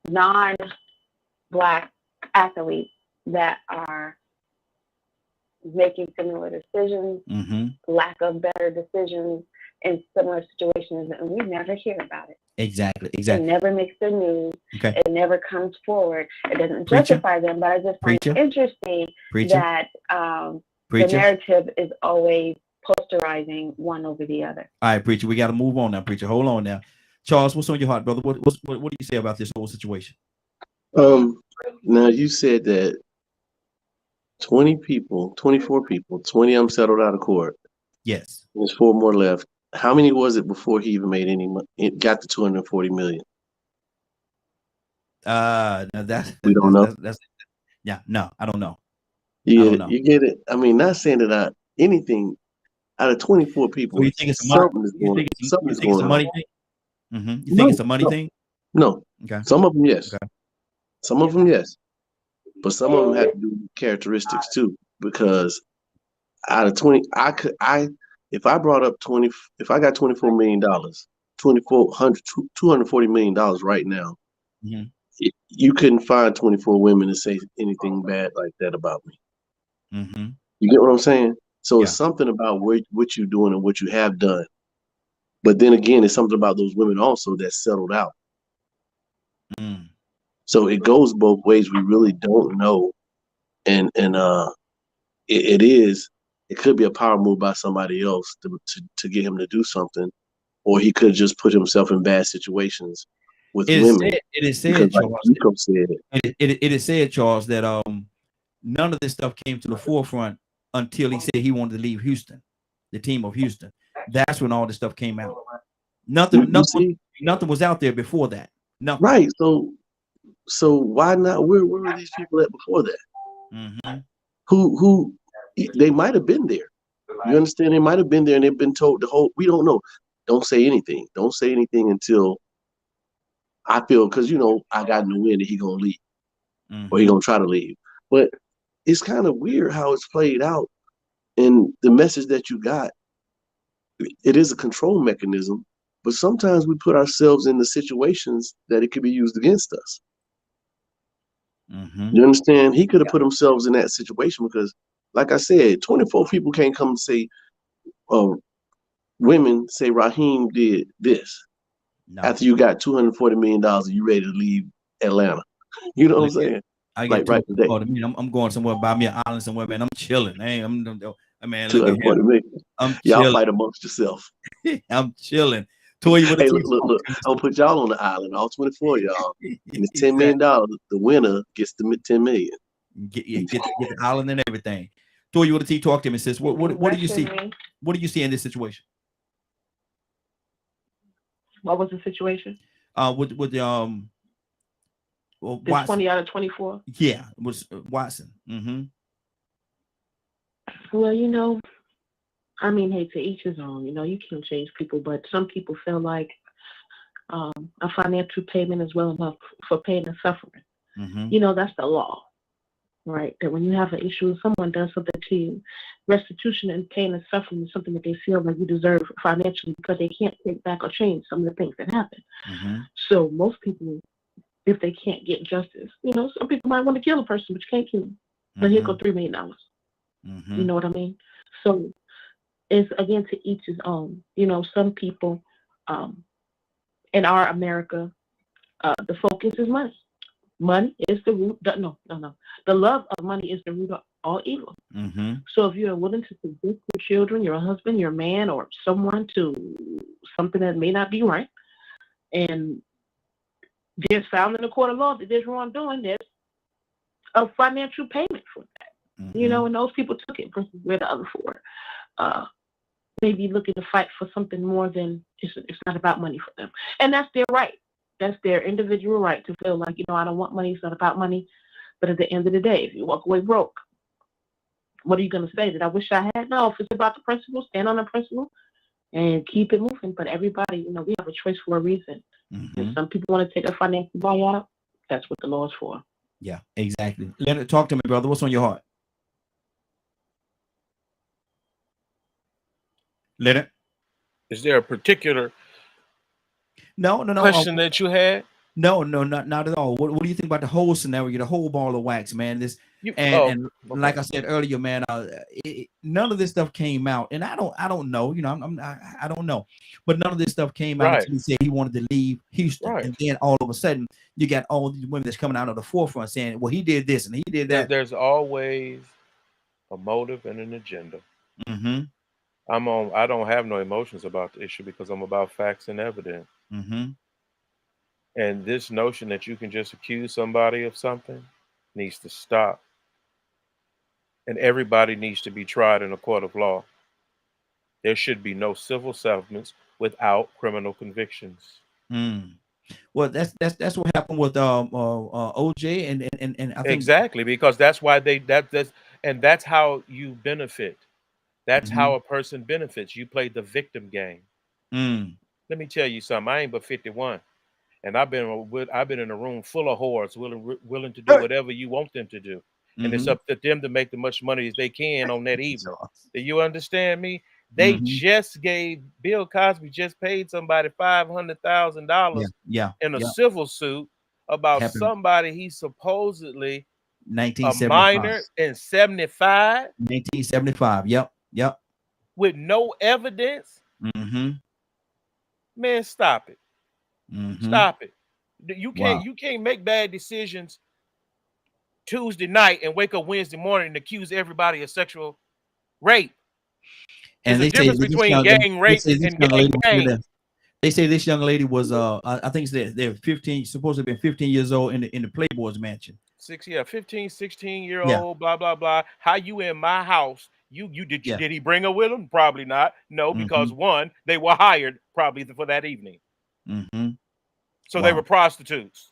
non-Black athletes that are making similar decisions, lack of better decisions in similar situations, and we never hear about it. Exactly. It never makes the news. Okay. It never comes forward. It doesn't justify them, but I just find it interesting that the narrative is always posterizing one over the other. All right, Preacher, we got to move on now, Preacher. Hold on now. Charles, what's on your heart, brother? What do you say about this whole situation? Now you said that 20 people, 24 people, 20 of them settled out of court. Yes. There's 4 more left. How many was it before he even made any money? It got to 240 million. Now that's we don't know. No, I don't know. Yeah, I don't know. You get it. I mean, not saying that anything out of 24 people. So you think it's a money? You think it's a money thing? You think it's a money thing? No. Okay. Some of them, yes. Okay. Some of them, yes. But some of them have to do with characteristics too. Because out of 20, if I brought up 20, if I got $24 million, $240 million right now, you couldn't find 24 women to say anything bad like that about me. You get what I'm saying? So it's something about what you're doing and what you have done. But then again, it's something about those women also that settled out. So it goes both ways. We really don't know. And it could be a power move by somebody else to get him to do something, or he could just put himself in bad situations with women. It is said, Charles. It is said, Charles, that none of this stuff came to the forefront until he said he wanted to leave Houston, the team of Houston. That's when all this stuff came out. Nothing was out there before that. Nothing. Right. So why not? Where were these people at before that? Who they might have been there. You understand? They might have been there and they've been told we don't know. Don't say anything. Don't say anything until I feel, because I got in the wind that he gonna leave. Or he gonna try to leave. But it's kind of weird how it's played out. And the message that you got, it is a control mechanism, but sometimes we put ourselves in the situations that it could be used against us. You understand? He could have put himself in that situation because, like I said, 24 people can't come and say, women say Raheem did this after you got $240 million and you ready to leave Atlanta. You know what I'm saying? I get right today. I'm going somewhere, buy me an island somewhere, man. I'm chilling. Hey, Man, look at $240 million. I'm Y'all chilling. fight amongst yourself. I'm chilling. Toya with a Hey, T. look. I'm gonna put y'all on the island, all 24 y'all. And it's $10 million. The winner gets the $10 million. Get the island and everything. Toya with a T, talk to me, sis. What do you see? What do you see in this situation? What was the situation? With the Watson. 20 out of 24. Yeah, it was Watson. Mm-hmm. Well, you know, I mean, hey, to each his own. You know, you can't change people, but some people feel like a financial payment is well enough for pain and suffering. Mm-hmm. You know, that's the law, right? That when you have an issue, someone does something to you, restitution and pain and suffering is something that they feel like you deserve financially because they can't take back or change some of the things that happen. Mm-hmm. So most people, if they can't get justice, you know, some people might want to kill a person, but you can't kill them. But here go $3 million. Mm-hmm. You know what I mean? So it's, again, to each his own. You know, some people in our America, the focus is money. Money is the root. No. The love of money is the root of all evil. Mm-hmm. So if you're willing to subject your children, your husband, your man, or someone to something that may not be right, and there's found in the court of law that there's wrongdoing, there's a financial payment for that. Mm-hmm. You know, and those people took it versus where the other four maybe looking to fight for something more than it's not about money for them. And that's their right. That's their individual right to feel like, you know, I don't want money. It's not about money. But at the end of the day, if you walk away broke, what are you going to say? That I wish I had? No, if it's about the principle, stand on the principle and keep it moving. But everybody, you know, we have a choice for a reason. Mm-hmm. And some people want to take a financial buyout. That's what the law is for. Yeah, exactly. Leonard, talk to me, brother. What's on your heart? Leonard? Is there a particular no question that you had? No, not at all. What do you think about the whole scenario, the whole ball of wax, man? This okay. Like I said earlier, man, none of this stuff came out, and I don't know, you know, I don't know, but none of this stuff came out until he said he wanted to leave Houston, and then all of a sudden you got all these women that's coming out of the forefront saying, well, he did this and he did that. There's always a motive and an agenda. Mm-hmm. I don't have no emotions about the issue because I'm about facts and evidence. Mm-hmm. And this notion that you can just accuse somebody of something needs to stop. And everybody needs to be tried in a court of law. There should be no civil settlements without criminal convictions. Mm. Well, that's what happened with OJ and I think exactly, because that's why that's how you benefit. That's how a person benefits. You play the victim game. Mm. Let me tell you something. I ain't but 51. And I've been in a room full of whores willing to do whatever you want them to do. And it's up to them to make the much money as they can on that evening. Do you understand me? They just gave Bill Cosby just paid somebody $500,000 in a civil suit about somebody he supposedly 1975. a minor in 75. 1975. Yep. With no evidence. Mm-hmm. Man, stop it. Mm-hmm. Stop it. You can't make bad decisions Tuesday night and wake up Wednesday morning and accuse everybody of sexual rape. And there's a difference between gang rape and gang bang. They say this young lady was I think they're 15, supposed to have been 15 years old in the Playboy's mansion. 15, 16-year-old, blah blah blah. How you in my house? Did he bring her with him? Probably not. No, because one, they were hired probably for that evening. Mm-hmm. So they were prostitutes.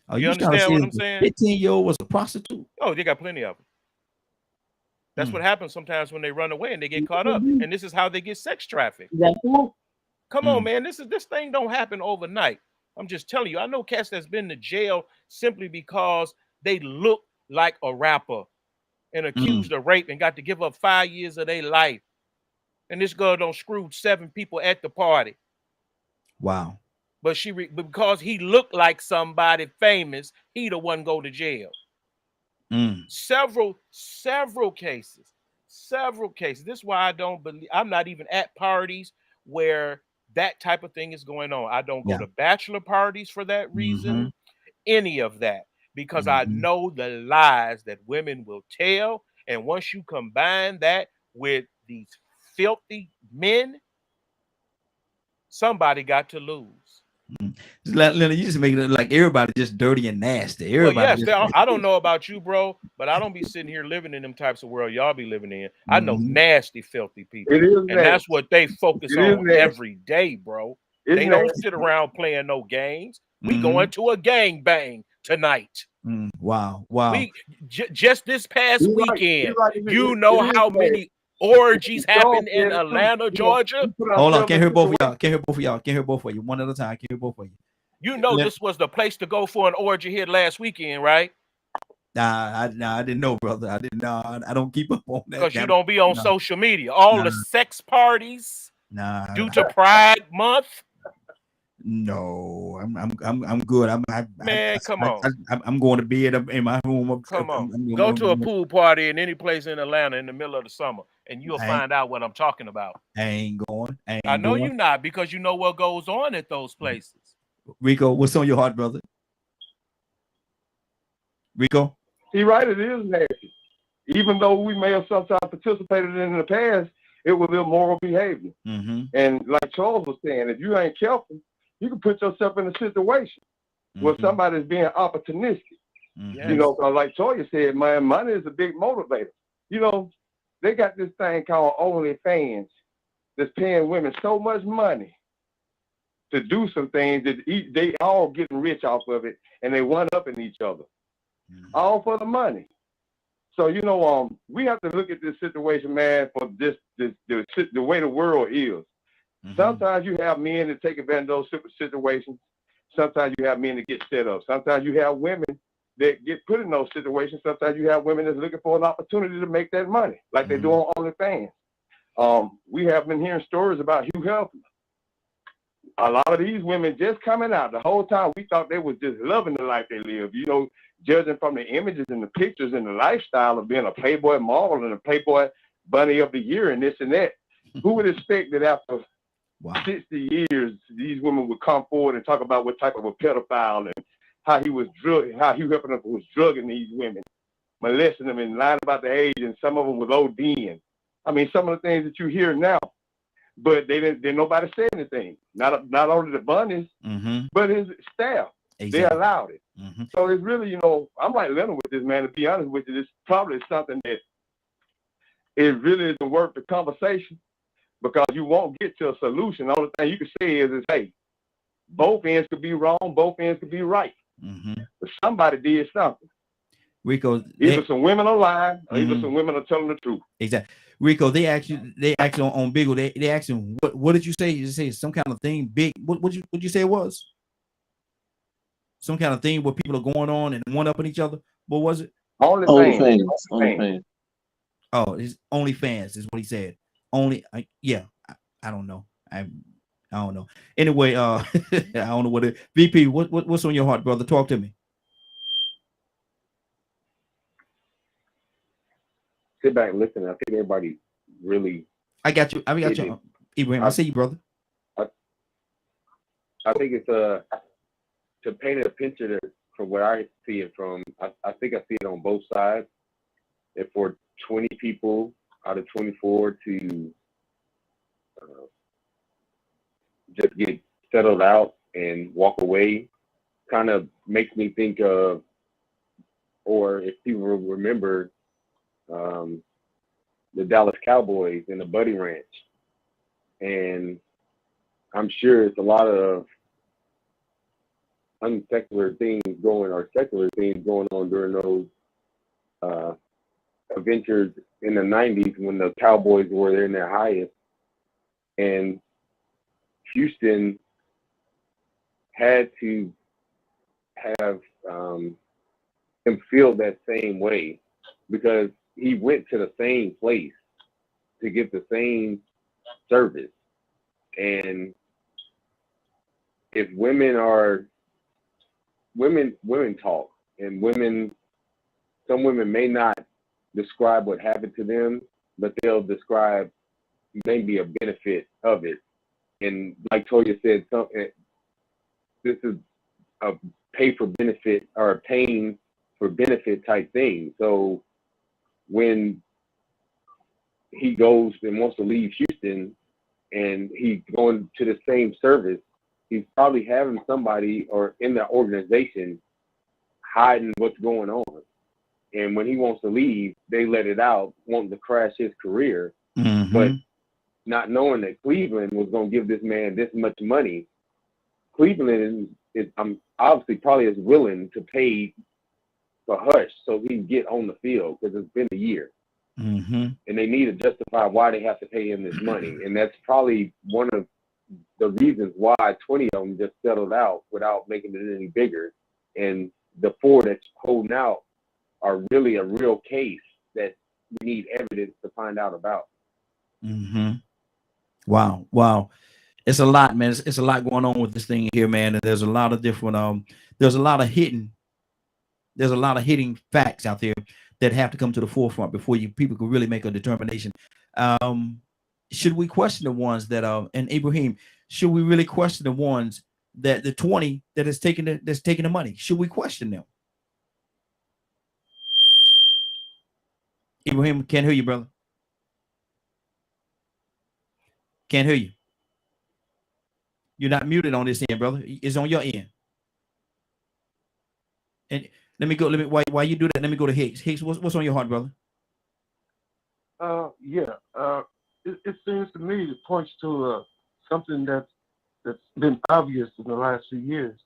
Oh, you understand what I'm saying? 15-year-old was a prostitute. Oh, they got plenty of them. That's what happens sometimes when they run away and they get caught up. And this is how they get sex trafficked. Come on, man. This thing don't happen overnight. I'm just telling you. I know cats that's been to jail simply because they look like a rapper and accused of rape and got to give up 5 years of their life. And this girl don't screw 7 people at the party. Wow. But because he looked like somebody famous, he the one go to jail. Several cases. This is why I don't believe, I'm not even at parties where that type of thing is going on. I don't go to bachelor parties for that reason, any of that, because I know the lies that women will tell And once you combine that with these filthy men, somebody got to lose. Leonard, you just make it like everybody just dirty and nasty. Well, Everybody yes, I don't know about you, bro, but I don't be sitting here living in them types of world y'all be living in. I know nasty, filthy people. It is and nasty. that's what they focus It is on nasty. every day, bro. It's They don't nasty. sit around playing no games. We going to a gang bang tonight. Wow. We just this past You're right. weekend, You're right. you know It is how nasty. many orgies happened Dog, in man, Atlanta, Georgia? Hold on, can't hear both of y'all. Can't hear both of y'all. Can't hear both of you. One at a time. Can't hear both of you. You know this was the place to go for an orgy here last weekend, right? Nah, I didn't know, brother. I didn't know. I don't keep up on that. Because you don't be on social media. All the sex parties due to Pride Month. No, I'm good. Come on. I'm going to bed in my room. Come on. Go to a pool party in any place in Atlanta in the middle of the summer, and you'll find out what I'm talking about. I ain't going. I know you're not, because you know what goes on at those places. Rico, what's on your heart, brother? Rico? He right, it is nasty. Even though we may have sometimes participated in the past, it was immoral behavior. And like Charles was saying, if you ain't careful, you can put yourself in a situation where somebody's being opportunistic. You know, like Toya said, man, money is a big motivator. You know, they got this thing called OnlyFans that's paying women so much money to do some things that they all getting rich off of it, and they one up in each other, all for the money. So you know, we have to look at this situation, man, for the way the world is. Sometimes you have men that take advantage of those situations. Sometimes you have men that get set up. Sometimes you have women that get put in those situations. Sometimes you have women that's looking for an opportunity to make that money, like they do on OnlyFans. We have been hearing stories about Hugh Hefner. A lot of these women just coming out. The whole time we thought they was just loving the life they live. You know, judging from the images and the pictures and the lifestyle of being a Playboy model and a Playboy bunny of the year and this and that. Who would expect that after 60 years, these women would come forward and talk about what type of a pedophile and how Hugh Hefner was drugging these women, molesting them and lying about the age, and some of them was ODing. I mean, some of the things that you hear now, but nobody said anything. Not only the bunnies, but his staff. They allowed it. So it's really, you know, I'm like Leonard with this, man. To be honest with you, it's probably something that it really isn't worth the conversation, because you won't get to a solution. The only thing you can say is hey, both ends could be wrong, both ends could be right. But somebody did something. Rico, either some women are lying, or either some women are telling the truth. Exactly. Rico, they actually on Beagle. They asked him, what did you say? You say some kind of thing big. What you say it was? Some kind of thing where people are going on and one up on each other. What was it? OnlyFans. Oh, it's OnlyFans is what he said. I don't know. I don't know. Anyway, I don't know what it. VP, what's on your heart, brother? Talk to me. Sit back and listen. I think everybody really. I got you. Ibrahim, I see you, brother. I think it's to paint a picture that, from where I see it from, I think I see it on both sides. If for 20 people out of 24 to just get settled out and walk away, kind of makes me think of, or if people remember, the Dallas Cowboys and the Buddy Ranch. And I'm sure it's a lot of secular things going on during those adventures in the 90s when the Cowboys were in their highest. And Houston had to have him feel that same way, because he went to the same place to get the same service. And if women talk, and some women may not describe what happened to them, but they'll describe maybe a benefit of it. And like Toya said, this is a pay for benefit or a pain for benefit type thing. So when he goes and wants to leave Houston and he's going to the same service, he's probably having somebody or in the organization hiding what's going on. And when he wants to leave, they let it out, wanting to crash his career. But not knowing that Cleveland was going to give this man this much money, Cleveland is obviously probably is willing to pay for Hush so he can get on the field because it's been a year. And they need to justify why they have to pay him this money. And that's probably one of the reasons why 20 of them just settled out without making it any bigger. And the 4 that's holding out are really a real case that we need evidence to find out about. Wow. It's a lot, man. It's a lot going on with this thing here, man. And there's a lot of different there's a lot of hidden facts out there that have to come to the forefront before people can really make a determination. Should we question the ones that and Ibrahim, should we really question the ones that the 20 that is taking the money? Should we question them? Ibrahim, can't hear you, brother. Can't hear you. You're not muted on this end, brother. It's on your end. And while you do that, let me go to Hicks. Hicks, what's on your heart, brother? It seems to me it points to something that's been obvious in the last few years,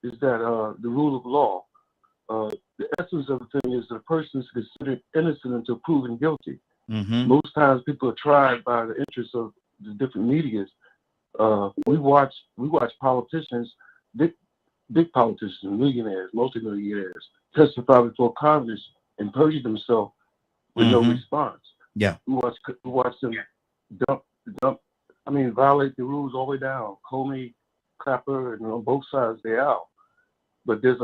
is that the rule of law. The essence of the thing is that a person is considered innocent until proven guilty. Most times people are tried by the interests of the different medias. We watch politicians, big politicians, millionaires, multimillionaires, testify before Congress and perjure themselves with no response. Yeah. We watch them violate the rules all the way down. Comey, Clapper, and on both sides they're out. But there's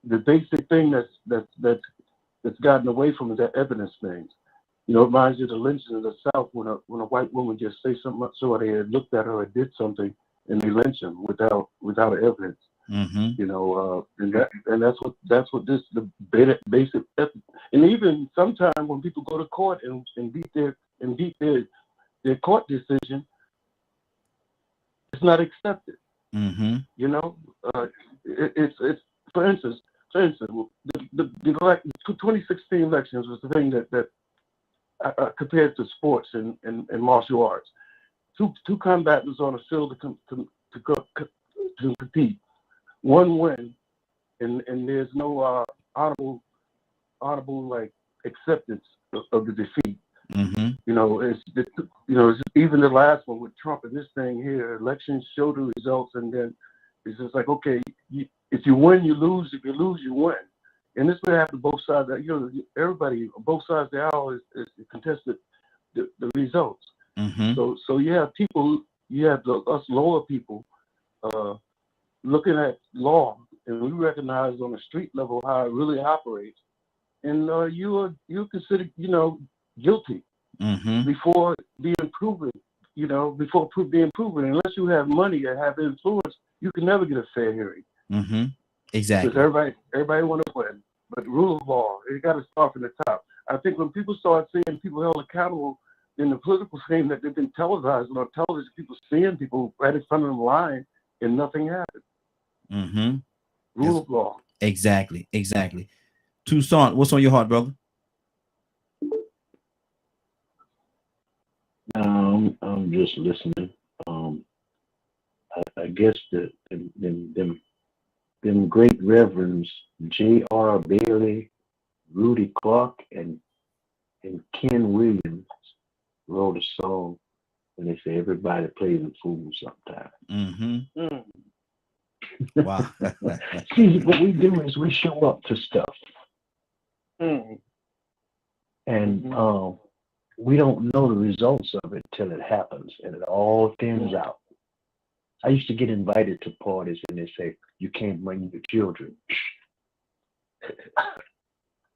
the basic thing that's gotten away from is that evidence thing. You know, it reminds you of the lynching in the South when a white woman just say something so they had looked at her or did something and they lynch them without evidence. You know, and that's what this the basic ethic. And even sometimes when people go to court and beat their court decision, it's not accepted. You know, it's for instance, the 2016 elections was the thing that compared to sports and martial arts. Two combatants on a field to compete. One win, and there's no audible like acceptance of the defeat. You know, it's even the last one with Trump and this thing here. Elections show the results, and then it's just like, okay, if you win, you lose. If you lose, you win. And this may happen both sides. Everybody, both sides of the aisle is contested the results. So you have people, us lower people looking at law, and we recognize on the street level how it really operates. And you're considered, guilty before being proven. Before being proven, unless you have money or have influence, you can never get a fair hearing. Exactly. Because everybody want to win. But rule of law, it got to start from the top. I think when people start seeing people held accountable in the political scene that they've been televised on television, people seeing people right in front of them lying and nothing happened. Rule of law. Exactly. Toussaint, what's on your heart, brother? I'm just listening. I guess them great reverends J.R. Bailey, Rudy Clark, and Ken Williams wrote a song, and they say everybody plays a fool sometime. Wow. See, what we do is we show up to stuff, and we don't know the results of it till it happens, and it all thins out. I used to get invited to parties, and they say, "You can't bring your children."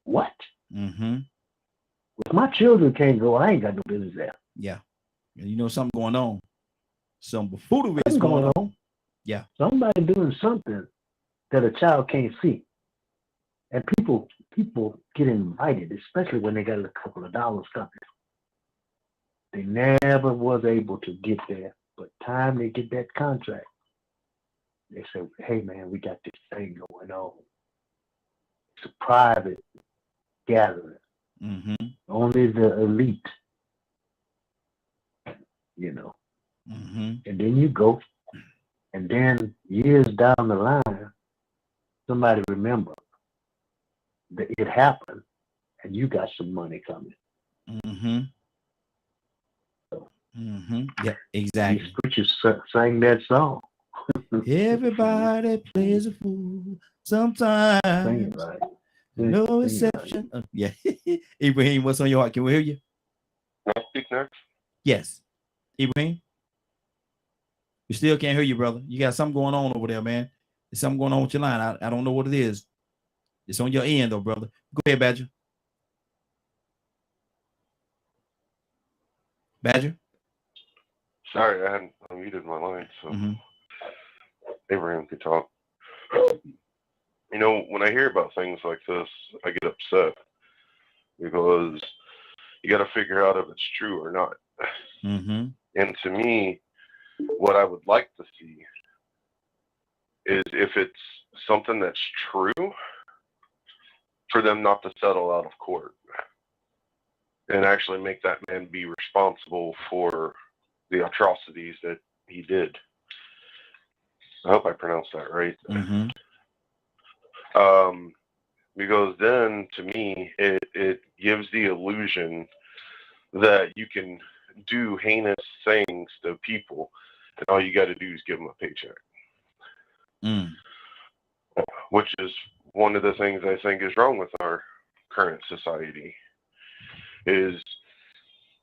What? If my children can't go, I ain't got no business there. Yeah. You know something going on. Some buffoonery is going on. Yeah. Somebody doing something that a child can't see. And people people get invited, especially when they got a couple of dollars coming. They never was able to get there, but time they get that contract, they say, hey man, we got this thing going on. It's a private gathering. Mm-hmm. Only the elite, you know. Mm-hmm. And then you go, and then years down the line, somebody remember that it happened, and you got some money coming. Mm-hmm. Mm-hmm. Yeah, exactly. These preachers sang that song. Everybody plays a fool sometimes. Sing it right. No exception. Right. Yeah. Ibrahim, what's on your heart? Can we hear you? Can I speak next? Yes. Ibrahim? We still can't hear you, brother. You got something going on over there, man. There's something going on with your line. I don't know what it is. It's on your end, though, brother. Go ahead, Badger. Badger? Sorry, I hadn't unmuted my line, so Abraham could talk. You know, when I hear about things like this, I get upset because you got to figure out if it's true or not. Mm-hmm. And to me, what I would like to see is if it's something that's true, for them not to settle out of court and actually make that man be responsible for the atrocities that he did. I hope I pronounced that right. Mm-hmm. Because then, to me, it gives the illusion that you can do heinous things to people, and all you got to do is give them a paycheck. Which is one of the things I think is wrong with our current society, is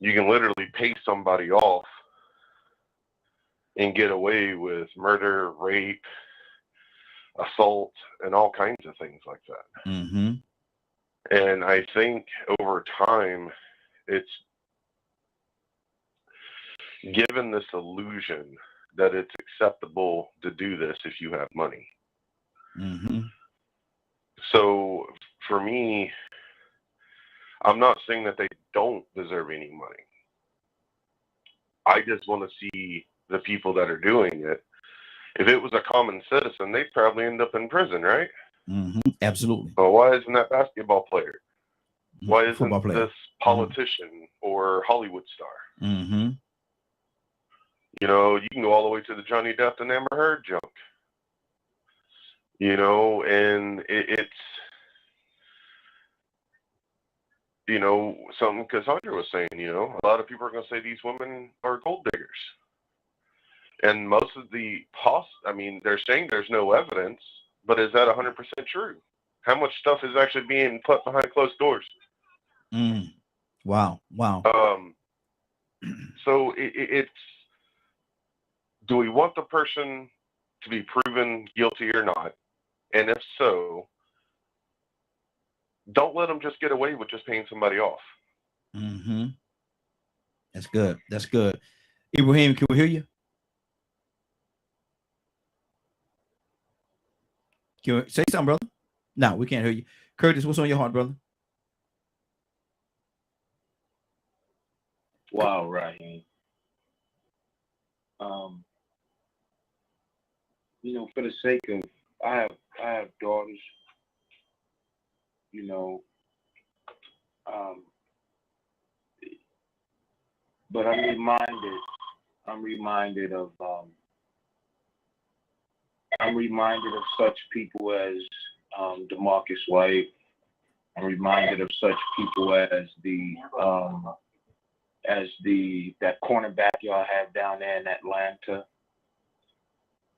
you can literally pay somebody off and get away with murder, rape, assault, and all kinds of things like that. Mm-hmm. And I think over time, it's given this illusion that it's acceptable to do this if you have money. Mm-hmm. So for me, I'm not saying that they don't deserve any money. I just want to see the people that are doing it. If it was a common citizen, they'd probably end up in prison, right? Mm-hmm. Absolutely. So why isn't that basketball player? Why isn't this politician or Hollywood star? Mm-hmm. You know, you can go all the way to the Johnny Depp and Amber Heard junk. You know, and it's, you know, something Cassandra was saying, you know, a lot of people are going to say these women are gold diggers. And most of the they're saying there's no evidence, but is that 100% true? How much stuff is actually being put behind closed doors? Wow. So it's, do we want the person to be proven guilty or not? And if so, don't let them just get away with just paying somebody off. Mm-hmm. That's good. That's good. Ibrahim, can we hear you? Can you say something, brother? No, we can't hear you. Curtis, what's on your heart, brother? Wow, Raheem. You know, for the sake of, I have daughters, you know, but I'm reminded of such people as DeMarcus White. I'm reminded of such people as that cornerback y'all have down there in Atlanta.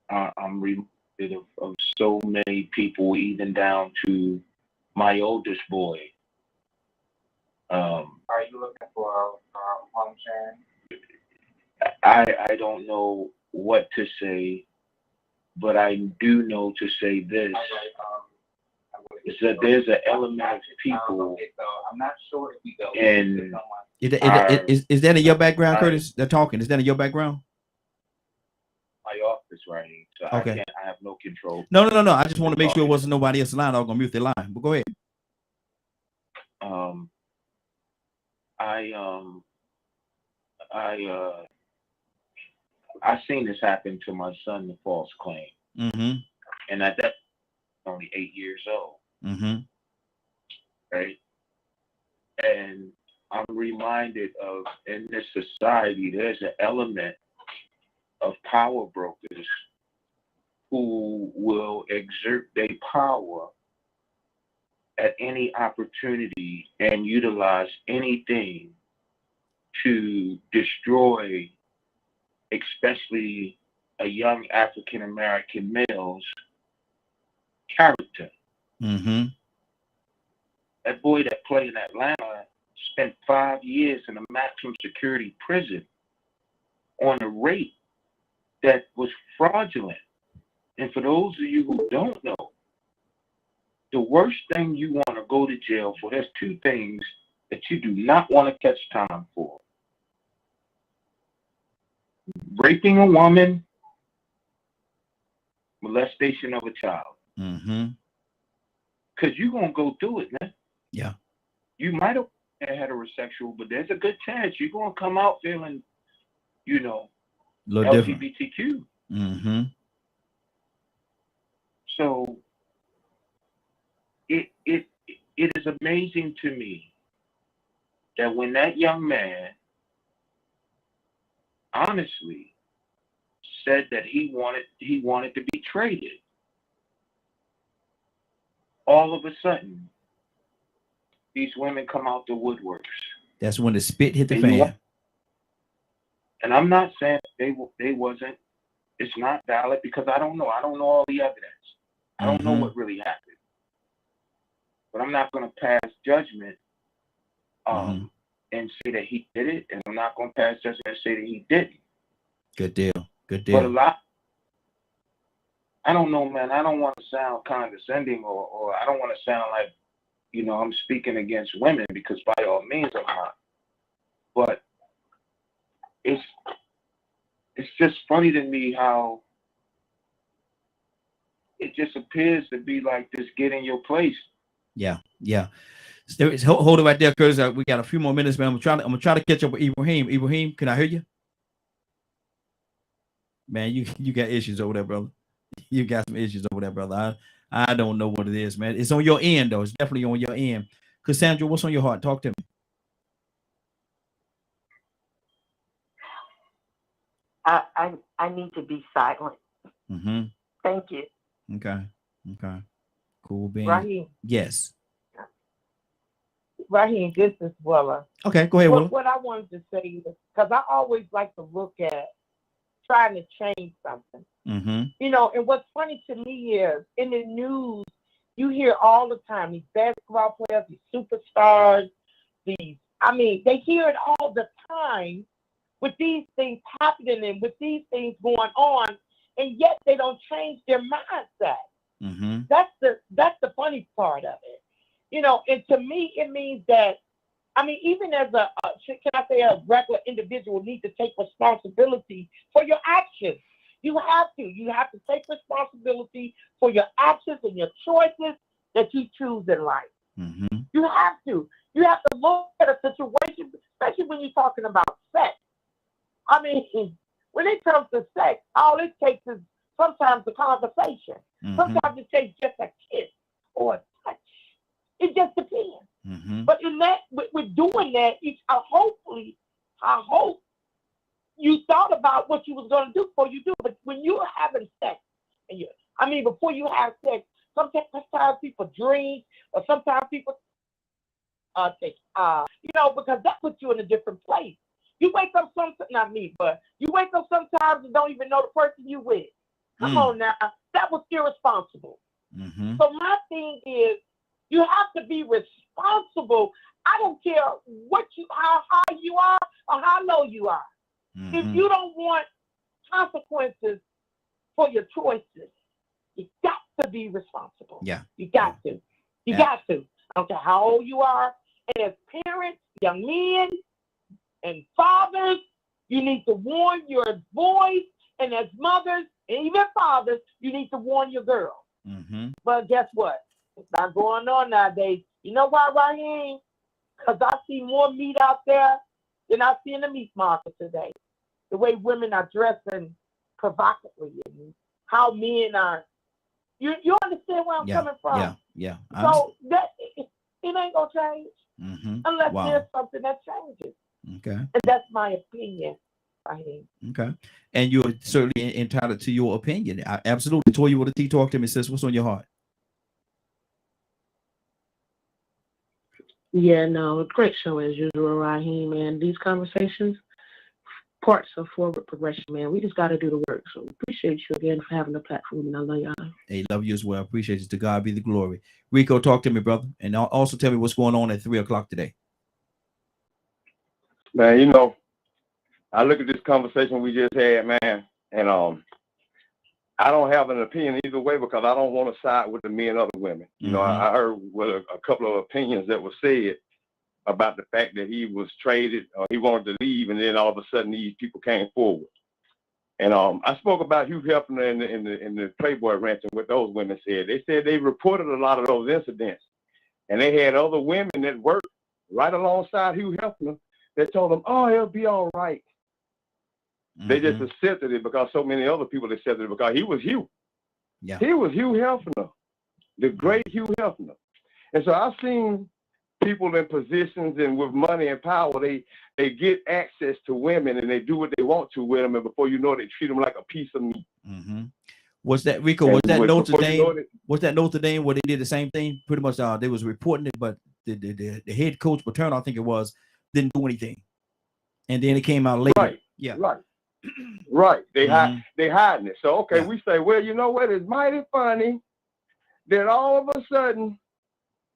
I'm reminded of so many people, even down to my oldest boy. Are you looking for home sharing? I don't know what to say, but I do know to say this. Is that there's an element of people I'm not sure if we go in is that in your background, Curtis? They're talking. Is that in your background? My office right here. So Okay. I have no control. No. I just want to make sure it wasn't nobody else's line. I'm gonna mute their line. But go ahead. I seen this happen to my son, the false claim. Mm-hmm. And at that, only 8 years old. Mm-hmm. Right? And I'm reminded of, in this society, there's an element of power brokers who will exert their power at any opportunity and utilize anything to destroy, especially a young African American male's character. Mm-hmm. That boy that played in Atlanta spent 5 years in a maximum security prison on a rate that was fraudulent. And for those of you who don't know, the worst thing you want to go to jail for, there's two things that you do not want to catch time for. Raping a woman, molestation of a child. Mm-hmm. Because you're going to go through it, man. Yeah. You might have been heterosexual, but there's a good chance you're going to come out feeling, you know, a little different. LGBTQ. Mm-hmm. So it is amazing to me that when that young man honestly said that he wanted to be traded, all of a sudden these women come out the woodworks. That's when the spit hit the fan. And I'm not saying they wasn't. It's not valid because I don't know. I don't know all the evidence. I don't know what really happened. But I'm not going to pass judgment and say that he did it, and I'm not going to pass judgment and say that he didn't. Good deal. Good deal. But a lot, I don't know, man. I don't want to sound condescending or I don't want to sound like, you know, I'm speaking against women because by all means I'm not. But it's just funny to me how it just appears to be like this get in your place. Yeah, yeah. Hold it right there, because we got a few more minutes, man. I'm gonna try to catch up with Ibrahim. Ibrahim, can I hear you? Man, you got issues over there, brother. You got some issues over there, brother. I don't know what it is, man. It's on your end, though. It's definitely on your end. Cassandra, what's on your heart? Talk to me. I need to be silent. Mm-hmm. Thank you. Okay. Cool bean. Raheem. Yes. Raheem, this is Willa. Okay, go ahead, Willa. What I wanted to say is, because I always like to look at trying to change something. Mm-hmm. You know, and what's funny to me is in the news, you hear all the time these basketball players, these superstars, they hear it all the time with these things happening and with these things going on, and yet they don't change their mindset. Mm-hmm. That's the funny part of it. You know, and to me, it means that, even as a regular individual need to take responsibility for your actions. You have to take responsibility for your actions and your choices that you choose in life. Mm-hmm. You have to look at a situation, especially when you're talking about sex. When it comes to sex, all it takes is sometimes a conversation. Mm-hmm. Sometimes it takes just a kiss or a touch. It just depends. Mm-hmm. But in that, with doing that, I hope you thought about what you was going to do before you do. But when you're having sex, before you have sex, sometimes people drink, or sometimes people because that puts you in a different place. You wake up you wake up sometimes and don't even know the person you with. Come on now, that was irresponsible. Mm-hmm. So my thing is, you have to be responsible. I don't care how high you are or how low you are. Mm-hmm. If you don't want consequences for your choices, you got to be responsible. Yeah. You got to. You got to. I don't care how old you are. And as parents, young men, and fathers, you need to warn your boys. And as mothers, and even fathers, you need to warn your girls. Mm-hmm. But guess what? It's not going on nowadays. You know why, Raheem? Because I see more meat out there than I see in the meat market today. The way women are dressing provocatively and how men are. You understand where I'm coming from? Yeah. So that it ain't gonna change unless there's something that changes. Okay. And that's my opinion. Okay. And you're certainly entitled to your opinion. Absolutely. Toya with a T, talk to me, sis. What's on your heart? Yeah, no, great show as usual, Raheem, man. These conversations, parts of forward progression, man. We just got to do the work. So appreciate you again for having the platform, and I love y'all. Hey, love you as well. Appreciate you. To God be the glory. Rico, talk to me, brother. And also tell me what's going on at 3 o'clock today. Man, you know, I look at this conversation we just had, man, and I don't have an opinion either way because I don't want to side with the men or the women. You know, I heard a couple of opinions that were said about the fact that he was traded or he wanted to leave, and then all of a sudden these people came forward. And I spoke about Hugh Hefner in the Playboy Ranch and what those women said. They said they reported a lot of those incidents, and they had other women that worked right alongside Hugh Hefner that told them, "Oh, he'll be all right." They just accepted it because so many other people accepted it because he was Hugh. Yeah. He was Hugh Hefner, the great Hugh Hefner. And so I've seen people in positions and with money and power, they get access to women and they do what they want to with them, and before you know it, they treat them like a piece of meat. Was that Rico? Was that Notre Dame? Was that Notre Dame where they did the same thing? Pretty much, they was reporting it, but the head coach Paterno, I think it was, didn't do anything, and then it came out later. Right. Yeah. Right. Right. They hiding it. So okay, we say, well, you know what? It's mighty funny that all of a sudden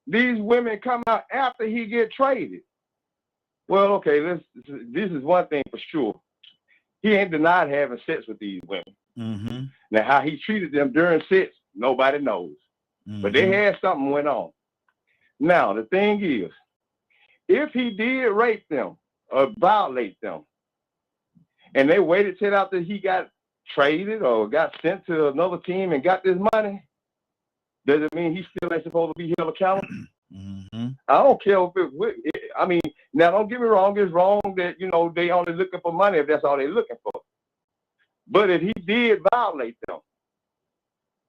these women come out after he get traded. Well, okay, this is one thing for sure. He ain't denied having sex with these women. Now, how he treated them during sex, nobody knows. But they had something went on. Now, the thing is, if he did rape them or violate them, and they waited till after he got traded or got sent to another team and got this money, does it mean he still ain't supposed to be held accountable? I don't care if I mean, now don't get me wrong, it's wrong that, you know, they only looking for money if that's all they're looking for. But if he did violate them,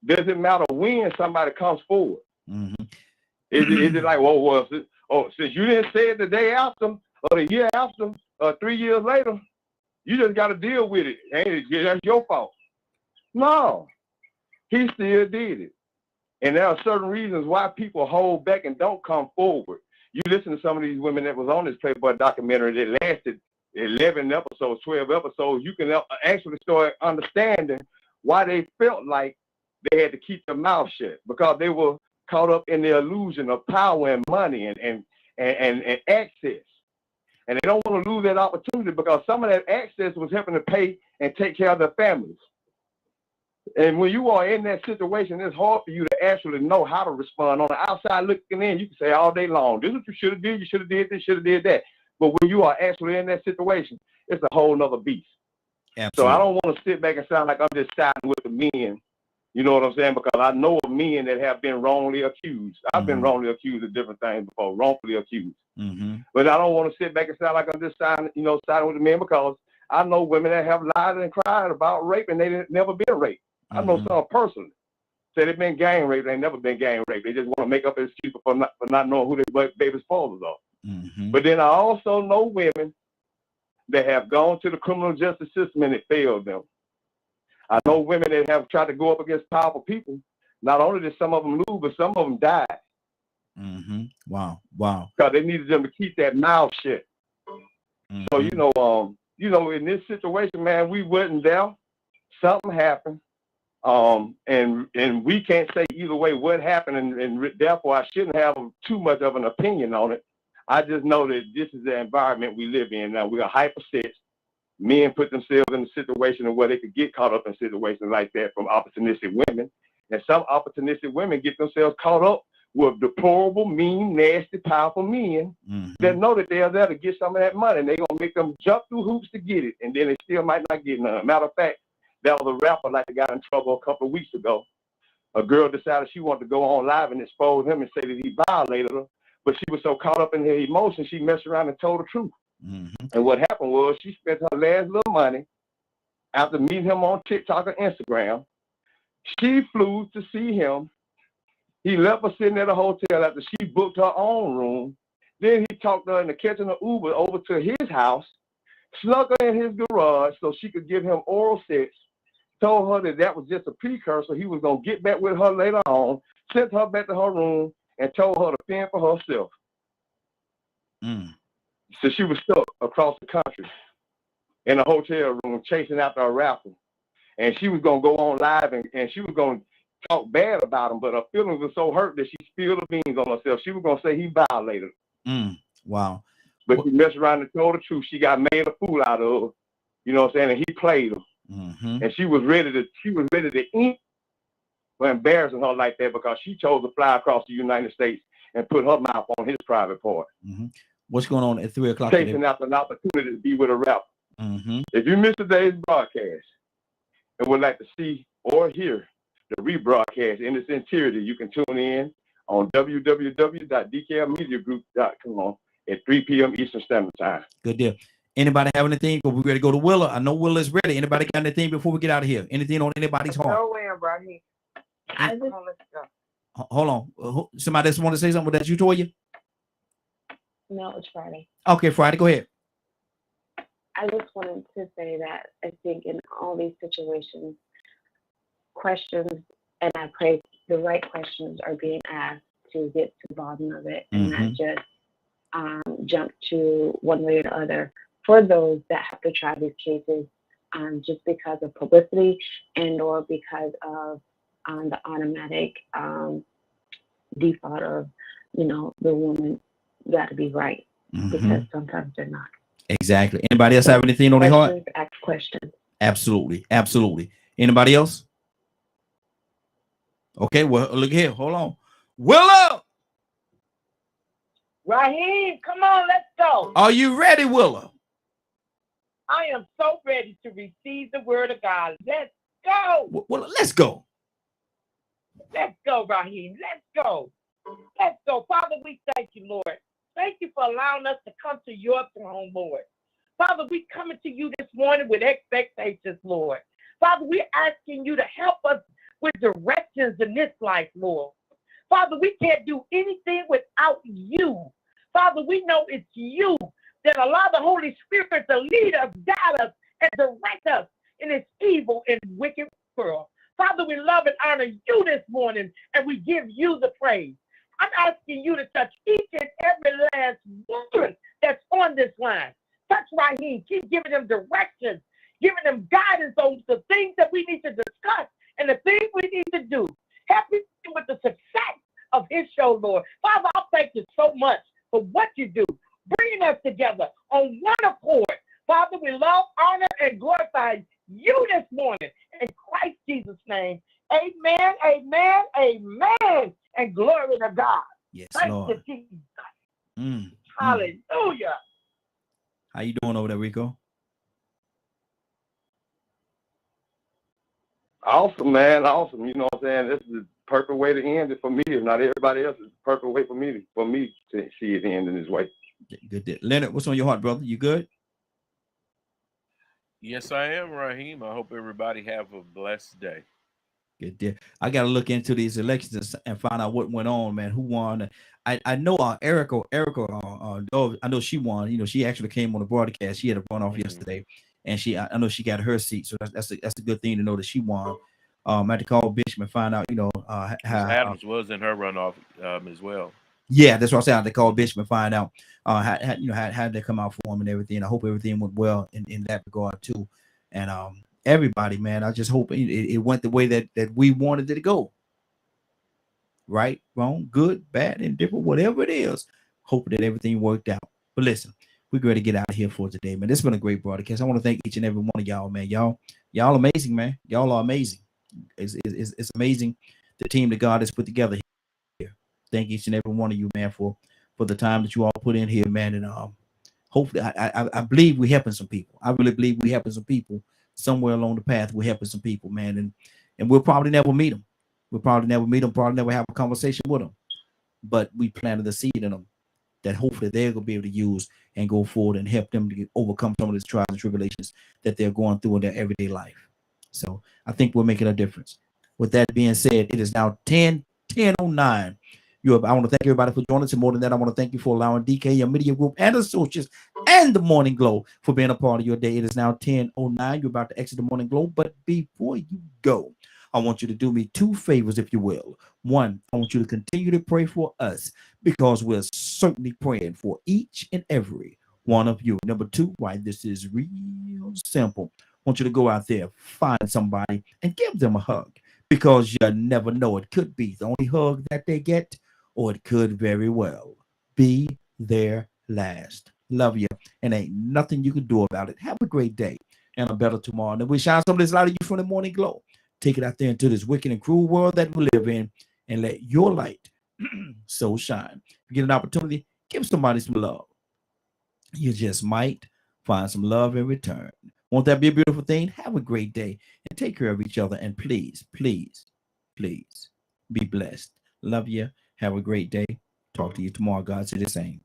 does it matter when somebody comes forward? Is it like, well, since you didn't say it the day after or the year after or 3 years later, you just got to deal with it. That's your fault. No, he still did it. And there are certain reasons why people hold back and don't come forward. You listen to some of these women that was on this Playboy documentary that lasted 11 episodes, 12 episodes. You can actually start understanding why they felt like they had to keep their mouth shut, because they were caught up in the illusion of power and money and access. And they don't want to lose that opportunity because some of that access was helping to pay and take care of their families. And when you are in that situation, it's hard for you to actually know how to respond. On the outside looking in, you can say all day long, this is what you should have did, you should have did this, should have did that. But when you are actually in that situation, it's a whole nother beast. Absolutely. So I don't want to sit back and sound like I'm just siding with the men. You know what I'm saying? Because I know of men that have been wrongly accused. I've been wrongly accused of different things before, wrongfully accused. But I don't want to sit back and sound like I'm just siding with the men, because I know women that have lied and cried about rape and they never been raped. I know some personally. Say they've been gang raped, they never been gang raped. They just want to make up an excuse for not knowing who their baby's fathers are. But then I also know women that have gone to the criminal justice system and it failed them. I know women that have tried to go up against powerful people. Not only did some of them lose, but some of them died. Wow. Because they needed them to keep that mouth shut. So you know, in this situation, man, we wasn't there. Something happened. And we can't say either way what happened, and therefore I shouldn't have too much of an opinion on it. I just know that this is the environment we live in now. We are hypersexed. Men put themselves in a situation where they could get caught up in situations like that from opportunistic women. And some opportunistic women get themselves caught up with deplorable, mean, nasty, powerful men that know that they're there to get some of that money. And they're going to make them jump through hoops to get it. And then they still might not get none. Matter of fact, there was a rapper like that got in trouble a couple of weeks ago. A girl decided she wanted to go on live and expose him and say that he violated her. but she was so caught up in her emotions, she messed around and told the truth. Mm-hmm. And what happened was she spent her last little money after meeting him on TikTok or Instagram. She flew to see him. He left her sitting at a hotel after she booked her own room. Then he talked her into catching an Uber over to his house, snuck her in his garage so she could give him oral sex, told her that that was just a precursor. He was going to get back with her later on, sent her back to her room, and told her to fend for herself. So she was stuck across the country in a hotel room chasing after a rapper. And she was going to go on live and she was going to talk bad about him, but her feelings were so hurt that she spilled the beans on herself. She was going to say he violated her. Wow. But she messed around and told the truth. She got made a fool out of her. You know what I'm saying? And he played her. And she was ready to eat for embarrassing her like that because she chose to fly across the United States and put her mouth on his private part. What's going on at 3 o'clock? Chasing after an opportunity to be with a rapper. If you missed today's broadcast and would like to see or hear the rebroadcast in its entirety, you can tune in on www.dklmediagroup.com at 3 p.m. Eastern Standard Time. Good deal. Anybody have anything? But we're ready to go to Willa. I know Willa is ready. Anybody got anything before we get out of here? Anything on anybody's heart? No way, Brahim. Let's go. Hold on. Somebody else want to say something that you told you? No, it's Friday. Okay, Friday. Go ahead. I just wanted to say that I think in all these situations, questions, and I pray the right questions are being asked to get to the bottom of it and not just jump to one way or the other for those that have to try these cases just because of publicity and or because of the automatic default of, the woman got to be right because sometimes they're not. Exactly. Anybody else have anything on their heart? Ask questions. Absolutely. Absolutely. Anybody else? Okay, well, look here. Hold on. Willa! Raheem, come on, let's go. Are you ready, Willa? I am so ready to receive the word of God. Let's go. Well, let's go. Let's go, Raheem. Let's go. Let's go. Father, we thank you, Lord. Thank you for allowing us to come to your throne, Lord. Father, we coming to you this morning with expectations, Lord. Father, we're asking you to help us with directions in this life, Lord. Father, we can't do anything without you. Father, we know it's you that allow the Holy Spirit to lead us, guide us, and direct us in this evil and wicked world. Father, we love and honor you this morning, and we give you the praise. I'm asking you to touch each and every last one that's on this line. Touch Raheem. Keep giving them directions, giving them guidance on the things that we need to discuss and the things we need to do. Help him with the success of his show, Lord. Father, I thank you so much for what you do, bringing us together on one accord. Father, we love, honor, and glorify you this morning. In Christ Jesus' name, amen, amen, amen, and glory to God. Yes, thank Lord. you, Jesus. Hallelujah. How you doing over there, Rico? Awesome, man. Awesome. You know what I'm saying? This is the perfect way to end it for me. If not everybody else, it's the perfect way for me to see it end in this way. Good. Leonard, what's on your heart, brother? You good? Yes, I am, Raheem. I hope everybody have a blessed day. Good deal. I got to look into these elections and find out what went on, man. Who won? I know Erica. I know she won. She actually came on the broadcast. She had a runoff yesterday, and I know she got her seat. So that's a good thing to know that she won. I had to call Bishop and find out, how Adams was in her runoff as well. Yeah, that's what I said. I had to call Bishop and find out how they come out for him and everything. I hope everything went well in that regard too. And everybody, man, I just hope it went the way that we wanted it to go. Right, wrong, good, bad, indifferent, whatever it is. Hope that everything worked out. But listen, we're going to get out of here for today, man. This has been a great broadcast. I want to thank each and every one of y'all, man. Y'all amazing, man. Y'all are amazing. It's amazing the team that God has put together here. Thank each and every one of you, man, for the time that you all put in here, man. And hopefully, I believe we're helping some people. I really believe we're helping some people somewhere along the path. We're helping some people, man, and we'll probably never meet them. We'll probably never meet them. Probably never have a conversation with them. But we planted the seed in them, that hopefully they're going to be able to use and go forward and help them to overcome some of these trials and tribulations that they're going through in their everyday life. So I think we're making a difference. With that being said, it is now 10:09. I want to thank everybody for joining us. And more than that, I want to thank you for allowing DK, your media group, and associates, and the Morning Glow for being a part of your day. It is now 10:09. You're about to exit the Morning Glow. But before you go, I want you to do me two favors, if you will. One, I want you to continue to pray for us because we're certainly praying for each and every one of you. Number two, why this is real simple. I want you to go out there, find somebody, and give them a hug because you never know. It could be the only hug that they get, or it could very well be their last. Love you, and ain't nothing you can do about it. Have a great day and a better tomorrow. And we shine some of this light of you from the Morning Glow. Take it out there into this wicked and cruel world that we live in, and let your light so shine. If you get an opportunity, give somebody some love. You just might find some love in return. Won't that be a beautiful thing? Have a great day and take care of each other. And please, please, please be blessed. Love you. Have a great day. Talk to you tomorrow. God say the same.